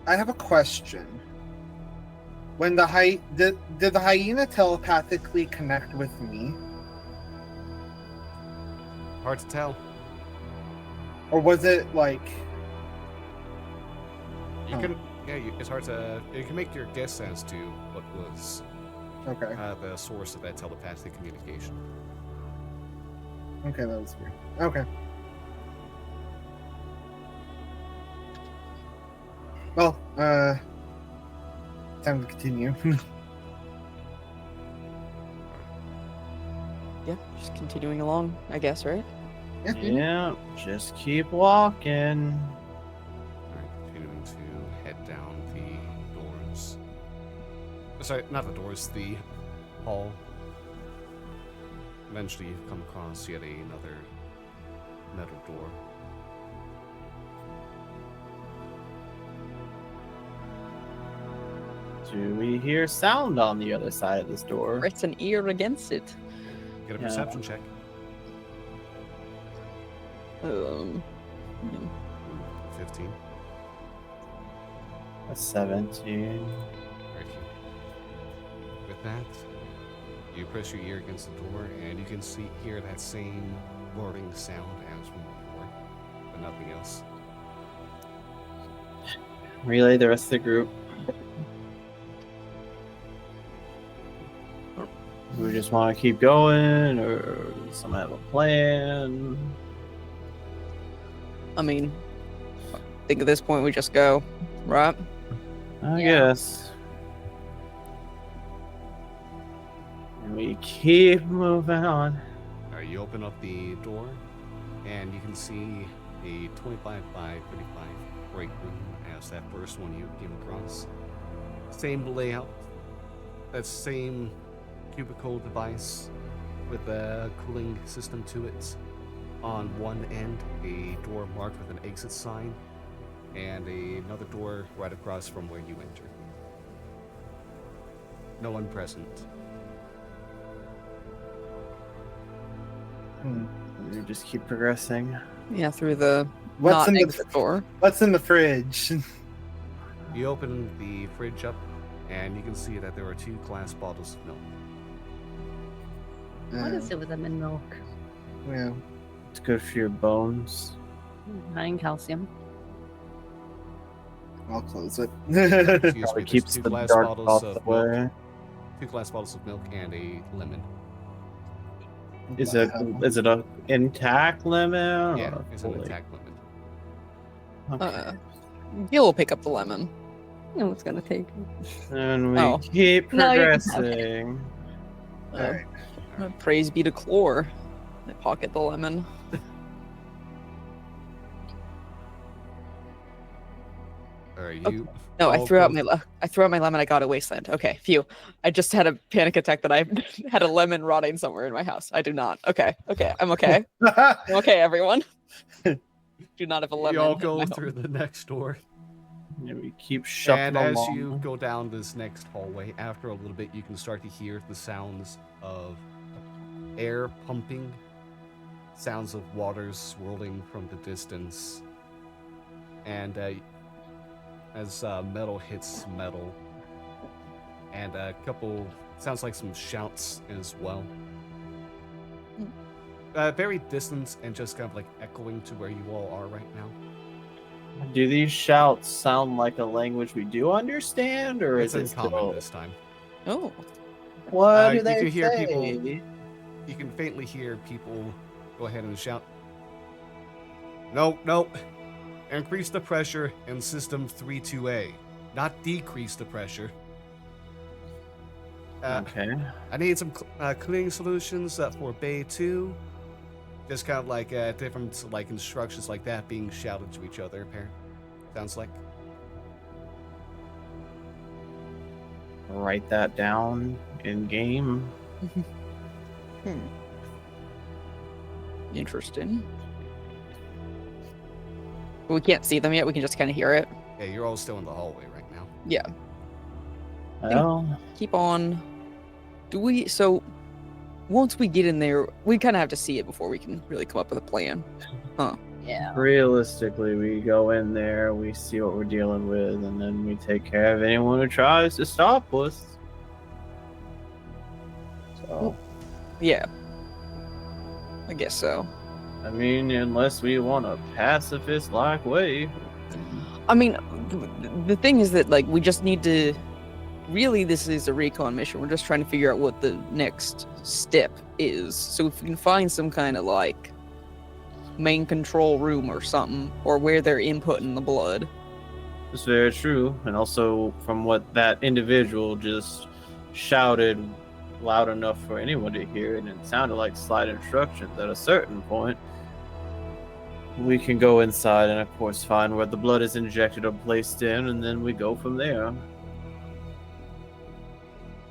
B: I have a question. When the did the hyena telepathically connect with me,
A: Hard to tell.
B: or was it like?
A: You can, it's hard to. You can make your guess as to what was
B: Okay,
A: the source of that telepathic communication.
B: okay, that was weird. Okay. Well, time to continue.
C: Yeah, just continuing along, I guess, right?
D: Yeah, just keep walking.
A: Alright, continuing to head down the doors. Sorry, not the doors, the hall. Eventually, you've come across yet another metal door.
D: Do we hear sound on the other side of this door?
C: Press an ear against it.
A: Get a
D: Yeah.
A: perception check. 15.
D: A 17.
A: Right here. With that, you press your ear against the door, and you can hear that same roaring sound as from before, but nothing else.
D: Relay the rest of the group. Do we just want to keep going, or does someone have a plan?
C: I mean, I think at this point we just go, right?
D: I
E: Yeah.
D: guess. And we keep moving on.
A: Alright, you open up the door, and you can see a 25 by 35 break room as that first one you came across. Same layout, that same cubicle device with a cooling system to it. On one end, a door marked with an exit sign, and another door right across from where you enter. No one present.
D: We just keep progressing.
C: Yeah, through the
B: What's
C: not
B: in the
C: exit door.
B: What's in the fridge?
A: You open the fridge up, and you can see that there are 2 glass bottles of milk.
E: What is it with them in milk?
B: Yeah.
D: It's good for your bones.
E: High in calcium.
B: I'll close it.
A: Excuse me,
D: Probably
A: there's
D: keeps
A: 2
D: the
A: glass
D: dark
A: bottles
D: thoughts
A: of
D: away.
A: milk. 2 glass bottles of milk and a lemon.
D: Is it a intact lemon?
A: Yeah,
D: or
A: it's an
D: fully-
A: attack lemon.
D: Okay.
C: Gil will pick up the lemon.
E: No, it's gonna take.
D: And we
C: Oh.
D: keep
E: No, you can have
D: progressing.
B: Alright.
C: Praise be to Chlor. I pocket the lemon.
A: Alright,
C: Okay.
A: you.
C: No, I
A: all
C: threw out
A: go-
C: my lemon. I got a wasteland. Okay, phew. I just had a panic attack that I had a lemon rotting somewhere in my house. I do not. Okay, I'm okay. I'm okay, everyone. Do not have a lemon.
A: You all
C: in
A: go
C: my
A: through
C: home.
A: the next door.
D: And we keep shuffling
A: And as
D: along.
A: you go down this next hallway, after a little bit, you can start to hear the sounds of air pumping, sounds of water swirling from the distance, and as metal hits metal, and a couple sounds like some shouts as well. very distant and just kind of like echoing to where you all are right now.
D: Do these shouts sound like a language we do understand, or
A: It's
D: is it
A: uncommon
D: still...
A: this time.
C: Oh,
D: What do
A: You
D: they
A: can hear
D: say?
A: people. You can faintly hear people go ahead and shout, "No, no! Increase the pressure in System 32A, not decrease the pressure."
D: Okay.
A: I need some cleaning solutions for Bay 2. Just kind of like different like instructions like that being shouted to each other, apparently. Sounds like.
D: Write that down in game.
C: interesting. We can't see them yet. We can just kind of hear it.
A: Yeah, you're all still in the hallway right now.
C: Yeah.
D: Well,
C: Keep on. So once we get in there, we kind of have to see it before we can really come up with a plan.
E: Yeah.
D: realistically, we go in there, we see what we're dealing with, and then we take care of anyone who tries to stop us. So,
C: Yeah. I guess so.
D: I mean, unless we want a pacifist-like way.
C: I mean, the thing is that, like, we just need to... Really, this is a recon mission. We're just trying to figure out what the next step is. So if we can find some kind of, like, main control room or something, or where they're inputting the blood.
D: It's very true. And also, from what that individual just shouted loud enough for anyone to hear, and it sounded like slight instructions at a certain point, we can go inside and, of course, find where the blood is injected or placed in, and then we go from there.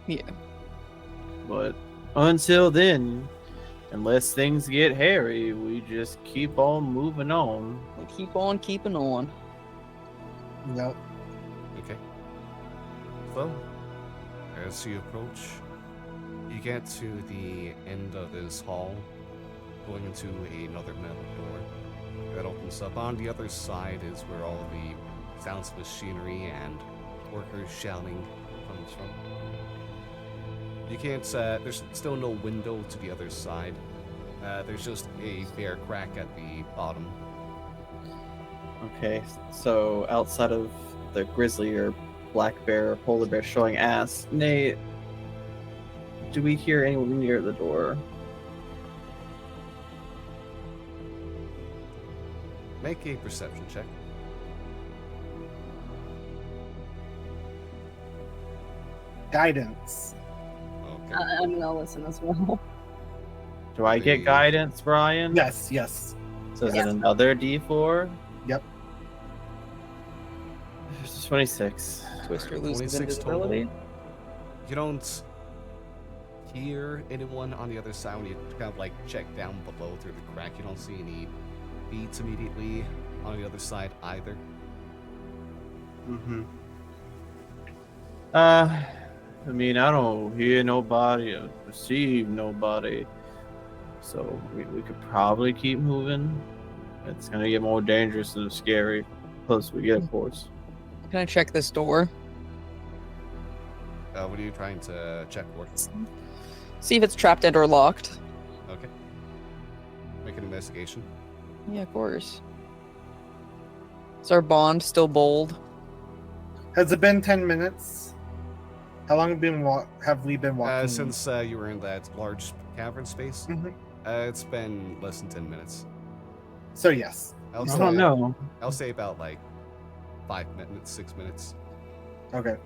C: Yeah.
D: But until then, unless things get hairy, we just keep on moving on.
C: We keep on keeping on.
B: Yep.
A: Okay. So, as you approach, you get to the end of this hall, going into another metal door that opens up. On the other side is where all the sounds of machinery and workers shouting comes from. You can't, there's still no window to the other side. There's just a bare crack at the bottom.
D: Okay, so outside of the grizzly or black bear or polar bear showing ass, Nate, do we hear anyone near the door?
A: Make a perception check.
B: Guidance.
A: Okay.
E: I'm gonna listen as well.
D: Do I get
A: The-
D: guidance, Brian?
B: Yes, yes.
D: So is
E: Yes.
D: it another D4?
B: Yep.
D: It's 26.
C: Twister
A: Alright,
C: loses
A: 26 total.
C: invisibility.
A: You don't hear anyone on the other side when you kind of like check down below through the crack. You don't see any beats immediately on the other side either.
D: Mm-hmm. I mean, I don't hear nobody or perceive nobody, so we could probably keep moving. It's gonna get more dangerous and scary closer we get, of course.
C: Can I check this door?
A: What are you trying to check for?
C: See if it's trapped and or locked.
A: Okay. Make an investigation.
C: Yeah, of course. Is our bond still bold?
B: Has it been 10 minutes? How long have we been walking?
A: Since you were in that large cavern space,
B: Mhm.
A: It's been less than 10 minutes.
B: So yes.
A: I'll
D: I
A: say,
D: don't know.
A: I'll say about like 5 minutes, 6 minutes.
B: Okay.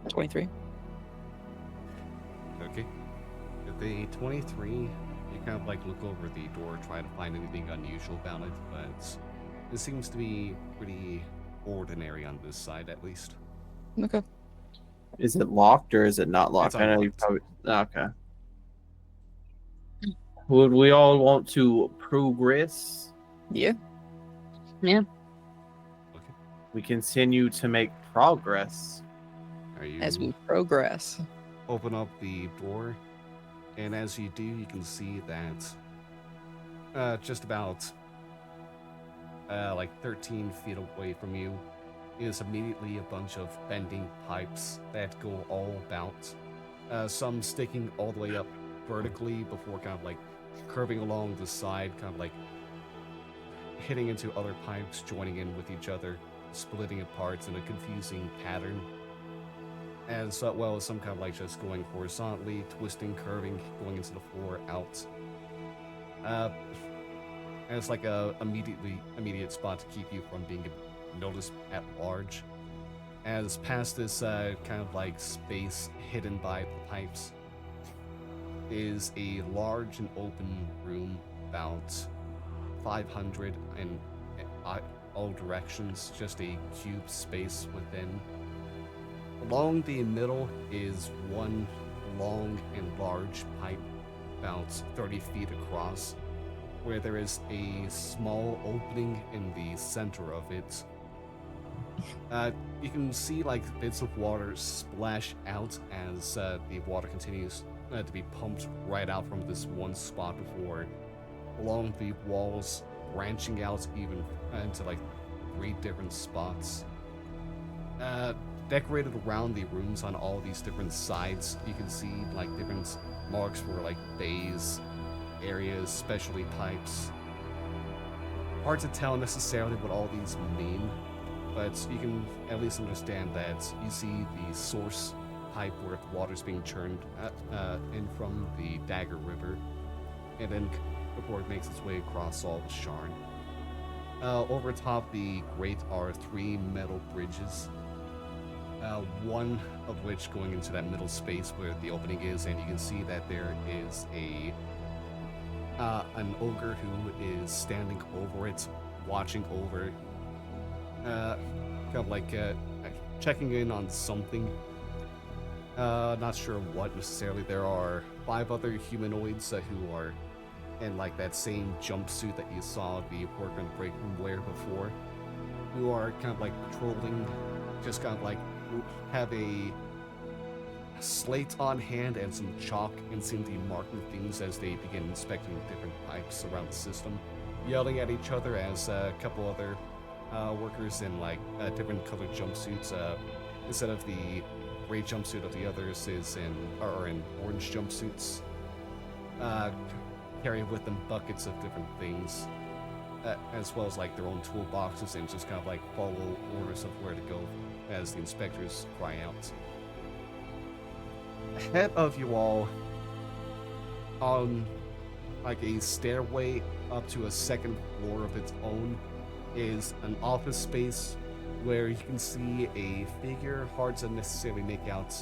C: 23.
A: Okay. At the 23, you kind of like look over the door, try to find anything unusual about it, but it seems to be pretty ordinary on this side, at least.
C: Okay.
D: Is it locked or is it not locked?
A: It's
D: I know you
A: unlocked.
D: probably. Okay. Would we all want to progress?
C: Yeah.
E: Yeah.
A: Okay.
D: We continue to make progress.
A: Are you
C: As we progress.
A: open up the door, and as you do, you can see that just about like 13 feet away from you is immediately a bunch of bending pipes that go all about, some sticking all the way up vertically before kind of like curving along the side, kind of like hitting into other pipes, joining in with each other, splitting apart in a confusing pattern. As well as some kind of like just going horizontally, twisting, curving, going into the floor, out. And it's like a immediate spot to keep you from being noticed at large. As past this kind of like space hidden by the pipes is a large and open room, about 500 in all directions, just a cube space within. Along the middle is one long and large pipe, about 30 feet across, where there is a small opening in the center of it. You can see like bits of water splash out as the water continues to be pumped right out from this one spot before, along the walls branching out even into like 3 different spots. Decorated around the rooms on all these different sides, you can see like different marks for like bays, areas, specialty pipes. Hard to tell necessarily what all these mean, but you can at least understand that you see the source pipe where the water's being churned in from the Dagger River, and then before it makes its way across all the Sharn. Over top the grate are 3 metal bridges, one of which going into that middle space where the opening is, and you can see that there is an ogre who is standing over it, watching over, kind of like checking in on something. Not sure what necessarily. There are 5 other humanoids who are in like that same jumpsuit that you saw the workman break room wear before, who are kind of like patrolling, just kind of like have a slate on hand and some chalk and seem to be marking things as they begin inspecting different pipes around the system, yelling at each other as a couple other workers in like different colored jumpsuits, instead of the gray jumpsuit of the others are in orange jumpsuits, carry with them buckets of different things, as well as like their own toolboxes, and just kind of like follow orders of where to go as the inspectors cry out. Ahead of you all, on like a stairway up to a second floor of its own, is an office space where you can see a figure. Hard to necessarily make out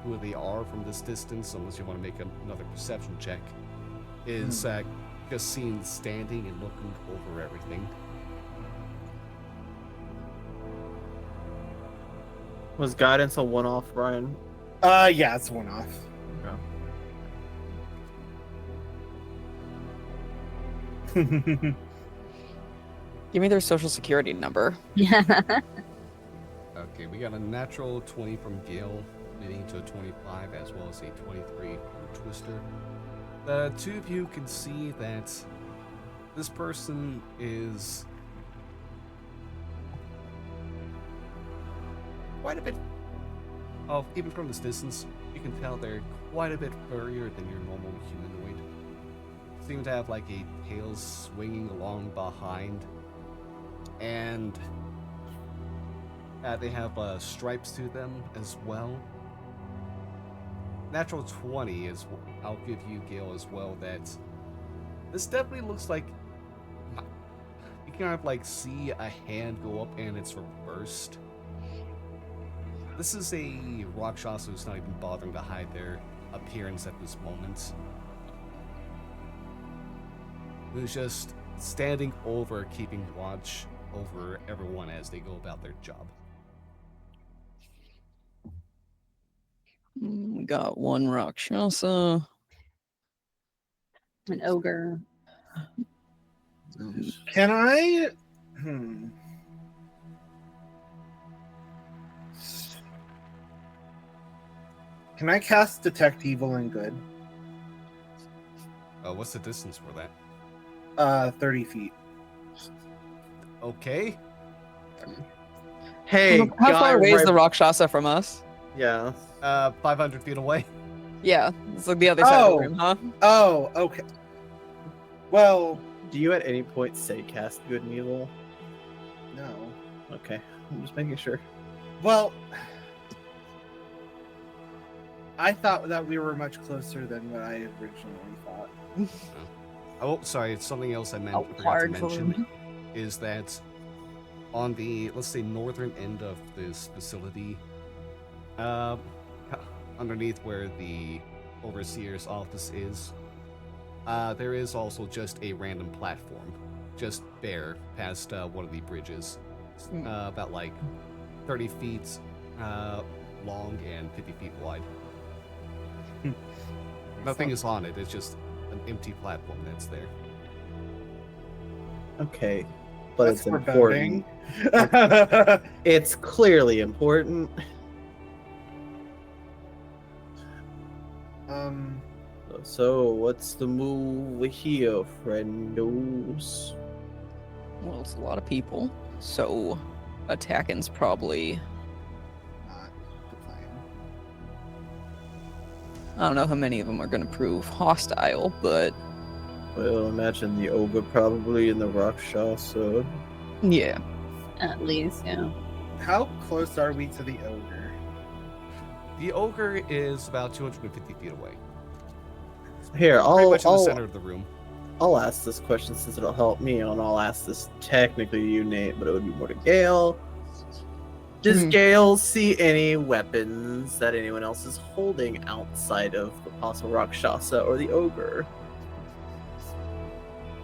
A: who they are from this distance unless you want to make another perception check. Is just seen standing and looking over everything.
D: Was guidance a one-off, Brian?
B: Yeah, it's one off.
C: Give me their social security number.
A: Okay, we got a natural 20 from Gale, leading to a 25, as well as a 23 from Twister. The 2 of you can see that this person is quite a bit of, even from this distance, you can tell they're quite a bit furrier than your normal humanoid. Seem to have like a tail swinging along behind, and they have stripes to them as well. Natural 20 is, I'll give you, Gale, as well, that this definitely looks like, you can kind of like see a hand go up and it's reversed. This is a Rakshasa who's not even bothering to hide their appearance at this moment. Who's just standing over, keeping watch over everyone as they go about their job.
C: We got 1 Rakshasa.
E: An ogre.
B: Can I? Can I cast Detect Evil and Good?
A: What's the distance for that?
B: 30 feet.
A: Okay.
D: Hey,
C: How
D: guy
C: far away is
D: right-
C: the Rakshasa from us?
D: Yeah.
A: 500 feet away.
C: Yeah, it's like the other side of
B: Oh.
C: the room, huh?
B: Oh, okay. Well,
D: Do you at any point say cast good and evil?
B: no.
D: Okay, I'm just making sure.
B: Well, I thought that we were much closer than what I originally thought.
A: Oh, sorry. It's something else I meant.
F: Oh,
A: Forgot to
F: hard for
A: mention
F: him.
A: is that on the, let's say, northern end of this facility, underneath where the overseer's office is, there is also just a random platform, just bare past one of the bridges, about like 30 feet long and 50 feet wide. Nothing is on it. It's just an empty platform that's there.
D: Okay, but
B: That's
D: it's important. It's clearly important. So, what's the move here, friendos?
C: Well, it's a lot of people, so attacking's probably.
B: Not the plan.
C: I don't know how many of them are going to prove hostile, but
D: Well, imagine the ogre probably in the Rakshasa.
C: yeah.
E: At least, yeah.
B: How close are we to the ogre?
A: The ogre is about 250 feet away.
D: Here,
A: Pretty much in the
D: I'll
A: center of the room.
D: I'll ask this question since it'll help me, and I'll ask this technically to you, Nate, but it would be more to Gale. Does Gale see any weapons that anyone else is holding outside of the possible Rakshasa or the ogre?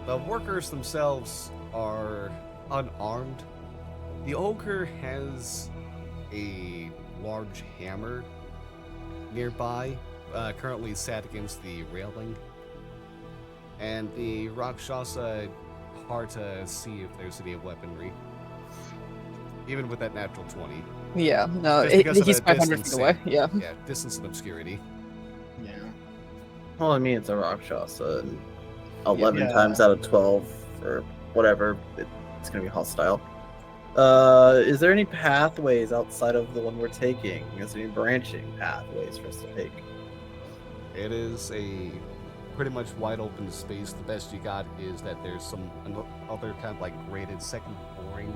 A: The workers themselves are unarmed. The ogre has a large hammer nearby, currently sat against the railing. And the Rakshasa, hard to see if there's any weaponry. Even with that natural 20.
C: Yeah, no,
A: Just because of
C: he's
A: the
C: 500 feet
A: distance
C: away.
A: and-
C: Yeah.
A: Yeah, distance and obscurity.
B: Yeah.
D: Well, I mean, it's a Rakshasa, and 11
B: Yeah.
D: times out of 12, or whatever, it's going to be hostile. Is there any pathways outside of the one we're taking? Is there any branching pathways for us to take?
A: It is a pretty much wide open space. The best you got is that there's some other kind of like graded second flooring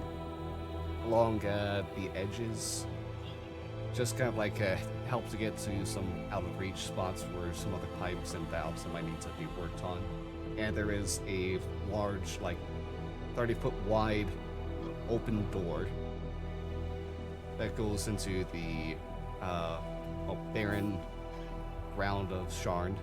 A: along the edges. Just kind of like help to get to some out of reach spots where some other pipes and valves that might need to be worked on. And there is a large, like 30-foot wide open door that goes into the barren ground of Sharn.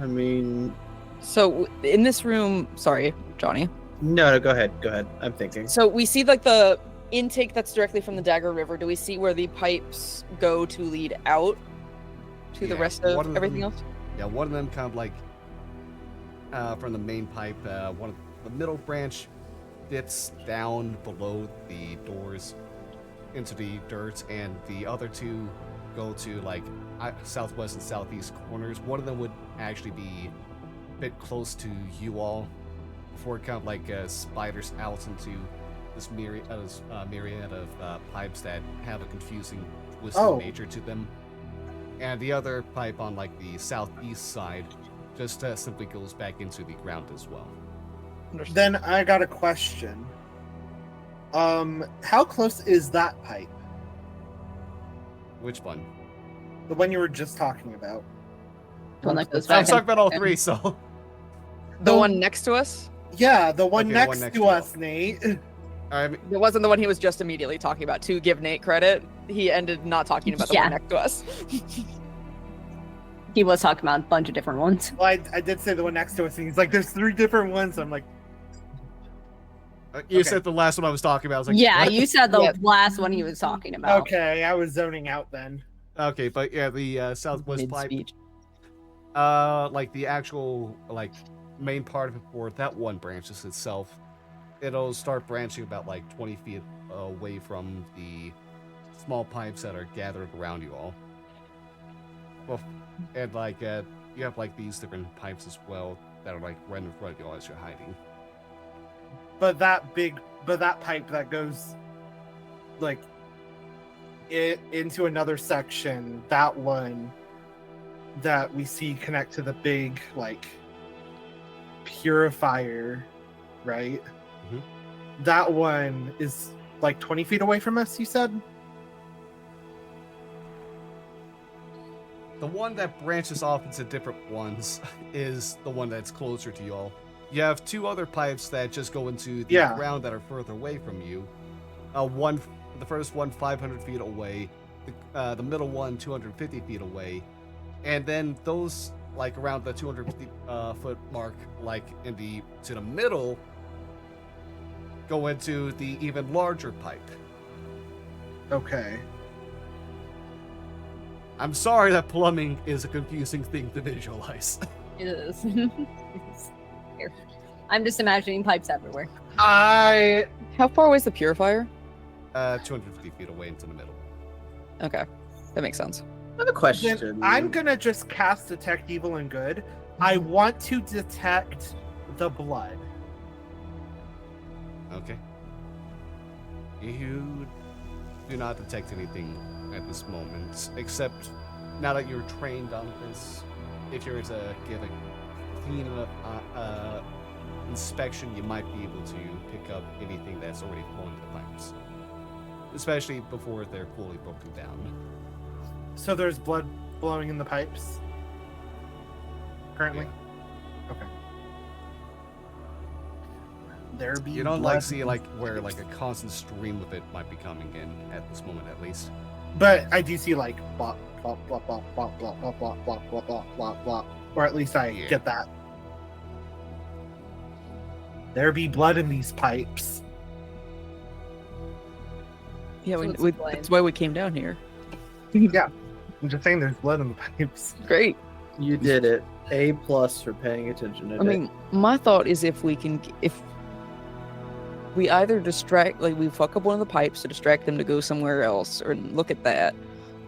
D: I mean,
C: So in this room, sorry, Johnny.
D: no, go ahead. Go ahead. I'm thinking.
C: So we see like the intake that's directly from the Dagger River. Do we see where the pipes go to lead out to the
A: Yeah,
C: rest
A: one
C: of
A: of
C: everything
A: them-
C: else?
A: Yeah, one of them kind of like from the main pipe. One of the middle branch dips down below the doors into the dirt, and the other two go to like southwest and southeast corners. One of them would actually be a bit close to you all before it kind of like spiders out into this myriad of pipes that have a confusing, twisted
B: Oh.
A: nature to them. And the other pipe on like the southeast side just simply goes back into the ground as well.
C: Understood.
B: Then I got a question. How close is that pipe?
A: Which one?
B: The one you were just talking about.
E: The one that goes
A: I
E: back
A: was talking
E: and-
A: about all three, so
C: The one next to us?
B: Yeah, the one,
A: Okay, the
B: next,
A: one next
B: to
A: to
B: us, Nate.
A: I mean,
C: It wasn't the one he was just immediately talking about. To give Nate credit, he ended not talking about the
E: Yeah.
C: one next to us.
E: He was talking about a bunch of different ones.
B: Well, I did say the one next to us, and he's like, "There's 3 different ones." I'm like,
A: you
B: Okay.
A: said the last one I was talking about. I was like,
E: Yeah,
A: what?
E: you said the
C: Yep.
E: last one he was talking about.
B: "Okay, I was zoning out then."
A: Okay, but yeah, the southwest pipe,
C: Mid-speech.
A: like the actual like main part of it for that one branches itself, it'll start branching about like 20 feet away from the small pipes that are gathered around you all. Well, and like you have like these different pipes as well that are like right in front of you all as you're hiding.
B: But that pipe that goes, like, into another section. That one that we see connect to the big like purifier, right?
A: Mhm.
B: That one is like 20 feet away from us, you said?
A: The one that branches off into different ones is the one that's closer to y'all. You have two other pipes that just go into the
B: Yeah.
A: ground that are further away from you. The first one 500 feet away, the middle one 250 feet away, and then those like around the 250 foot mark, like to the middle, go into the even larger pipe.
B: Okay.
A: I'm sorry that plumbing is a confusing thing to visualize.
E: It is. Here. I'm just imagining pipes everywhere.
B: I
C: How far away is the purifier?
A: 250 feet away into the middle.
C: Okay, that makes sense.
D: I have a question.
B: then I'm gonna just cast Detect Evil and Good. I want to detect the blood.
A: Okay. You do not detect anything at this moment, except now that you're trained on this, if you were to give a clean enough inspection, you might be able to pick up anything that's already flowing to the pipes, especially before they're fully broken down.
B: So there's blood blowing in the pipes currently? Okay. There be
A: You don't
B: blood.
A: like see like where like a constant stream of it might be coming in at this moment, at least.
B: But I do see like blah blah blah blah blah blah blah blah blah blah blah blah blah, or at least I
A: Yeah.
B: get that. There be blood in these pipes.
C: Yeah,
E: So it's explained.
C: that's why we came down here.
B: I'm just saying there's blood in the pipes.
C: Great.
D: You did it. A+ for paying attention to
C: I mean, my thought is if we either distract, like we fuck up one of the pipes to distract them to go somewhere else or look at that,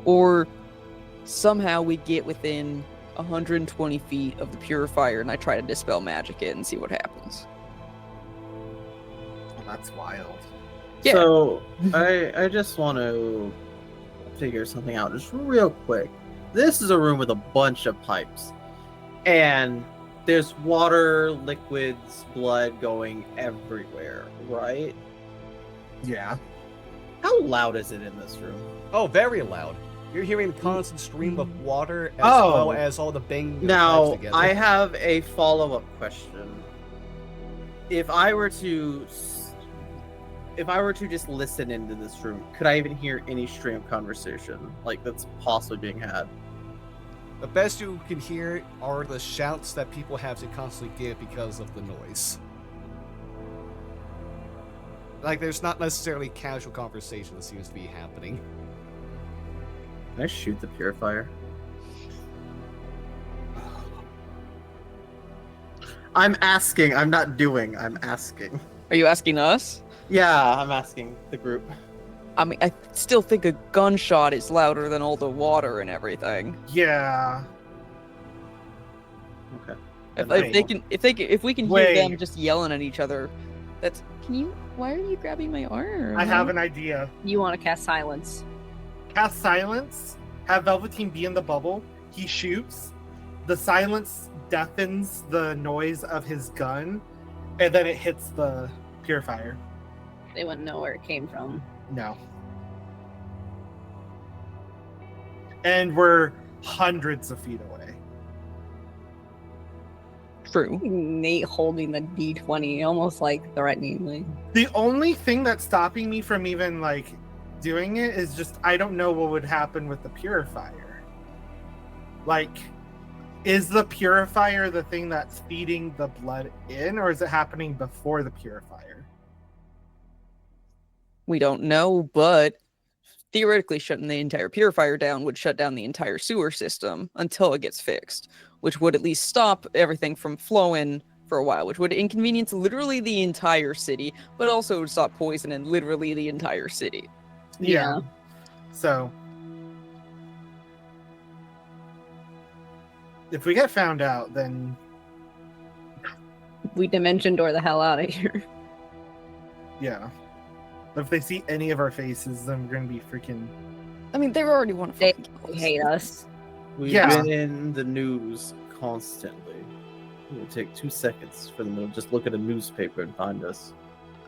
C: or somehow we get within 120 feet of the purifier and I try to dispel magic it and see what happens.
B: Well, that's wild.
C: Yeah.
D: So I just want to figure something out just real quick. This is a room with a bunch of pipes, and there's water, liquids, blood going everywhere, right?
B: Yeah.
D: How loud is it in this room?
A: Oh, very loud. You're hearing a constant stream of water as
B: Oh.
A: well as all the banging of the pipes
D: Now,
A: together.
D: I have a follow-up question. If I were to just listen into this room, could I even hear any stream of conversation like that's possibly being had?
A: The best you can hear are the shouts that people have to constantly give because of the noise. Like, there's not necessarily casual conversation that seems to be happening.
D: Can I shoot the purifier? I'm asking. I'm not doing. I'm asking.
C: Are you asking us?
D: Yeah, I'm asking the group.
C: I mean, I still think a gunshot is louder than all the water and everything.
B: Yeah.
D: Okay.
C: If we can hear them
B: Wait.
C: just yelling at each other, why are you grabbing my arm?
B: I have an idea.
E: You want to cast silence.
B: Cast silence, have Velveteen be in the bubble. He shoots. The silence deafens the noise of his gun, and then it hits the purifier.
E: They wouldn't know where it came from.
B: No. And we're hundreds of feet away.
C: True.
E: Nate holding the D20, almost like threateningly.
B: The only thing that's stopping me from even like doing it is just I don't know what would happen with the purifier. Like, is the purifier the thing that's feeding the blood in, or is it happening before the purifier?
C: We don't know, but theoretically shutting the entire purifier down would shut down the entire sewer system until it gets fixed, which would at least stop everything from flowing for a while, which would inconvenience literally the entire city, but also would stop poisoning literally the entire city.
B: Yeah. So if we get found out, then
E: We dimension door the hell out of here.
B: yeah. But if they see any of our faces, then we're gonna be freaking
C: I mean, they already want to
E: They
C: fucking kill us.
E: hate us.
D: We've
B: Yeah.
D: been in the news constantly. It would take 2 seconds for them to just look at a newspaper and find us.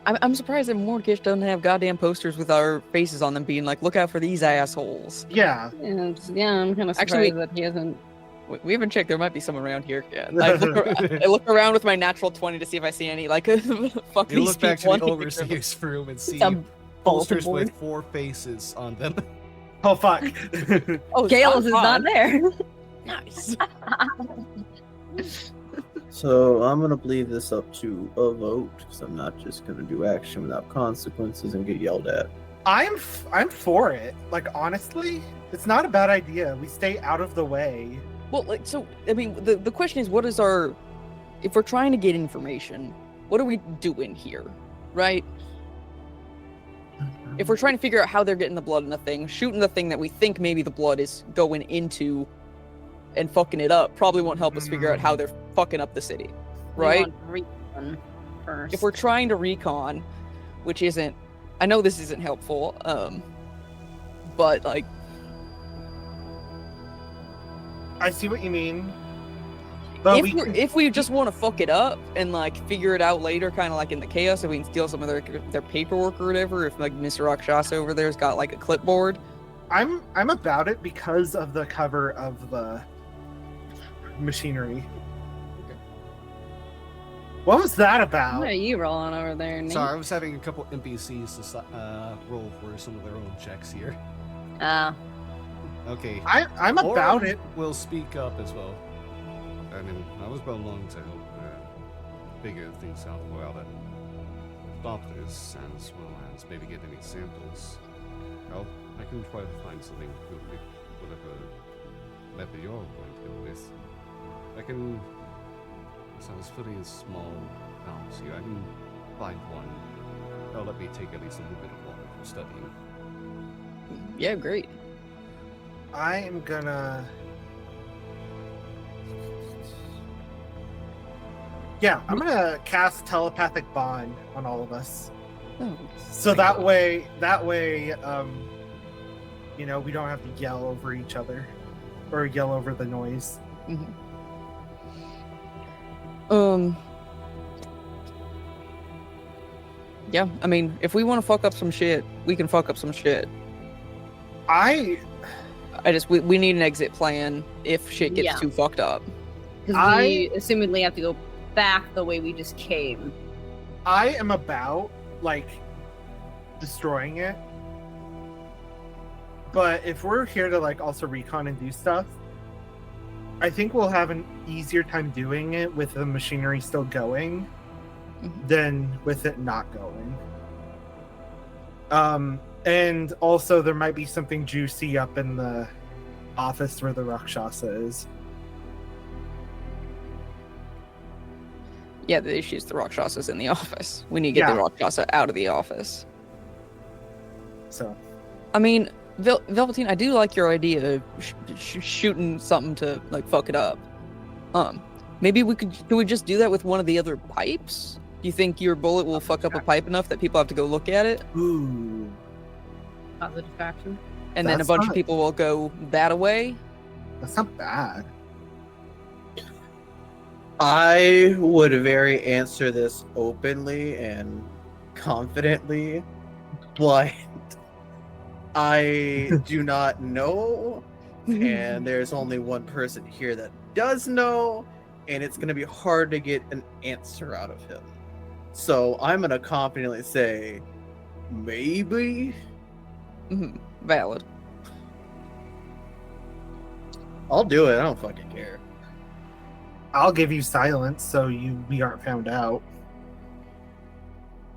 C: I'm surprised that Mortgage doesn't have goddamn posters with our faces on them being like, look out for these assholes.
B: Yeah.
E: Yeah, I'm kind of surprised
C: Actually-
E: that he hasn't.
C: We haven't checked. There might be some around here. Yeah. I look around with my natural 20 to see if I see any, like, fuck
A: You
C: these
A: look back to
C: people.
A: the
C: on here.
A: overseer's room and see
E: Some
A: posters
E: Baltimore.
A: with 4 faces on them.
B: Oh fuck.
C: Oh,
E: Gales is not
C: fine.
E: there.
C: Nice.
D: So I'm gonna leave this up to a vote because I'm not just gonna do action without consequences and get yelled at.
B: I'm for it. Like honestly, it's not a bad idea. We stay out of the way.
C: Well, like, so, I mean, the question is, what is our... If we're trying to get information, what are we doing here, right? If we're trying to figure out how they're getting the blood in the thing, shooting the thing that we think maybe the blood is going into and fucking it up probably won't help us figure out how they're fucking up the city, right?
E: We want recon first.
C: If we're trying to recon, which isn't... I know this isn't helpful, but, like,
B: I see what you mean. But
C: if we just want to fuck it up and like figure it out later, kind of like in the chaos, if we can steal some of their paperwork or whatever, if like Mr. Rakshasa over there's got like a clipboard,
B: I'm about it because of the cover of the machinery. What was that about?
E: What are you rolling over there, Nate?
A: Sorry, I was having a couple NPCs to roll for some of their own checks here. Okay.
B: I'm about it.
A: Will speak up as well. I mean, I was brought along to help figure things out while that stop this, as well as maybe get any samples. I can try to find something with whatever method you're going to go with. I can. So it's pretty small house here. I can find one. That'll let me take at least a little bit of water for studying.
C: yeah, great.
B: I am gonna. Yeah, I'm gonna cast telepathic bond on all of us.
C: Oh,
B: So
A: Thank
B: that
A: God.
B: way, you know, we don't have to yell over each other or yell over the noise.
C: mhm. Yeah, I mean, if we want to fuck up some shit, we can fuck up some shit.
B: I
C: We need an exit plan if shit gets
E: Yeah.
C: too fucked up.
E: Because we assumedly have to go back the way we just came.
B: am about like destroying it. But if we're here to like also recon and do stuff, I think we'll have an easier time doing it with the machinery still going
C: Mhm.
B: than with it not going. And also there might be something juicy up in the office where the Rakshasa is.
C: Yeah, the issue is the Rakshasa's in the office. We need to get the
B: Yeah.
C: Rakshasa out of the office.
B: So
C: I mean, Velveteen, I do like your idea of shooting something to like fuck it up. Maybe could we just do that with one of the other pipes? Do you think your bullet will fuck up a pipe enough that people have to go look at it,
B: ooh,
E: Positive action.
C: and then a
B: That's
C: bunch of
B: not-
C: people will go that away?
B: that's not bad.
D: I would very answer this openly and confidently, but I do not know, and there's only one person here that does know, and it's going to be hard to get an answer out of him. So I'm going to confidently say, maybe.
C: Mhm, valid.
D: I'll do it. I don't fucking care.
B: I'll give you silence so we aren't found out.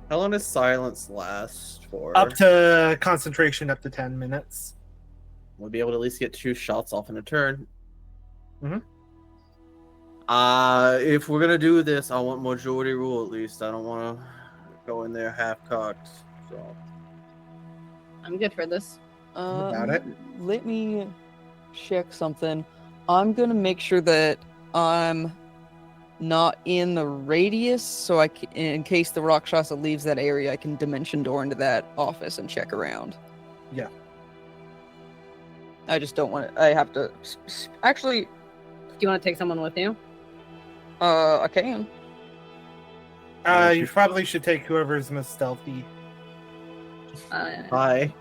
D: How long does silence last for?
B: Up to concentration up to 10 minutes.
D: We'll be able to at least get 2 shots off in a turn.
B: Mhm.
D: If we're gonna do this, I want majority rule at least. I don't want to go in there half cocked. So
E: I'm good for this.
B: About it.
C: Let me check something. I'm gonna make sure that I'm not in the radius, so in case the Rakshasa leaves that area, I can dimension door into that office and check around.
B: Yeah.
C: I just don't want to. I have to. Actually,
E: Do you want to take someone with you?
C: I can.
B: You probably should take whoever's most stealthy.
D: Hi.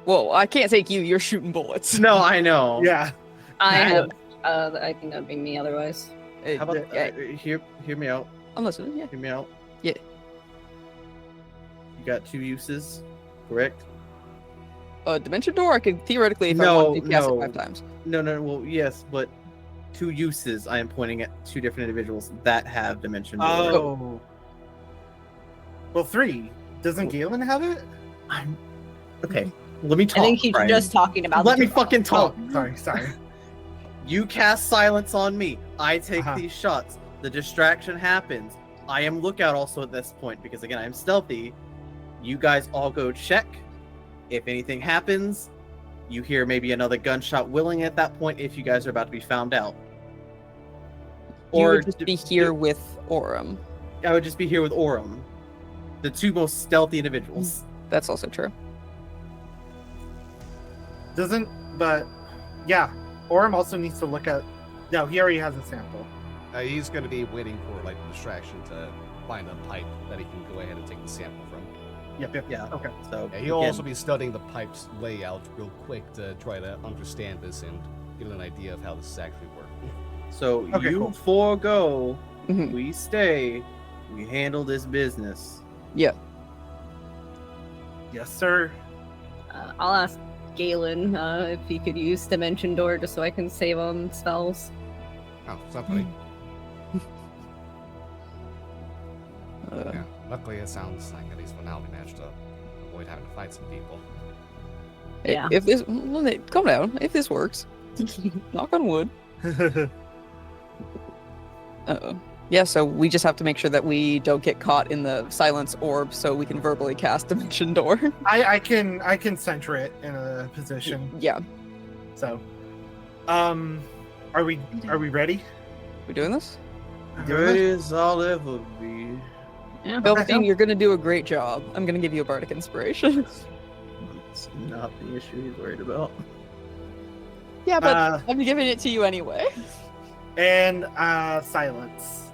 C: Well, I can't take you. You're shooting bullets.
D: No, I know.
B: Yeah.
E: I have. I think that'd be me otherwise.
D: How about
C: yeah,
D: hear me out?
C: I'm listening. Yeah.
D: Hear me out.
C: Yeah.
D: You got 2 uses, correct?
C: Dimension door. I could theoretically, if I
D: No,
C: want to, cast
D: no.
C: it 5 times.
D: No. Well, yes, but 2 uses. I am pointing at 2 different individuals that have dimension door.
B: Oh. Well, 3. Doesn't Galen have it?
D: I'm okay. Let me talk.
E: I think he's
D: Brian.
E: just talking about.
D: Let
E: the
D: me fucking talk.
B: Oh, sorry.
D: You cast silence on me. I take
B: Uh-huh.
D: these shots. The distraction happens. I am lookout also at this point because again I'm stealthy. You guys all go check. If anything happens, you hear maybe another gunshot willing at that point if you guys are about to be found out.
C: You
D: Or
C: would just be here with Aurum.
D: I would just be here with Aurum. The 2 most stealthy individuals.
C: That's also true.
B: But yeah, Orem also needs to look at. No, he already has a sample.
A: He's going to be waiting for like the distraction to find a pipe that he can go ahead and take the sample from.
B: Yep.
D: Yeah.
B: Okay.
D: So
A: Yeah, he'll
D: again,
A: also be studying the pipe's layout real quick to try to understand this and get an idea of how this is actually working.
D: So
B: Okay,
D: you
B: cool.
D: 4 go,
C: Mhm.
D: we stay, we handle this business.
C: Yeah.
B: Yes, sir.
E: I'll ask Galen if he could use Dimension Door just so I can save on spells.
A: Oh, something.
C: Uh,
A: Yeah. Luckily, it sounds like at least for now we managed to avoid having to fight some people.
E: Yeah.
C: If this, calm down. If this works, knock on wood. Yeah, so we just have to make sure that we don't get caught in the silence orb, so we can verbally cast Dimension Door.
B: I can center it in a position.
C: Yeah,
B: So, are we ready?
C: we doing this?
D: Good as I'll ever be.
E: Yeah.
C: Velveteen, you're gonna do a great job. I'm gonna give you a bardic inspiration.
D: It's not the issue he's worried about.
C: Yeah, but I'm giving it to you anyway.
B: And silence.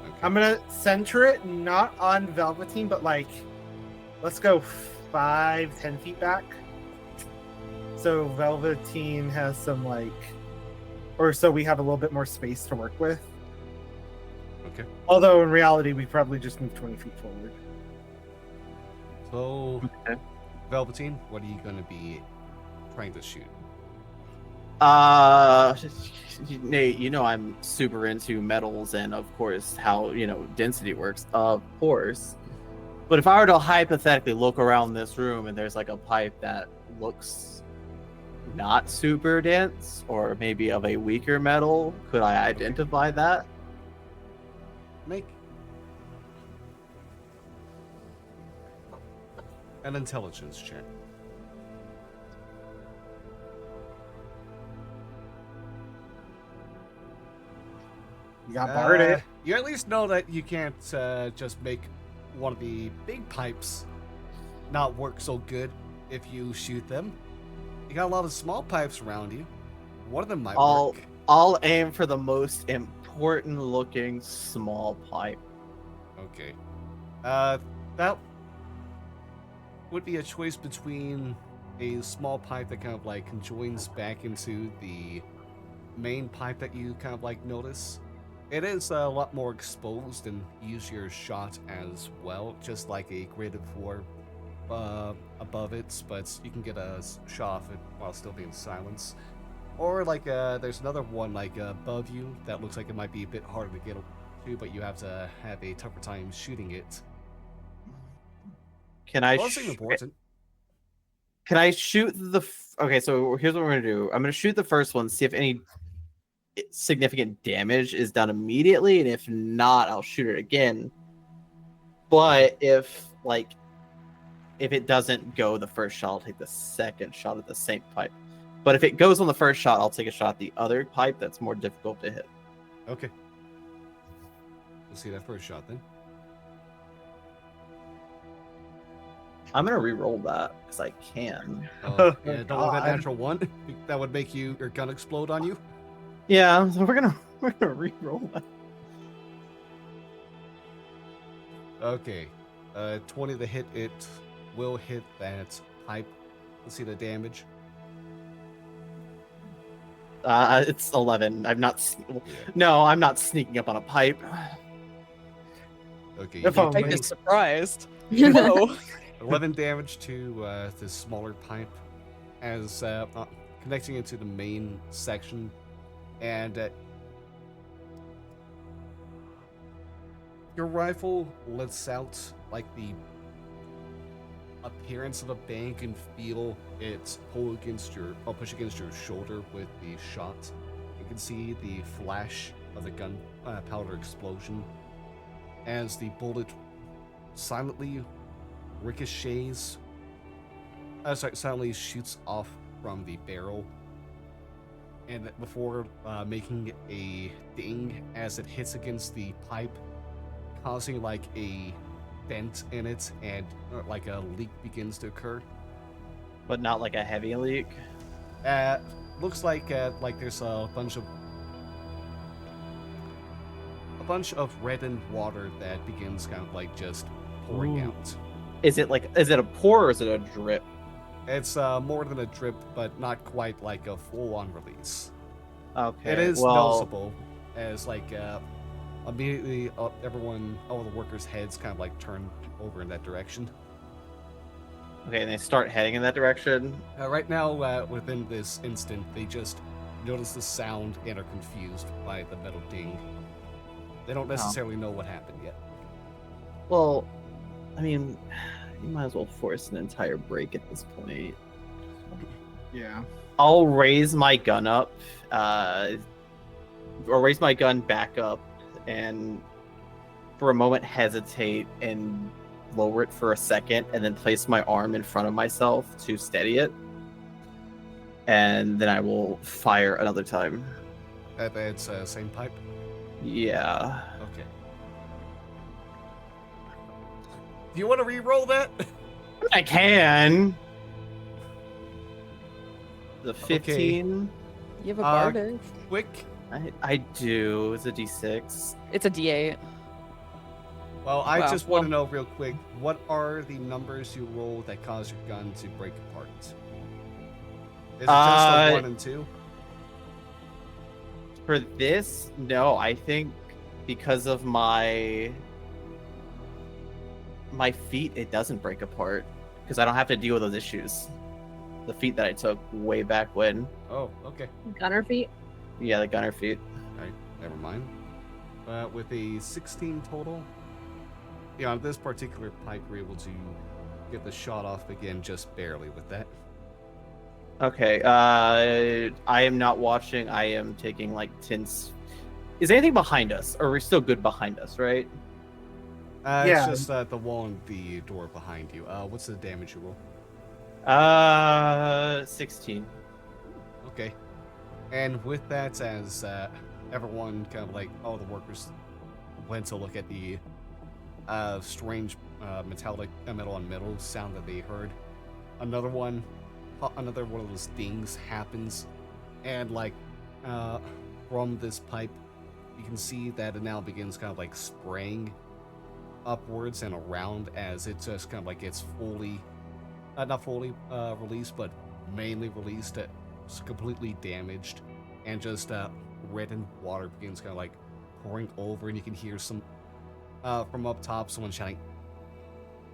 A: Okay.
B: I'm gonna center it not on Velveteen, but like, let's go 5-10 feet back. So Velveteen has some or so we have a little bit more space to work with.
A: Okay.
B: Although in reality, we probably just moved 20 feet forward.
A: So,
D: Okay.
A: Velveteen, what are you going to be trying to shoot?
D: Nate, you know I'm super into metals and of course how, density works, of course. But if I were to hypothetically look around this room and there's like a pipe that looks not super dense or maybe of a weaker metal, could I identify that?
A: Make an intelligence check.
B: You got barred it.
A: You at least know that you can't just make one of the big pipes not work so good if you shoot them. You got a lot of small pipes around you. One of them might work.
D: I'll aim for the most important looking small pipe.
A: Okay. That would be a choice between a small pipe that kind of like conjoins back into the main pipe that you kind of like notice. It is a lot more exposed and easier shot as well, just like a grid of 4 above it, but you can get a shot off it while still being silence. Or like there's another one like above you that looks like it might be a bit harder to get to, but you have to have a tougher time shooting it.
D: Can I?
A: Well, it's important.
D: Can I shoot the? Okay, so here's what we're gonna do. I'm gonna shoot the first one, see if any significant damage is done immediately, and if not, I'll shoot it again. But if it doesn't go the first shot, I'll take the second shot at the same pipe. But if it goes on the first shot, I'll take a shot at the other pipe that's more difficult to hit.
A: Okay. We'll see that first shot then.
D: I'm gonna re-roll that because I can.
A: Oh, yeah, don't roll that
B: God.
A: natural one. That would make your gun explode on you.
D: Yeah, so we're gonna re-roll that.
A: Okay. 20 to hit. It will hit that pipe. Let's see the damage.
D: It's 11. I'm not.
A: Yeah.
D: No, I'm not sneaking up on a pipe.
A: Okay. You
B: If
A: get
B: only.
C: I
A: 20
C: get surprised. Whoa.
A: 11 damage to this smaller pipe as connecting into the main section, and your rifle lets out like the appearance of a bang. You can feel it push against your shoulder with the shot. You can see the flash of the gunpowder explosion as the bullet silently ricochets. Silently shoots off from the barrel, and before making a ding as it hits against the pipe, causing like a dent in it, and like a leak begins to occur.
D: But not like a heavy leak.
A: Looks like there's a bunch of reddened water that begins kind of like just pouring
D: Ooh.
A: out.
D: Is it a pour or is it a drip?
A: It's more than a drip, but not quite like a full-on release.
D: Okay.
A: It is
D: well,
A: noticeable as like immediately all the workers' heads kind of like turn over in that direction.
D: Okay, and they start heading in that direction.
A: Right now, within this instant, they just notice the sound and are confused by the metal ding. They don't necessarily know what happened yet.
D: Well, I mean, you might as well force an entire break at this point.
B: Yeah.
D: I'll raise my gun up, or raise my gun back up, and for a moment hesitate and lower it for a second, and then place my arm in front of myself to steady it. And then I will fire another time.
A: That's same pipe.
D: Yeah.
A: Okay. Do you want to re-roll that?
D: I can. The 15.
C: You have a bardic.
A: Quick.
D: I do. It's a D6.
C: It's a D8.
A: Well, I
C: Wow,
A: just want to know real quick, what are the numbers you roll that cause your gun to break apart? Is it just a 1 and 2?
D: For this, no. I think because of my feet, it doesn't break apart because I don't have to deal with those issues. The feet that I took way back when.
A: Oh, okay.
E: Gunner feet.
D: Yeah, the gunner feet.
A: Alright, never mind. With a 16 total, yeah, on this particular pipe, we're able to get the shot off again just barely with that.
D: Okay, I am not watching. I am taking like tints. Is anything behind us? Or are we still good behind us, right?
B: Yeah.
A: It's just the wall and the door behind you. What's the damage you roll?
D: 16.
A: Okay. And with that, as everyone kind of like, all the workers went to look at the strange metal on metal sound that they heard, another one of those dings happens, and like from this pipe, you can see that it now begins kind of like spraying upwards and around as it just kind of like gets fully, not fully released, but mainly released. It's completely damaged, and just reddened water begins kind of like pouring over, and you can hear some from up top someone shouting,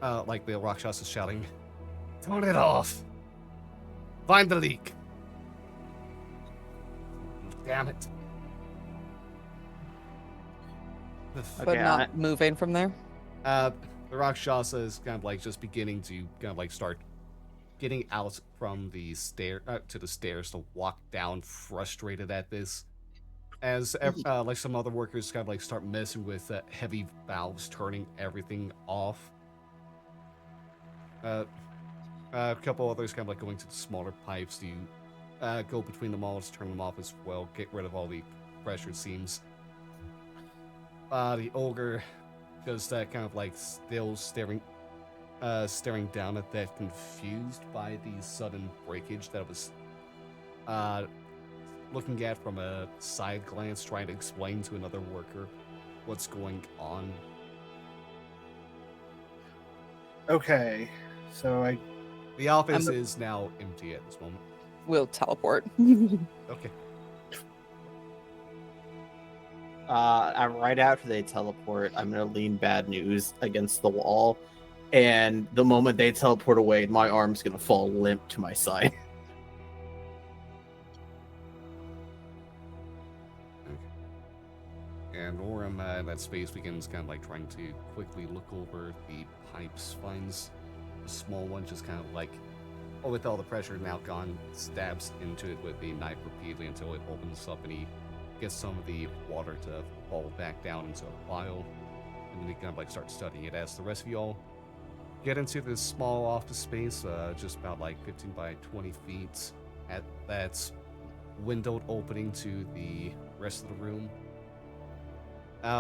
A: like the Rakshas is shouting, "Turn it off! Find the leak! Damn it!"
C: But
D: Okay,
C: not moving from there.
A: The Rakshasa is kind of like just beginning to kind of like start getting out from the to the stairs to walk down, frustrated at this. As like some other workers kind of like start messing with heavy valves, turning everything off. A couple others kind of like going to the smaller pipes to go between them all to turn them off as well, get rid of all the pressure seams. The ogre just kind of like still staring staring down at that, confused by the sudden breakage that was looking at from a side glance, trying to explain to another worker what's going on.
B: Okay, so
A: The office
C: I'm-
A: is now empty at this moment.
C: We'll teleport.
A: Okay.
D: Right after they teleport, I'm gonna lean bad news against the wall, and the moment they teleport away, my arm's gonna fall limp to my side.
A: And Orem, in that space, begins kind of like trying to quickly look over the pipes, finds a small one, just kind of like, with all the pressure now gone, stabs into it with the knife repeatedly until it opens up, and he gets some of the water to fall back down into a vial, and then he kind of like starts studying it as the rest of y'all get into this small office space, just about like 15 by 20 feet, at that's windowed opening to the rest of the room.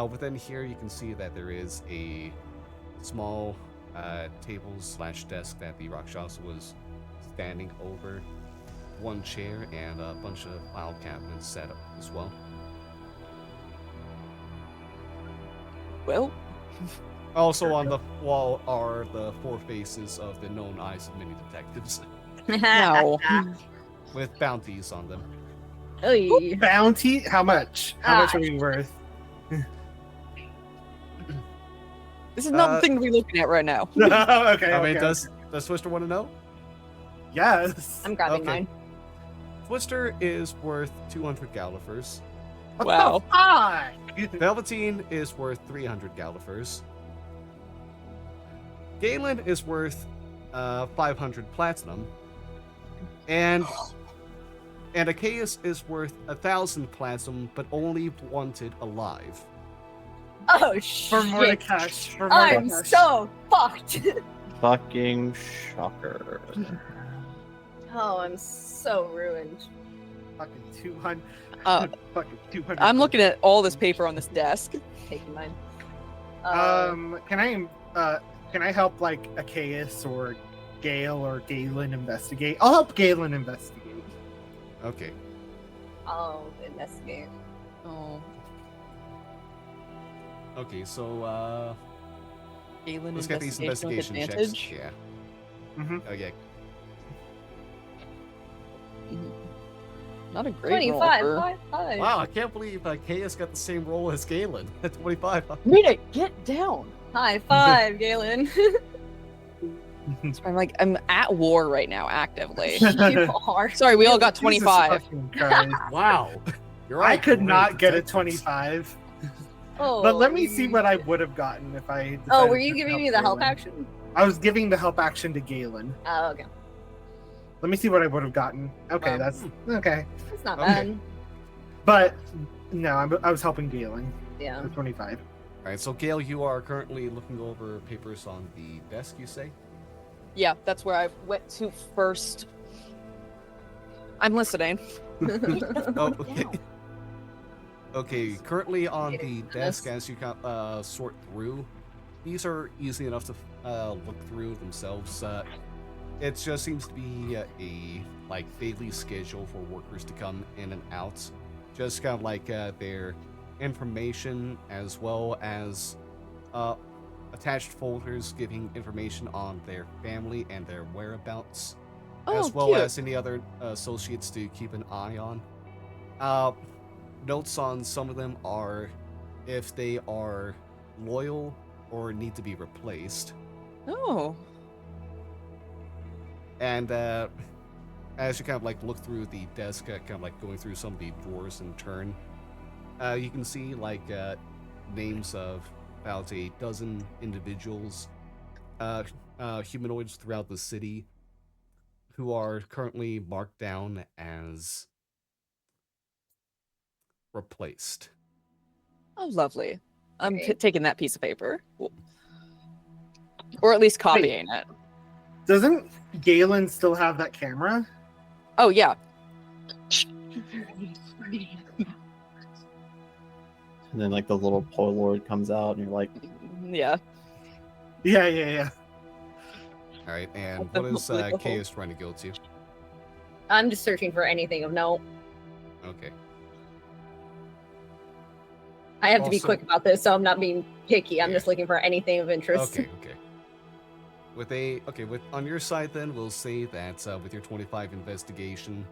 A: Within here, you can see that there is a small table/desk that the Rakshasa was standing over, one chair, and a bunch of file cabinets set up as well.
C: Well,
A: Also on the wall are the four faces of the known eyes of many detectives,
C: no.
A: with bounties on them.
E: Oy.
B: bounty. How much? How much
E: Ah.
B: are we worth?
C: This is not the
A: Uh,
C: thing we're looking at right now.
B: Okay.
A: I mean,
B: okay,
A: does Twister want to know?
B: yes.
E: I'm grabbing
A: Okay.
E: mine.
A: Twister is worth 200 Gallifers.
B: What
C: Wow.
B: the fuck?
A: Velveteen is worth 300 Gallifers. Galen is worth 500 platinum. And Achaeus is worth 1,000 platinum, but only wanted alive.
E: Oh shit!
B: For Mordecai. For
E: I'm
B: Mordecai.
E: so fucked.
D: Fucking shocker.
E: Oh, I'm so ruined.
B: Fucking 200.
C: Uh,
B: Fucking 200.
C: I'm looking at all this paper on this desk.
E: Taking mine.
B: Can I help like Achaeus or Gale or Galen investigate? I'll help Galen investigate.
A: Okay.
E: I'll investigate.
C: Oh,
A: Okay, so
C: Galen
A: let's get these
C: investigation with
A: investigation checks.
C: advantage.
A: Yeah.
B: Mhm.
A: Okay.
C: Not a great roll
E: 25.
C: for...
E: 5.
A: Wow, I can't believe Chaos got the same roll as Galen at 25.
C: Rita, get down!
E: High five, Galen.
C: I'm at war right now, actively.
E: You are.
C: Sorry, we all got
B: Jesus
C: 25.
B: fucking Christ.
A: Wow. You're
B: I
A: all
B: could
A: great
B: not get a
A: detectives.
B: 25.
E: Oh,
B: But let me see what I would have gotten if I.
E: Oh,
B: decided
E: were you
B: to
E: giving me the help
B: Galen.
E: action?
B: I was giving the help action to Galen.
E: Oh, okay.
B: Let me see what I would have gotten. Okay,
C: Wow.
B: that's okay.
E: That's not
A: Okay.
E: bad.
B: But no, I was helping Galen
E: Yeah.
B: for 25.
A: Alright, so Gale, you are currently looking over papers on the desk, you say?
C: Yeah, that's where I went to first. I'm listening.
A: Oh, okay. Okay, currently on the
E: Getting
A: desk,
E: this.
A: as you sort through, these are easy enough to look through themselves. It just seems to be a daily schedule for workers to come in and out. Just kind of like their information, as well as attached folders giving information on their family and their whereabouts,
C: Oh,
A: as well
C: cute.
A: as any other associates to keep an eye on. Notes on some of them are if they are loyal or need to be replaced.
C: Oh.
A: And as you kind of look through the desk, kind of going through some of the drawers in turn, you can see names of about a dozen individuals, humanoids throughout the city, who are currently marked down as replaced.
C: Oh, lovely. I'm
E: Great.
C: taking that piece of paper. Or at least copying it.
B: Doesn't Galen still have that camera?
C: Oh, yeah.
D: And then the little Polaroid comes out, and you're like,
C: Yeah.
B: Yeah.
A: All right, and
C: Let
A: what
C: them
A: is
C: leave the
A: Chaos trying to go to?
E: I'm just searching for anything of note.
A: Okay.
E: I have to be
A: Also-
E: quick about this, so I'm not being picky. I'm
A: Yeah.
E: just looking for anything of interest.
A: Okay. With on your side, then we'll say that with your 25 investigation,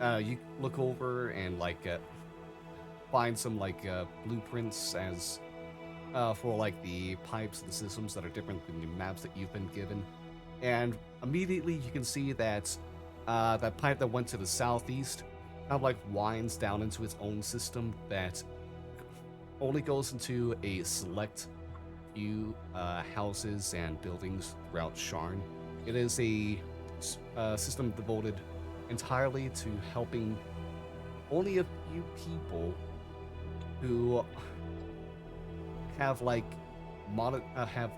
A: you look over and find some blueprints as for the pipes and the systems that are different than the maps that you've been given, and immediately you can see that that pipe that went to the southeast kind of winds down into its own system that only goes into a select few houses and buildings throughout Sharn. It is a system devoted entirely to helping only a few people who have have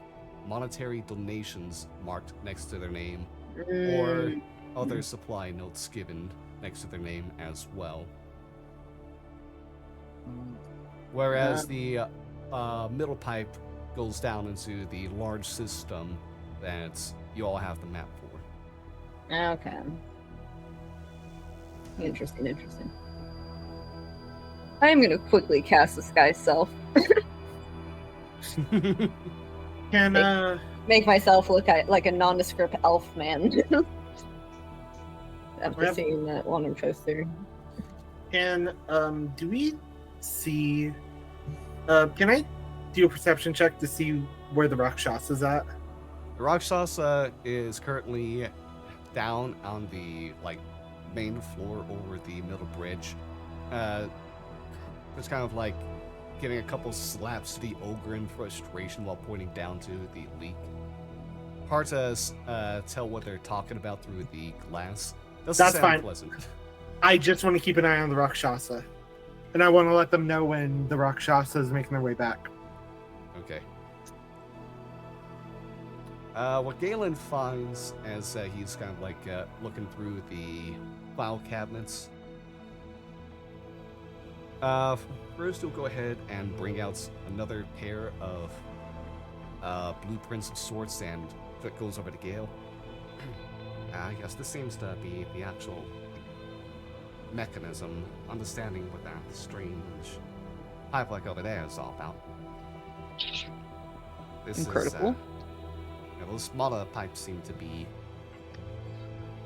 A: monetary donations marked next to their name, or other supply notes given next to their name as well. Whereas the middle pipe goes down into the large system that you all have the map for.
E: Okay. Interesting. I am gonna quickly cast the Sky Self.
B: Can
E: Make myself look like a nondescript elf man. After
B: Yep.
E: seeing that one poster.
B: do we see? Can I do a perception check to see where the Rakshas is at?
A: The Rakshas is currently down on the main floor over the middle bridge. Just kind of giving a couple slaps to the ogre in frustration while pointing down to the leak. Hard to tell what they're talking about through the glass. Doesn't
B: That's
A: sound
B: fine.
A: pleasant.
B: I just want to keep an eye on the Rakshasa, and I want to let them know when the Rakshasa is making their way back.
A: Okay. What Galen finds as he's kind of looking through the file cabinets. First, we'll go ahead and bring out another pair of blueprints of sorts, and it goes over to Gale. Yes, this seems to be the actual mechanism, understanding what that strange pipe over there is all about. This
C: Incredible.
A: Those smaller pipes seem to be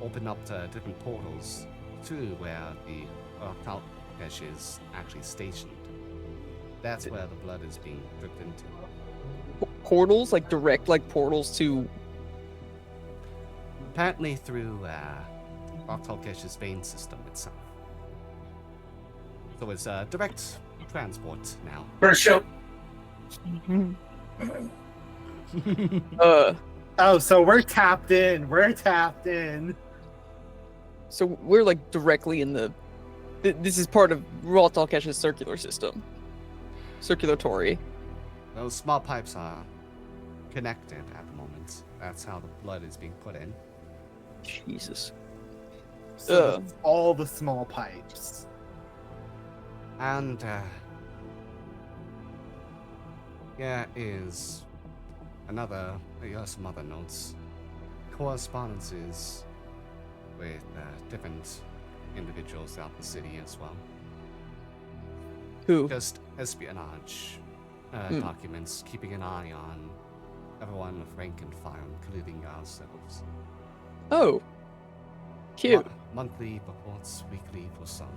A: open up to different portals to where the Talkesh is actually stationed. That's where the blood is being dripped into.
C: Portals, direct portals to.
A: Apparently through Talkesh's vein system itself. So it's direct transport now.
B: First show. Oh, so we're tapped in.
C: So we're directly in the. This is part of Talkesh's circular system. Circulatory.
A: Those small pipes are connected at the moment. That's how the blood is being put in.
C: Jesus.
B: So it's all the small pipes.
A: And is some other notes. Correspondences with different individuals throughout the city as well.
C: Who?
A: Just espionage documents, keeping an eye on everyone of rank and file, including ourselves.
C: Oh. Cute.
A: Monthly reports, weekly for some.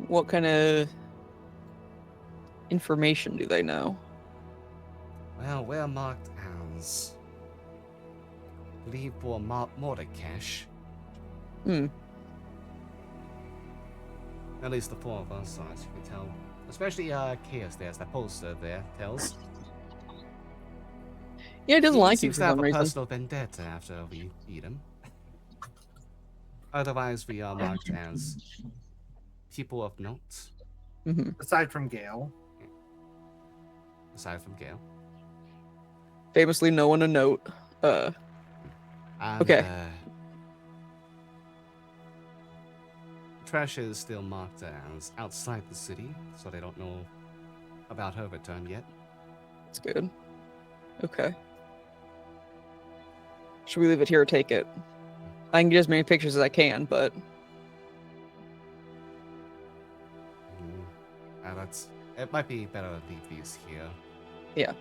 C: What kind of information do they know?
A: Well, we're marked as leave for Mordekash. At least the four of us, as you can tell. Especially Chaos, there's that poster there, tells.
C: Yeah, he doesn't like you
A: seems
C: for
A: to have
C: some
A: a
C: reason.
A: personal vendetta after we eat him. Otherwise, we are marked as people of note,
B: Aside from Gale.
A: aside from Gale.
C: Famously, no one a note.
A: And,
C: Okay.
A: Trash is still marked as outside the city, so they don't know about her return yet.
C: That's good. Okay. Should we leave it here or take it? I can get as many pictures as I can, but
A: it might be better to leave these here.
C: Yeah.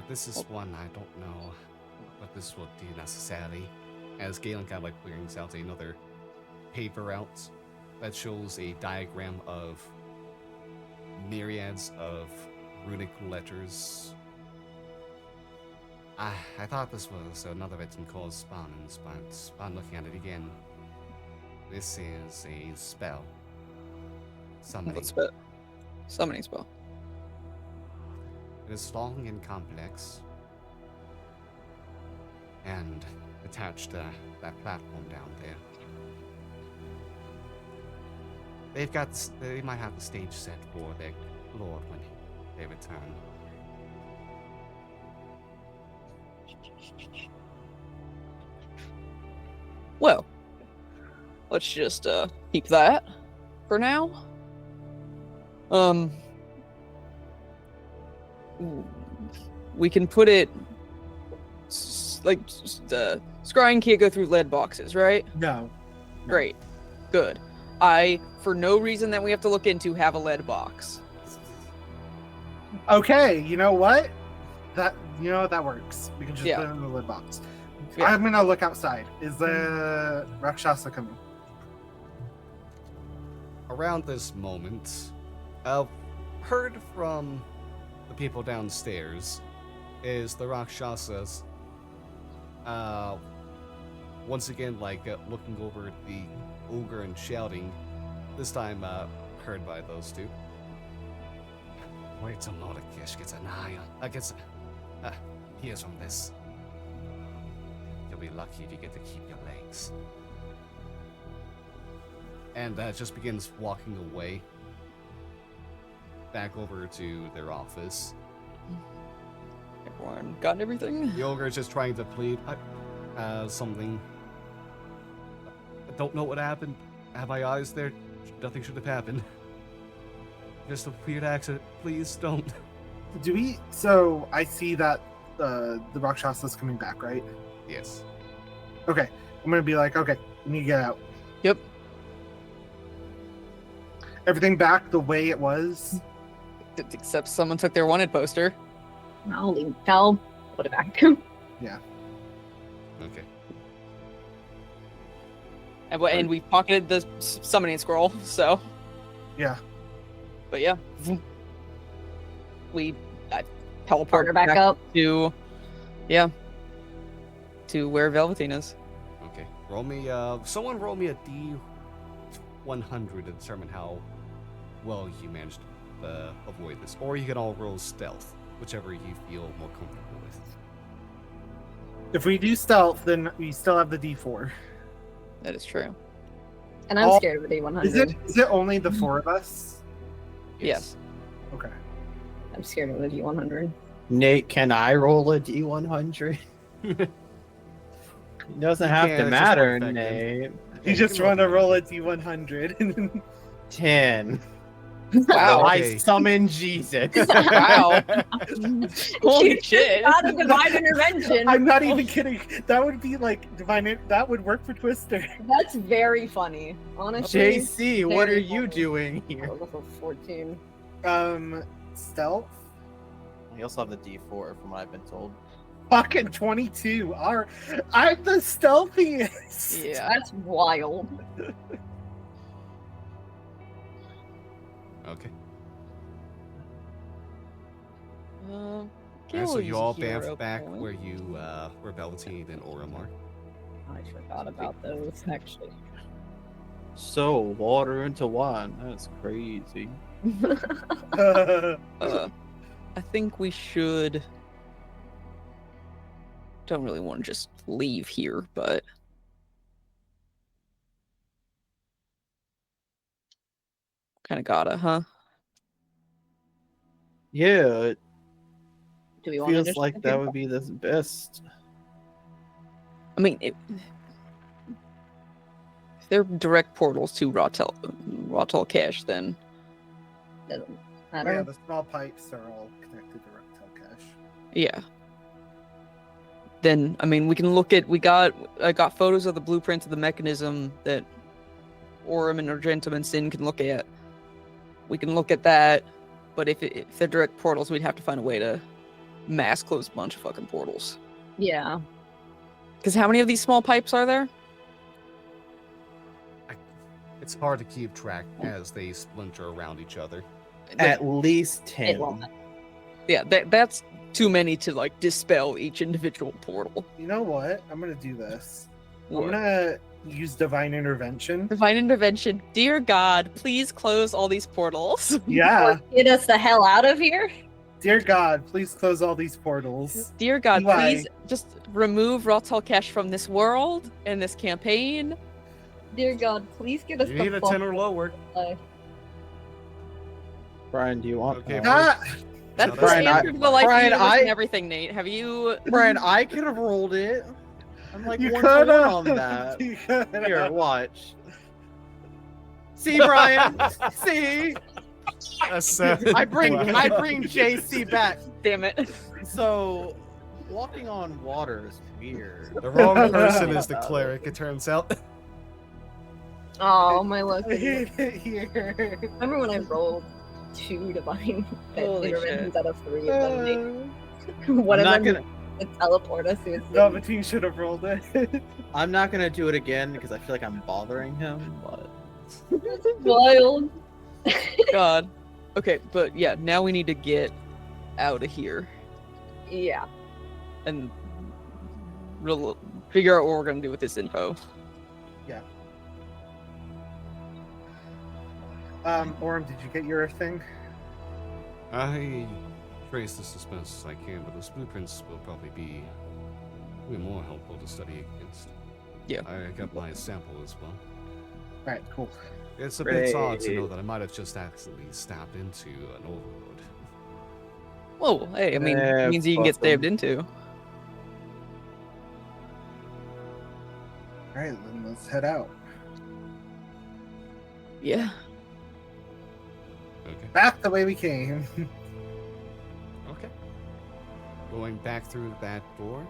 A: This is one I don't know what this will do necessarily. As Galen kind of like brings out another paper out that shows a diagram of myriads of runic letters. I thought this was another written correspondence, but upon looking at it again, this is a spell. Summoning.
C: Summoning spell.
A: It is long and complex, and attached to that platform down there. They might have the stage set for their lord when they return.
C: Well, let's just keep that for now. We can put it scrying can't go through lead boxes, right?
B: No.
C: Great. Good. For no reason that we have to look into, have a lead box.
B: Okay, you know what? That works. We can just put it in the lid box.
C: Yeah.
B: I'm gonna look outside. Is the Rakshasa coming?
A: Around this moment, heard from the people downstairs is the Rakshasas once again looking over at the ogre and shouting, this time heard by those two. Wait till Mordecai gets an eye on hears from this. You'll be lucky if you get to keep your legs. And just begins walking away back over to their office.
C: Everyone gotten everything?
A: The ogre is just trying to plead something. I don't know what happened. Have my eyes there? Nothing should have happened. Just a weird accident. Please don't.
B: So I see that the Rakshasa's coming back, right?
A: Yes.
B: Okay. I'm gonna be like, okay, we need to get out.
C: Yep.
B: Everything back the way it was.
C: Except someone took their wanted poster.
E: I'll put it back.
B: Yeah.
A: Okay.
C: And we pocketed the summoning scroll, so.
B: Yeah.
C: But yeah. We teleport
E: her back up
C: to, to where Velveteen is.
A: Okay. Someone roll me a D100 to determine how well you managed to avoid this. Or you can all roll stealth, whichever you feel more comfortable with.
B: If we do stealth, then we still have the D4.
C: That is true.
E: And I'm scared of the D100.
B: Is it only the four of us?
C: Yes.
B: Okay.
E: I'm scared of the D100.
D: Nate, can I roll a D100? It doesn't have to matter, Nate.
B: You just want to roll a D100.
D: 10.
C: Wow.
D: I summon Jesus.
C: Wow. Holy shit.
E: Not a divine intervention.
B: I'm not even kidding. That would be like divine. That would work for Twister.
E: That's very funny. Honestly.
D: JC, what are you
E: funny.
D: doing here?
E: Level 14.
B: Stealth.
D: We also have the D4 from what I've been told.
B: Fucking 22. I'm the stealthiest.
C: Yeah.
E: That's wild.
A: Okay.
C: Gil
A: Alright, so
C: will
A: you
C: use a
A: all
C: hero
A: bamf back
C: point.
A: where you were Velveteen and Orimar.
E: I forgot about those, actually.
D: So, water into wine. That's crazy.
C: I think we should. Don't really want to just leave here, but kind of gotta, huh?
D: Yeah, it
E: Do we want to
D: feels
E: just
D: like that would be the best.
C: I mean, if they're direct portals to Rawtel Cache, then
E: Doesn't
B: Yeah,
E: matter.
B: the small pipes are all connected to Reptile Cache.
C: yeah. then I mean we can look at I got photos of the blueprints of the mechanism that Orem and Argentum and Sin can look at. We can look at that, but if they're direct portals, we'd have to find a way to mass close a bunch of fucking portals.
E: Yeah.
C: Because how many of these small pipes are there?
A: It's hard to keep track as they splinter around each other.
D: At least 10.
C: Yeah, that's too many to like dispel each individual portal.
B: You know what? I'm gonna do this.
C: What?
B: I'm gonna use divine intervention.
C: Divine intervention. Dear God, please close all these portals.
B: Yeah.
E: Get us the hell out of here.
B: Dear God, please close all these portals.
C: Dear God,
B: Why?
C: please just remove Rotalkesh from this world and this campaign.
E: Dear God, please get us
A: You
E: the
A: need a
E: fuck
A: 10 or lower.
E: away.
D: Brian, do you want
A: Okay,
D: that?
B: Ah!
C: That's
A: No,
C: the
D: Brian,
C: standard of the life
D: Brian,
C: universe
D: I-
C: and everything, Nate. Have you?
D: Brian, I could have rolled it. I'm like
B: You
D: 1 to 1
B: coulda.
D: on that.
B: You coulda.
D: Here, watch. See, Brian? See?
A: A 7.
D: I bring JC back.
C: Damn it.
D: So, walking on water is weird.
A: The wrong person is the cleric, it turns out.
E: Oh, my luck.
B: I hate it here.
E: Remember when I rolled 2 divine
C: Holy
E: interventions out of 3
B: Uh,
E: of them? One
D: I'm
E: of
D: not
E: them
D: gonna.
E: to teleport us to his
B: Velveteen should have rolled it.
D: I'm not gonna do it again because I feel like I'm bothering him. But
E: wild.
C: God. Okay, but yeah, now we need to get out of here
E: Yeah.
C: and figure out what we're gonna do with this info.
B: Orem, did you get your thing?
A: I trace the suspense as I can, but those blueprints will probably be way more helpful to study against.
C: Yeah.
A: I got my sample as well.
B: Alright, cool.
A: It's a bit odd to know
D: Great.
A: that I might have just accidentally stabbed into an overload.
C: Whoa, hey, I mean, it means you can get
D: fuck 'em.
C: stabbed into.
B: Alright, then let's head out.
C: Yeah.
A: Okay.
B: Back the way we came.
A: Okay. Going back through that door,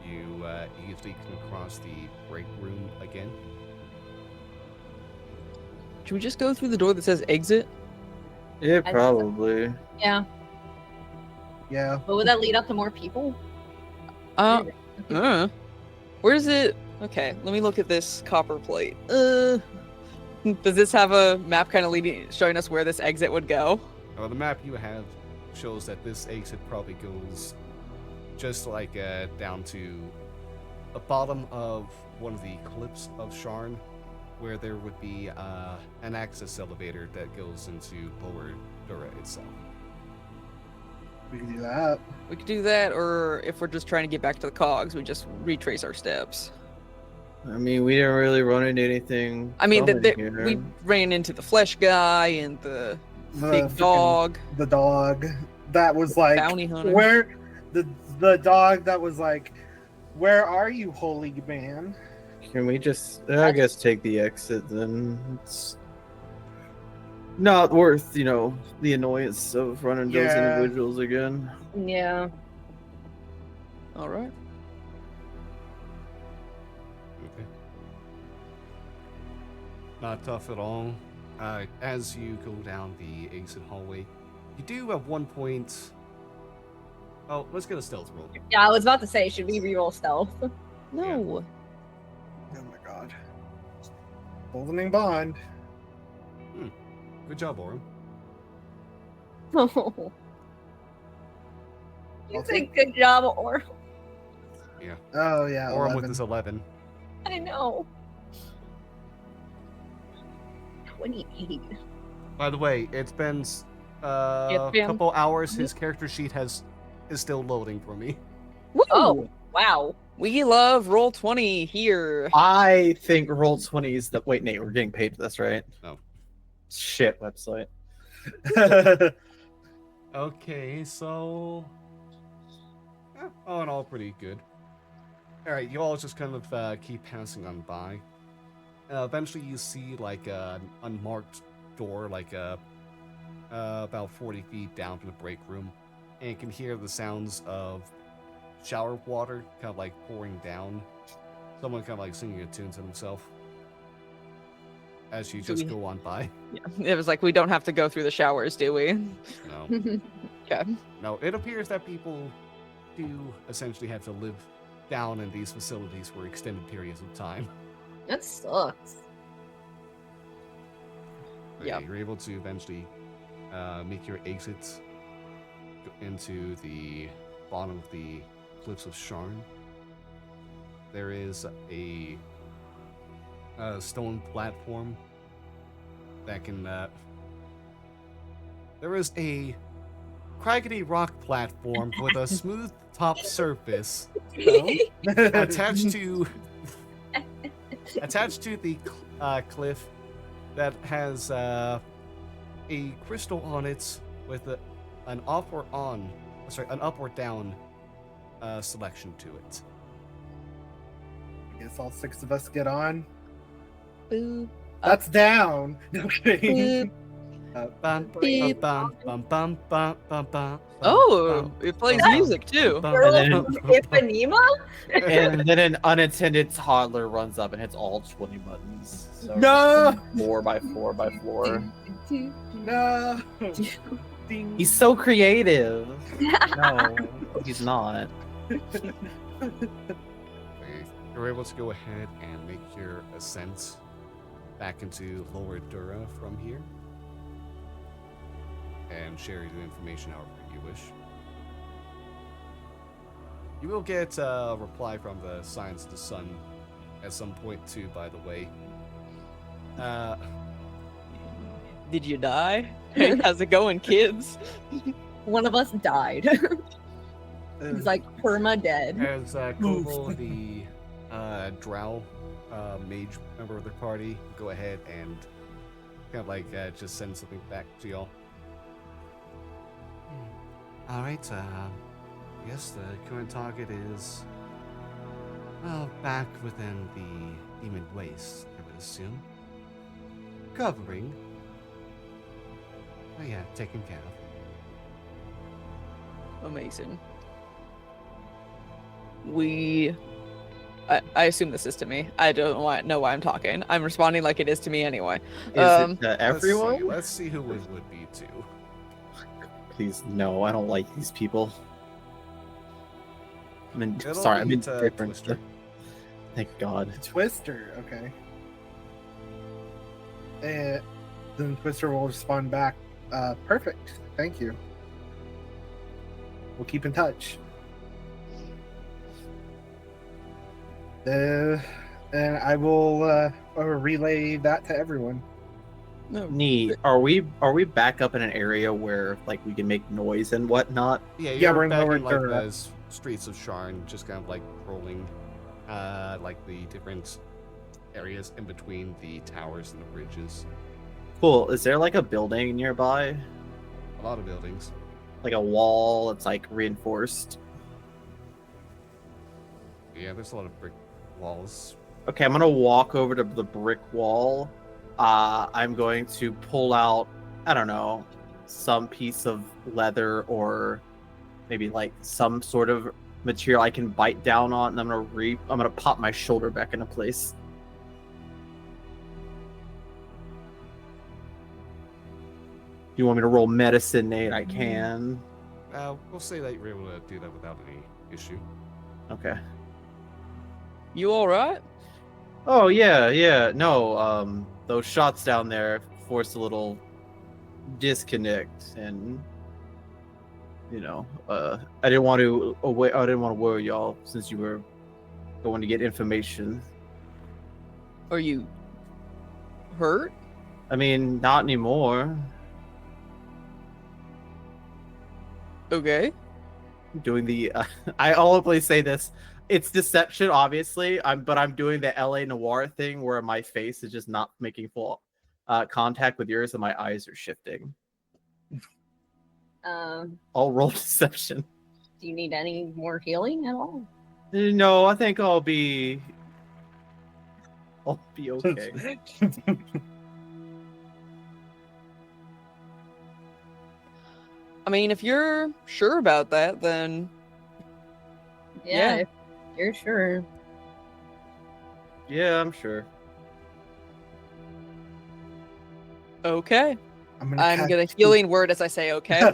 A: you easily come across the break room again.
C: Should we just go through the door that says exit?
D: yeah,
E: I-
D: probably.
E: Yeah.
B: Yeah.
E: But would that lead up to more people?
C: Where is it? Okay, let me look at this copper plate. Does this have a map kind of showing us where this exit would go?
A: The map you have shows that this exit probably goes just like down to the bottom of one of the cliffs of Sharn, where there would be an access elevator that goes into lower Dura itself.
B: We can do that.
C: We could do that, or if we're just trying to get back to the cogs, we just retrace our steps.
D: I mean, we didn't really run into anything.
C: I mean,
D: from in here.
C: we ran into the flesh guy and the
B: The
C: big
B: frickin-
C: dog,
B: The dog. That was like
C: bounty hunter.
B: where the dog that was like, where are you, holy man?
D: Can we just, I guess, take the exit then? It's not worth, the annoyance of running those
B: Yeah.
D: individuals again.
E: Yeah.
C: All right.
A: Okay. Not tough at all. As you go down the exit hallway, you do at one point. Oh, let's get a stealth roll.
E: Yeah, I was about to say, should we reroll stealth?
C: No.
B: Oh my god. Goldening Bond.
A: Good job, Orem.
E: you
B: I'll
E: say
B: take-
E: good job, or
B: Oh yeah.
A: Orem
B: 11.
A: with his 11.
E: I know. 28.
A: By the way, it's been a
C: Yes, ma'am.
A: couple hours. His character sheet is still loading for me.
C: Woo!
E: Oh, wow.
C: We love roll 20 here.
D: I think Roll20 is the. Wait, Nate, we're getting paid for this, right?
A: No.
D: Shit, website.
A: Okay, so all in all, pretty good. All right, you all just kind of keep passing on by. Eventually, you see like an unmarked door, like about 40 feet down from the break room, and you can hear the sounds of shower water kind of like pouring down. Someone kind of like singing a tune to himself as you
C: So
A: just
C: we-
A: go on by.
C: Yeah. It was like we don't have to go through the showers, do we?
A: No.
C: Okay.
A: No, it appears that people do essentially have to live down in these facilities for extended periods of time.
E: That sucks.
A: But
C: Yeah.
A: You're able to eventually make your exit into the bottom of the cliffs of Sharn. There is a stone platform that can. There is a craggedy rock platform with a smooth top surface attached to the cliff that has a crystal on it with an up or down selection to it.
B: I guess all 6 of us get on.
C: Boop.
B: That's down. Okay.
A: Bum,
C: Beep.
A: bum, bum, bum, bum, bum, bum,
C: Oh,
A: bum,
C: it plays
A: bum,
C: music too.
A: bum,
E: Girl
D: And
A: bum,
D: then-
A: bum, bum.
E: Ipanema?
D: And then an unattended toddler runs up and hits all 20 buttons. So
B: No!
D: 4x4x4.
B: No. Ding.
D: He's so creative. No, he's not.
A: You're able to go ahead and make your ascent back into Lower Dura from here. And share your information however you wish. You will get a reply from the Science of the Sun at some point too, by the way.
C: Did you die? Hey, how's it going, kids?
E: One of us died. He's like perma dead.
A: As Koval, the Drow mage member of the party, go ahead and kind of like just send something back to y'all. Alright, yes, the current target is back within the Demon Waste, I would assume. Covering. Oh yeah, taken care of.
C: Amazing. I assume this is to me. I don't know why I'm talking. I'm responding like it is to me anyway.
D: Is it to everyone?
A: Let's see who it would be to.
D: Please, no, I don't like these people. I mean,
A: It'll
D: sorry, I
A: be
D: mean
A: to
D: different.
A: Twister.
D: Thank God.
B: Twister, okay. And then Twister will respond back. Perfect. Thank you. We'll keep in touch. And I will relay that to everyone.
C: No.
D: Neat. Are we back up in an area where like we can make noise and whatnot?
A: Yeah,
B: Yeah,
A: you're
B: we're in
A: back
B: Lower
A: in like
B: Dura.
A: the streets of Sharn, just kind of like rolling, like the different areas in between the towers and the bridges.
D: Cool. Is there like a building nearby?
A: A lot of buildings.
D: Like a wall that's like reinforced?
A: Yeah, there's a lot of brick walls.
D: Okay, I'm gonna walk over to the brick wall. I'm going to pull out, I don't know, some piece of leather or maybe like some sort of material I can bite down on, and I'm gonna pop my shoulder back into place. You want me to roll medicine, Nate? I can.
A: We'll say that you're able to do that without any issue.
D: Okay.
C: You all right?
D: Oh yeah. No, those shots down there forced a little disconnect, and I didn't want to worry y'all since you were going to get information.
C: Are you hurt?
D: I mean, not anymore.
C: Okay.
D: Doing the I always say this. It's deception, obviously. But I'm doing the LA Noir thing where my face is just not making full contact with yours, and my eyes are shifting. I'll roll deception.
E: Do you need any more healing at all?
D: No, I think I'll be okay.
C: I mean, if you're sure about that, then
E: Yeah,
C: Yeah.
E: if you're sure.
D: Yeah, I'm sure.
C: Okay.
B: I'm
C: I'm
B: cast-
C: gonna healing word as I say okay.
B: I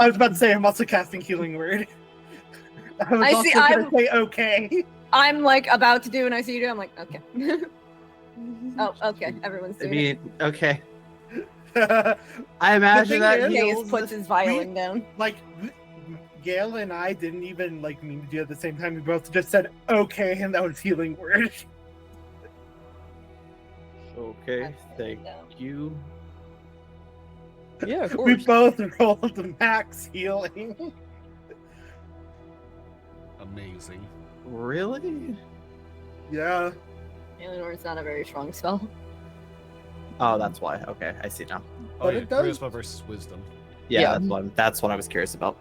B: was about to say I'm also casting healing word. I was
E: I
B: also
E: see,
B: gonna say okay.
E: I'm like about to do, and I see you do. I'm like, okay. Oh, okay. Everyone's
D: I
E: doing it.
D: mean, okay.
B: The
D: I imagine
B: thing
D: that
B: is-
E: Case
D: heals.
E: puts his violin down.
B: like Gail and I didn't even like mean to do it at the same time. We both just said okay, and that was healing word.
D: Okay,
E: That's
D: thank
E: down.
D: you.
C: Yeah, of
B: We
C: course.
B: both rolled the max healing.
A: Amazing.
D: Really?
B: Yeah.
E: Healing word's not a very strong spell.
D: Oh, that's why. Okay, I see now.
A: Oh
B: But
A: yeah,
B: it does-
A: charisma versus wisdom.
D: Yeah,
C: Yeah.
D: that's what I was curious about.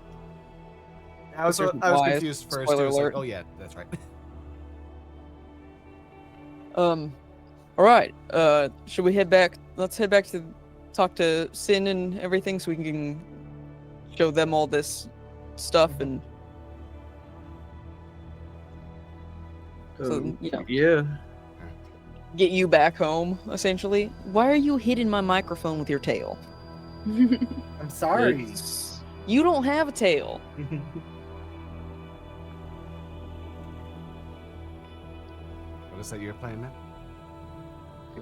A: I was
C: Why,
A: confused first.
C: spoiler
A: Too. It's like,
C: alert.
A: oh yeah, that's right.
C: All right. Should we head back? Let's head back to talk to Sin and everything, so we can show them all this stuff and so you know
D: Yeah.
C: get you back home. Essentially, why are you hitting my microphone with your tail?
B: I'm sorry.
D: It's-
C: You don't have a tail.
A: What is that you're playing now?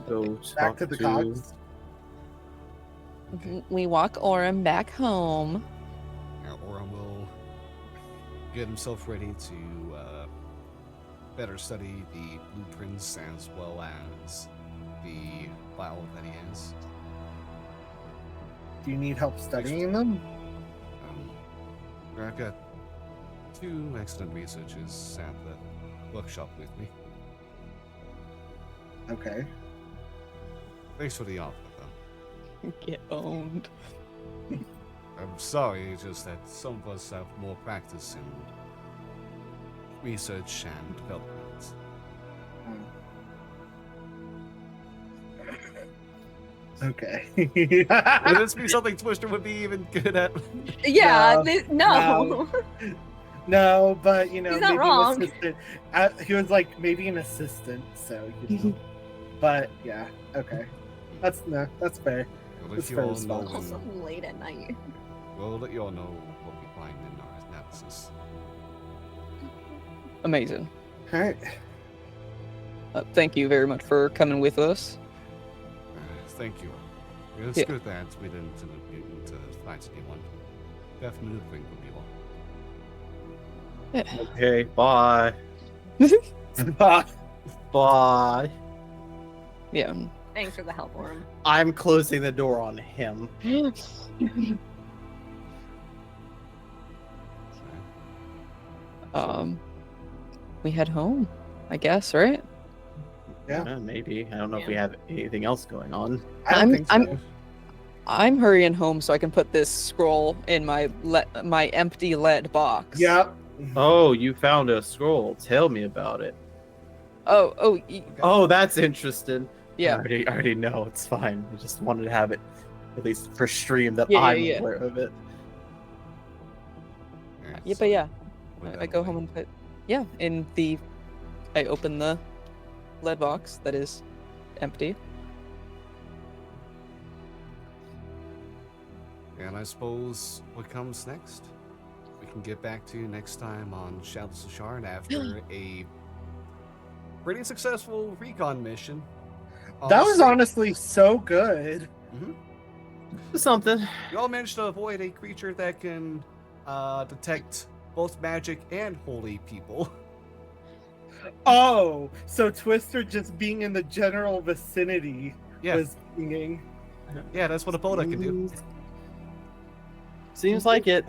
D: Go
B: Back
D: talk
B: to the cogs.
C: We walk Orem back home.
A: Now, Oram will get himself ready to better study the blueprints as well as the file that he has.
B: Do you need help studying them?
A: I've got 2 excellent researchers at the workshop with me.
B: Okay.
A: Thanks for the offer, though.
C: Get owned.
A: I'm sorry, it's just that some of us have more practice in research and development.
B: Okay.
A: Would this be something Twister would be even good at?
E: Yeah,
B: No. No, but you know,
E: He's not
B: maybe
E: wrong.
B: an assistant. He was like maybe an assistant, so you know. But yeah, okay. That's fair.
A: We'll let
B: That's
A: you
B: fair
A: all
B: as
A: know
B: well.
E: Also
A: when,
E: late at night.
A: we'll let you all know what we find in our analysis.
C: Amazing.
B: All right.
C: Thank you very much for coming with us.
A: Thank you. It's
C: Yeah.
A: good that we didn't need to fight anyone. Definitely think of you all.
D: Okay, bye. Bye.
C: Yeah.
E: Thanks for the help, Orm.
D: I'm closing the door on him.
C: We head home, I guess, right?
B: Yeah.
D: Maybe. I don't know if we
E: Yeah.
D: have anything else going on.
B: I don't
C: I'm-
B: think so.
C: I'm- I'm hurrying home so I can put this scroll in my empty lead box.
B: Yep.
D: Oh, you found a scroll. Tell me about it.
C: Oh,
D: Oh, that's interesting.
C: yeah.
D: I already know. It's fine. I just wanted to have it, at least for stream, that
C: Yeah,
D: I'm
C: yeah.
D: aware of it.
A: Alright,
C: Yeah,
A: so
C: but yeah,
A: put that
C: I go
A: away.
C: home and put, I open the lead box that is empty.
A: And I suppose what comes next, we can get back to next time on Shadows of Sharn after a pretty successful recon mission.
B: That was
A: Honestly,
B: honestly so good.
D: Something.
A: you all managed to avoid a creature that can detect both magic and holy people.
B: Oh, so Twister just being in the general vicinity
A: Yeah,
B: was thinking.
A: yeah, that's what a Boda can do.
D: Seems like it.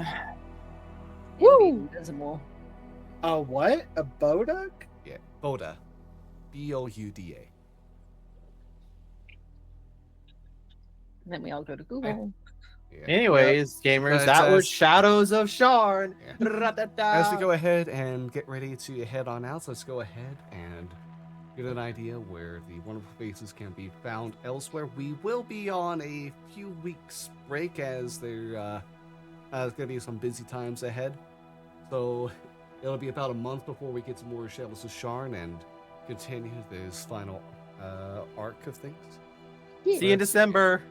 E: Woo! Invisible.
B: A what? A Bodak?
A: Yeah, Boda. Bouda.
E: And then we all go to Google.
A: Yeah.
D: Anyways, gamers,
A: But,
D: that was
A: as-
D: Shadows of Sharn.
A: Yeah.
D: Ra-da-da.
A: As we go ahead and get ready to head on out, let's go ahead and get an idea where the wonderful faces can be found elsewhere. We will be on a few weeks break as there going to be some busy times ahead. So it'll be about a month before we get to more Shadows of Sharn and continue this final arc of things.
D: See you in December.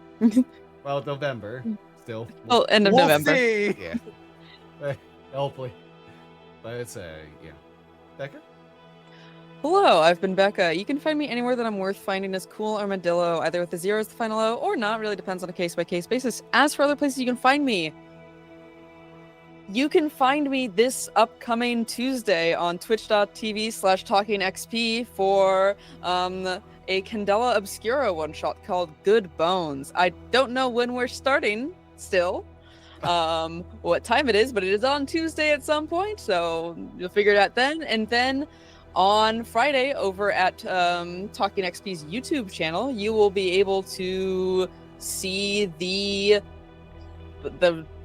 A: Well, November still.
C: Oh, end of
D: We'll
C: November.
D: see.
A: Yeah. Hopefully. But it's yeah. Becca?
C: Hello, I've been Becca. You can find me anywhere that I'm worth finding as Cool Armadillo, either with the 0 as the final O or not. Really depends on a case-by-case basis. As for other places you can find me, you can find me this upcoming Tuesday on twitch.tv/talkingxp for a Candela Obscura one-shot called Good Bones. I don't know when we're starting still, what time it is, but it is on Tuesday at some point, so you'll figure it out then. And then on Friday over at Talking XP's YouTube channel, you will be able to see the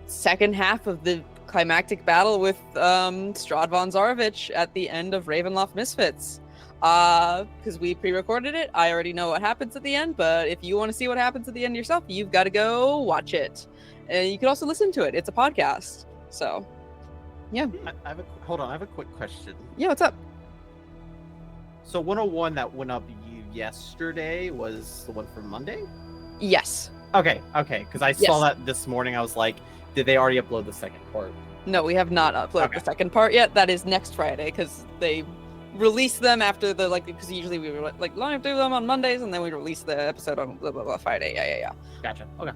C: second half of the climactic battle with Strahd von Zarovich at the end of Ravenloft Misfits. Because we pre-recorded it, I already know what happens at the end, but if you want to see what happens at the end yourself, you've got to go watch it. And you can also listen to it. It's a podcast. So, yeah.
D: Hold on, I have a quick question.
C: Yeah, what's up?
D: So 101 that went up yesterday was the one from Monday?
C: Yes.
D: Okay, because I saw that this morning. I was like, did they already upload the second part?
C: No, we have not uploaded the second part yet. That is next Friday, because they release them after the, because usually we were live do them on Mondays, and then we release the episode on blah, blah, blah, Friday. Yeah.
D: Gotcha. Okay.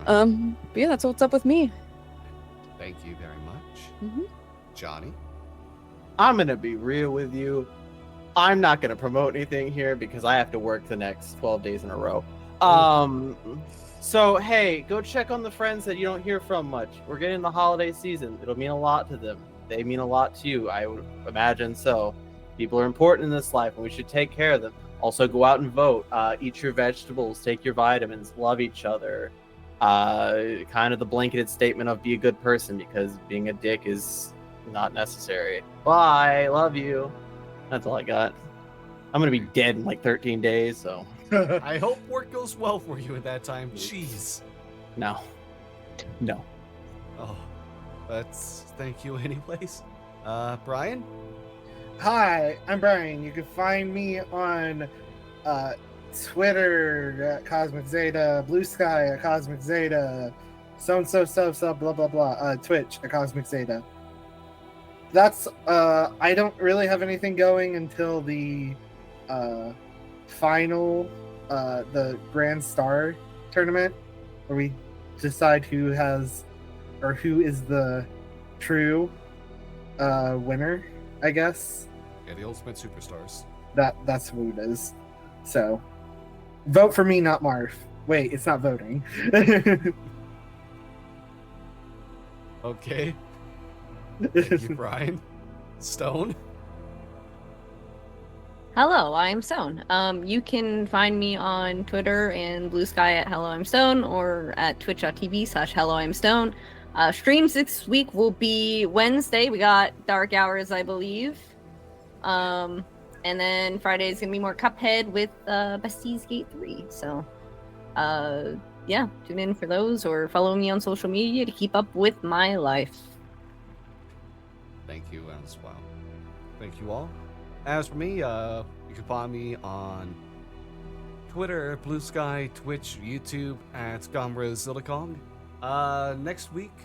C: But yeah, that's what's up with me.
A: Thank you very much.
C: Mm-hmm.
A: Johnny?
D: I'm going to be real with you. I'm not going to promote anything here because I have to work the next 12 days in a row. So, hey, go check on the friends that you don't hear from much. We're getting the holiday season. It'll mean a lot to them. They mean a lot to you, I would imagine so. People are important in this life, and we should take care of them. Also, go out and vote. Eat your vegetables. Take your vitamins. Love each other. Kind of the blanketed statement of be a good person, because being a dick is not necessary. Bye. Love you. That's all I got. I'm going to be dead in like 13 days, so...
A: I hope work goes well for you at that time. Jeez.
D: No.
A: Oh, thank you anyways. Brian?
B: Hi, I'm Brian. You can find me on Twitter at Cosmic Zeta, Blue Sky at Cosmic Zeta, so blah blah blah. Twitch at Cosmic Zeta. That's I don't really have anything going until the final the Grand Star tournament, where we decide who is the true winner, I guess.
A: Yeah, the Ultimate Superstars.
B: That's who it is. So vote for me, not Marv. Wait, it's not voting.
A: Okay. Thank you, Brian. Stone?
E: Hello, I'm Stone. You can find me on Twitter and Blue Sky at Hello I'm Stone, or at twitch.tv/Hello I'm Stone. Streams this week will be Wednesday. We got Dark Hours, I believe. And then Friday is gonna be more Cuphead with Besties Gate 3. So, yeah, tune in for those, or follow me on social media to keep up with my life.
A: Thank you as well. Thank you all. As for me, you can find me on Twitter, Blue Sky, Twitch, YouTube at Silicon. Next week,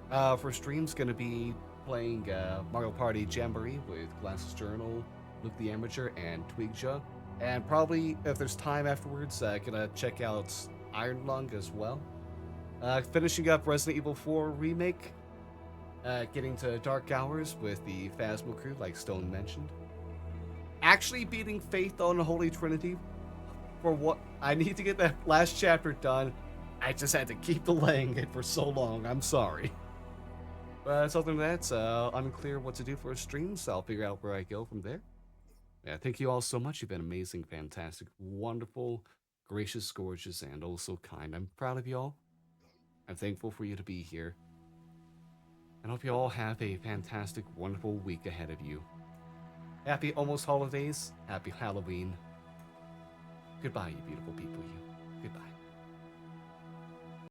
A: for streams, gonna be playing Mario Party Jamboree with Glasses Journal, Luke the Amateur, and Twigja. And probably, if there's time afterwards, gonna check out Iron Lung as well. Finishing up Resident Evil 4 Remake. Getting to Dark Hours with the Phasmo crew, like Stone mentioned. Actually beating Faith on the Holy Trinity. For what? I need to get that last chapter done. I just had to keep delaying it for so long. I'm sorry. But other than that, unclear what to do for streams. I'll figure out where I go from there. Yeah, thank you all so much. You've been amazing, fantastic, wonderful, gracious, gorgeous, and also kind. I'm proud of you all. I'm thankful for you to be here. And hope you all have a fantastic, wonderful week ahead of you. Happy almost holidays. Happy Halloween. Goodbye, you beautiful people. You. Goodbye.